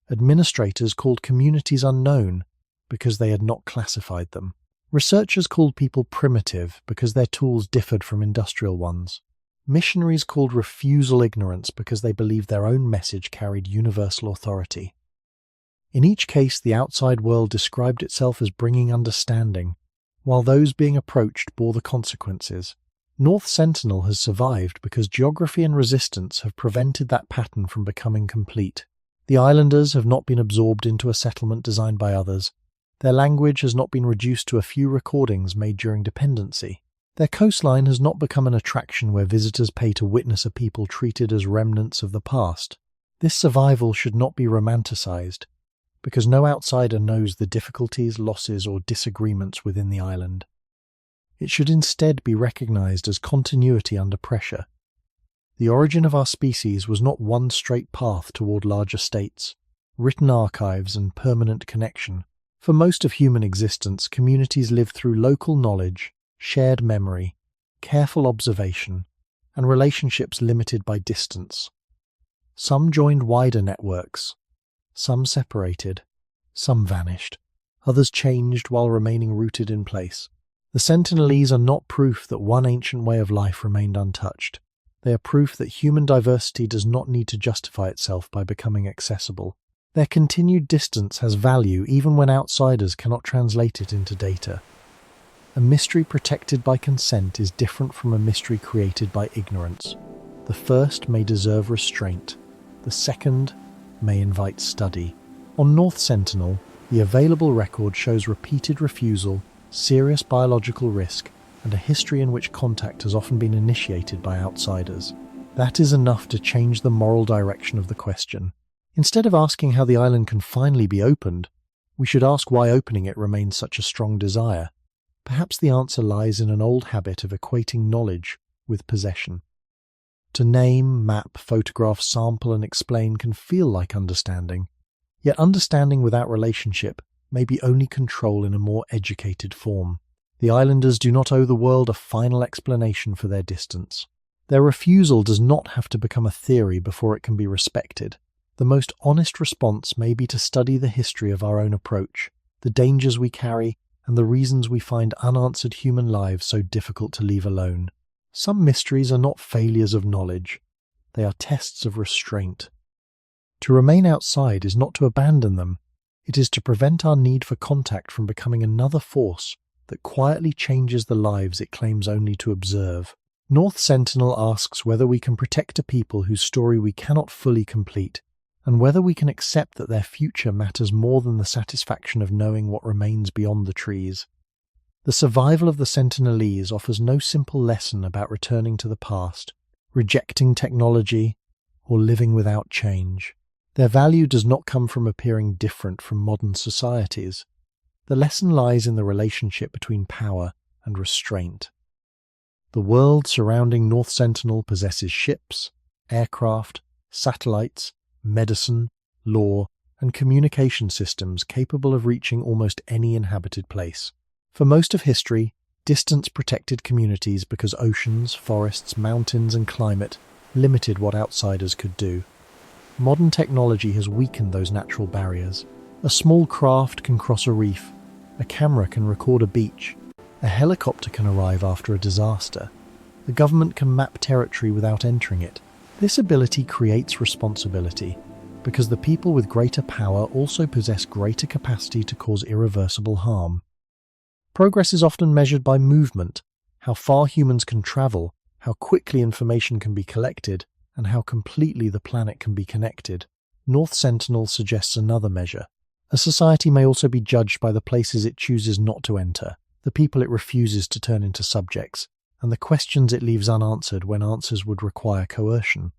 Administrators called communities unknown because they had not classified them. Researchers called people primitive because their tools differed from industrial ones. Missionaries called refusal ignorance because they believed their own message carried universal authority. In each case, the outside world described itself as bringing understanding, while those being approached bore the consequences. North Sentinel has survived because geography and resistance have prevented that pattern from becoming complete. The islanders have not been absorbed into a settlement designed by others. Their language has not been reduced to a few recordings made during dependency. Their coastline has not become an attraction where visitors pay to witness a people treated as remnants of the past. This survival should not be romanticized, because no outsider knows the difficulties, losses, or disagreements within the island. It should instead be recognized as continuity under pressure. The origin of our species was not one straight path toward larger states, written archives, and permanent connection. For most of human existence, communities lived through local knowledge, shared memory, careful observation, and relationships limited by distance. Some joined wider networks, some separated, some vanished, others changed while remaining rooted in place. The Sentinelese are not proof that one ancient way of life remained untouched. They are proof that human diversity does not need to justify itself by becoming accessible. Their continued distance has value even when outsiders cannot translate it into data. A mystery protected by consent is different from a mystery created by ignorance. The first may deserve restraint. The second may invite study. On North Sentinel, the available record shows repeated refusal, serious biological risk, and a history in which contact has often been initiated by outsiders. That is enough to change the moral direction of the question. Instead of asking how the island can finally be opened, we should ask why opening it remains such a strong desire. Perhaps the answer lies in an old habit of equating knowledge with possession. To name, map, photograph, sample, and explain can feel like understanding, yet understanding without relationship may be only control in a more educated form. The islanders do not owe the world a final explanation for their distance. Their refusal does not have to become a theory before it can be respected. The most honest response may be to study the history of our own approach, the dangers we carry, and the reasons we find unanswered human lives so difficult to leave alone. Some mysteries are not failures of knowledge. They are tests of restraint. To remain outside is not to abandon them. It is to prevent our need for contact from becoming another force that quietly changes the lives it claims only to observe. North Sentinel asks whether we can protect a people whose story we cannot fully complete, and whether we can accept that their future matters more than the satisfaction of knowing what remains beyond the trees. The survival of the Sentinelese offers no simple lesson about returning to the past, rejecting technology, or living without change. Their value does not come from appearing different from modern societies. The lesson lies in the relationship between power and restraint. The world surrounding North Sentinel possesses ships, aircraft, satellites, medicine, law, and communication systems capable of reaching almost any inhabited place. For most of history, distance protected communities because oceans, forests, mountains, and climate limited what outsiders could do. Modern technology has weakened those natural barriers. A small craft can cross a reef, a camera can record a beach, a helicopter can arrive after a disaster. The government can map territory without entering it. This ability creates responsibility, because the people with greater power also possess greater capacity to cause irreversible harm. Progress is often measured by movement, how far humans can travel, how quickly information can be collected, and how completely the planet can be connected. North Sentinel suggests another measure. A society may also be judged by the places it chooses not to enter, the people it refuses to turn into subjects, and the questions it leaves unanswered when answers would require coercion.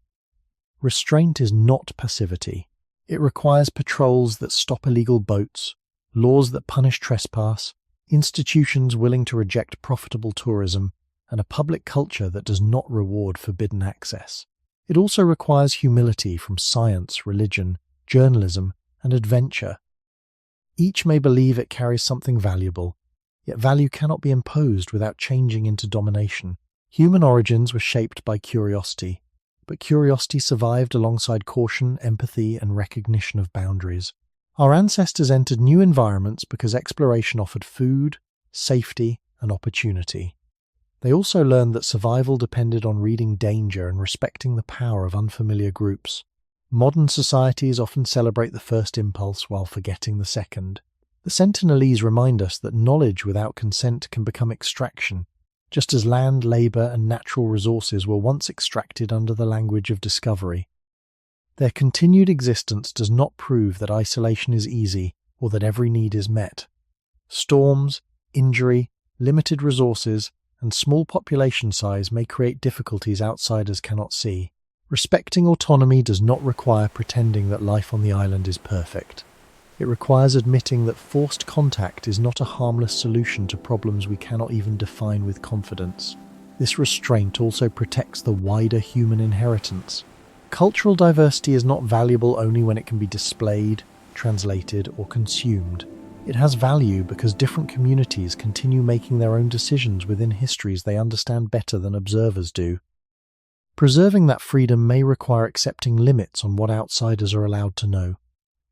Restraint is not passivity. It requires patrols that stop illegal boats, laws that punish trespass, institutions willing to reject profitable tourism, and a public culture that does not reward forbidden access. It also requires humility from science, religion, journalism, and adventure. Each may believe it carries something valuable, yet value cannot be imposed without changing into domination. Human origins were shaped by curiosity, but curiosity survived alongside caution, empathy, and recognition of boundaries. Our ancestors entered new environments because exploration offered food, safety, and opportunity. They also learned that survival depended on reading danger and respecting the power of unfamiliar groups. Modern societies often celebrate the first impulse while forgetting the second. The Sentinelese remind us that knowledge without consent can become extraction, just as land, labour and natural resources were once extracted under the language of discovery. Their continued existence does not prove that isolation is easy or that every need is met. Storms, injury, limited resources, and small population size may create difficulties outsiders cannot see. Respecting autonomy does not require pretending that life on the island is perfect. It requires admitting that forced contact is not a harmless solution to problems we cannot even define with confidence. This restraint also protects the wider human inheritance. Cultural diversity is not valuable only when it can be displayed, translated, or consumed. It has value because different communities continue making their own decisions within histories they understand better than observers do. Preserving that freedom may require accepting limits on what outsiders are allowed to know.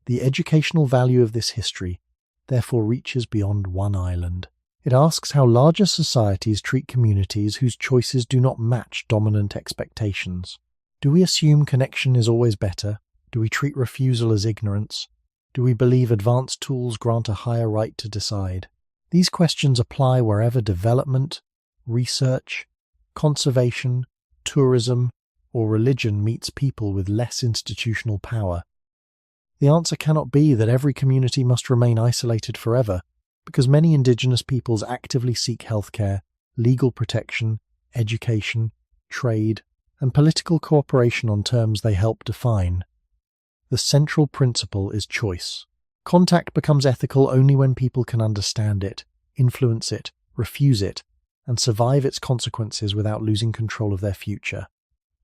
The educational value of this history, therefore, reaches beyond one island. It asks how larger societies treat communities whose choices do not match dominant expectations. Do we assume connection is always better? Do we treat refusal as ignorance? Do we believe advanced tools grant a higher right to decide? These questions apply wherever development, research, conservation, tourism, or religion meets people with less institutional power. The answer cannot be that every community must remain isolated forever, because many indigenous peoples actively seek healthcare, legal protection, education, trade, and political cooperation on terms they help define. The central principle is choice. Contact becomes ethical only when people can understand it, influence it, refuse it, and survive its consequences without losing control of their future.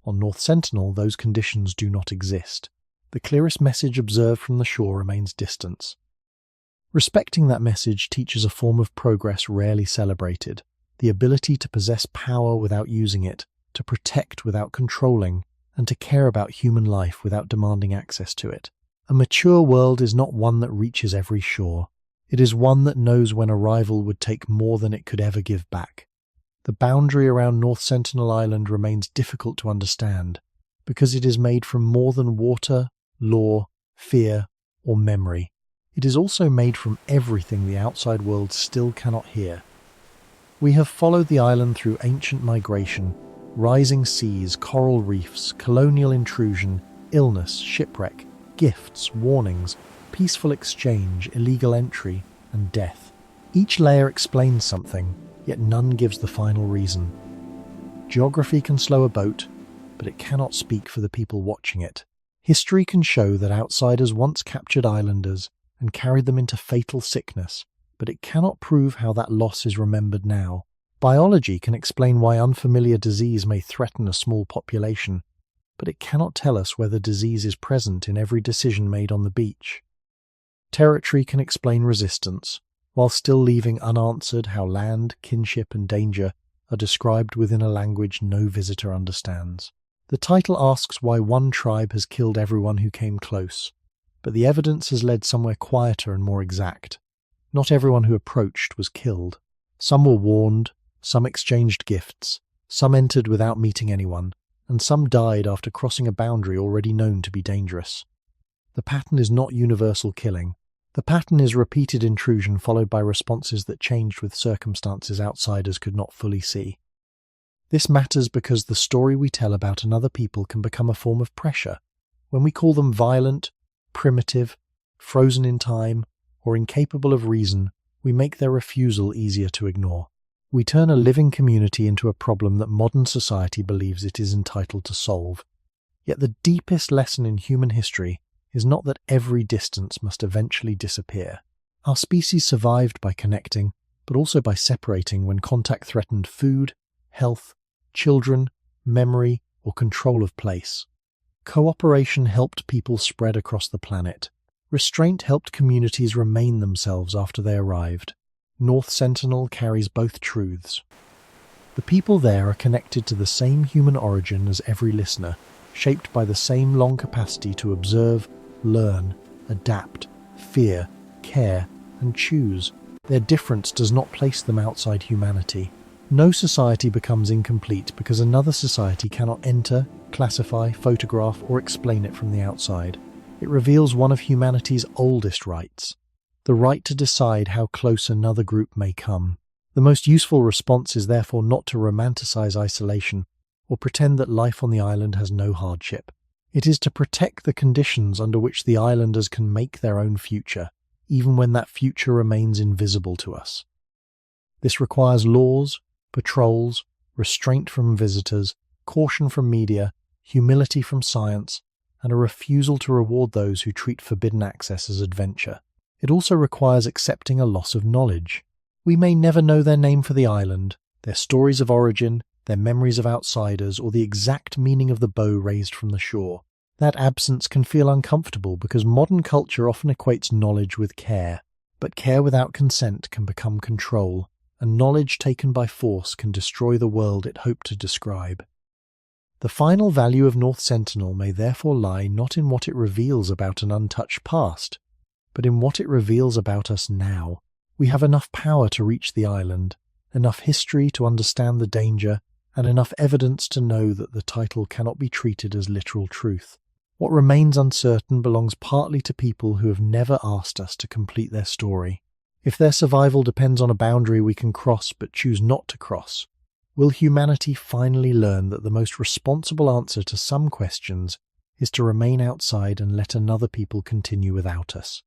On North Sentinel, those conditions do not exist. The clearest message observed from the shore remains distance. Respecting that message teaches a form of progress rarely celebrated, the ability to possess power without using it, to protect without controlling, and to care about human life without demanding access to it. A mature world is not one that reaches every shore. It is one that knows when arrival would take more than it could ever give back. The boundary around North Sentinel Island remains difficult to understand, because it is made from more than water, law, fear, or memory. It is also made from everything the outside world still cannot hear. We have followed the island through ancient migration, rising seas, coral reefs, colonial intrusion, illness, shipwreck, gifts, warnings, peaceful exchange, illegal entry, and death. Each layer explains something, yet none gives the final reason. Geography can slow a boat, but it cannot speak for the people watching it. History can show that outsiders once captured islanders and carried them into fatal sickness, but it cannot prove how that loss is remembered now. Biology can explain why unfamiliar disease may threaten a small population, but it cannot tell us whether disease is present in every decision made on the beach. Territory can explain resistance, while still leaving unanswered how land, kinship, and danger are described within a language no visitor understands. The title asks why one tribe has killed everyone who came close, but the evidence has led somewhere quieter and more exact. Not everyone who approached was killed. Some were warned, some exchanged gifts, some entered without meeting anyone, and some died after crossing a boundary already known to be dangerous. The pattern is not universal killing. The pattern is repeated intrusion followed by responses that changed with circumstances outsiders could not fully see. This matters because the story we tell about another people can become a form of pressure. When we call them violent, primitive, frozen in time, or incapable of reason, we make their refusal easier to ignore. We turn a living community into a problem that modern society believes it is entitled to solve. Yet the deepest lesson in human history is not that every distance must eventually disappear. Our species survived by connecting, but also by separating when contact threatened food, health, children, memory, or control of place. Cooperation helped people spread across the planet. Restraint helped communities remain themselves after they arrived. North Sentinel carries both truths. The people there are connected to the same human origin as every listener, shaped by the same long capacity to observe, learn, adapt, fear, care, and choose. Their difference does not place them outside humanity. No society becomes incomplete because another society cannot enter, classify, photograph, or explain it from the outside. It reveals one of humanity's oldest rights, the right to decide how close another group may come. The most useful response is therefore not to romanticize isolation or pretend that life on the island has no hardship. It is to protect the conditions under which the islanders can make their own future, even when that future remains invisible to us. This requires laws, patrols, restraint from visitors, caution from media, humility from science, and a refusal to reward those who treat forbidden access as adventure. It also requires accepting a loss of knowledge. We may never know their name for the island, their stories of origin, their memories of outsiders, or the exact meaning of the bow raised from the shore. That absence can feel uncomfortable because modern culture often equates knowledge with care. But care without consent can become control, and knowledge taken by force can destroy the world it hoped to describe. The final value of North Sentinel may therefore lie not in what it reveals about an untouched past, but in what it reveals about us now. We have enough power to reach the island, enough history to understand the danger, and enough evidence to know that the title cannot be treated as literal truth. What remains uncertain belongs partly to people who have never asked us to complete their story. If their survival depends on a boundary we can cross but choose not to cross, will humanity finally learn that the most responsible answer to some questions is to remain outside and let another people continue without us?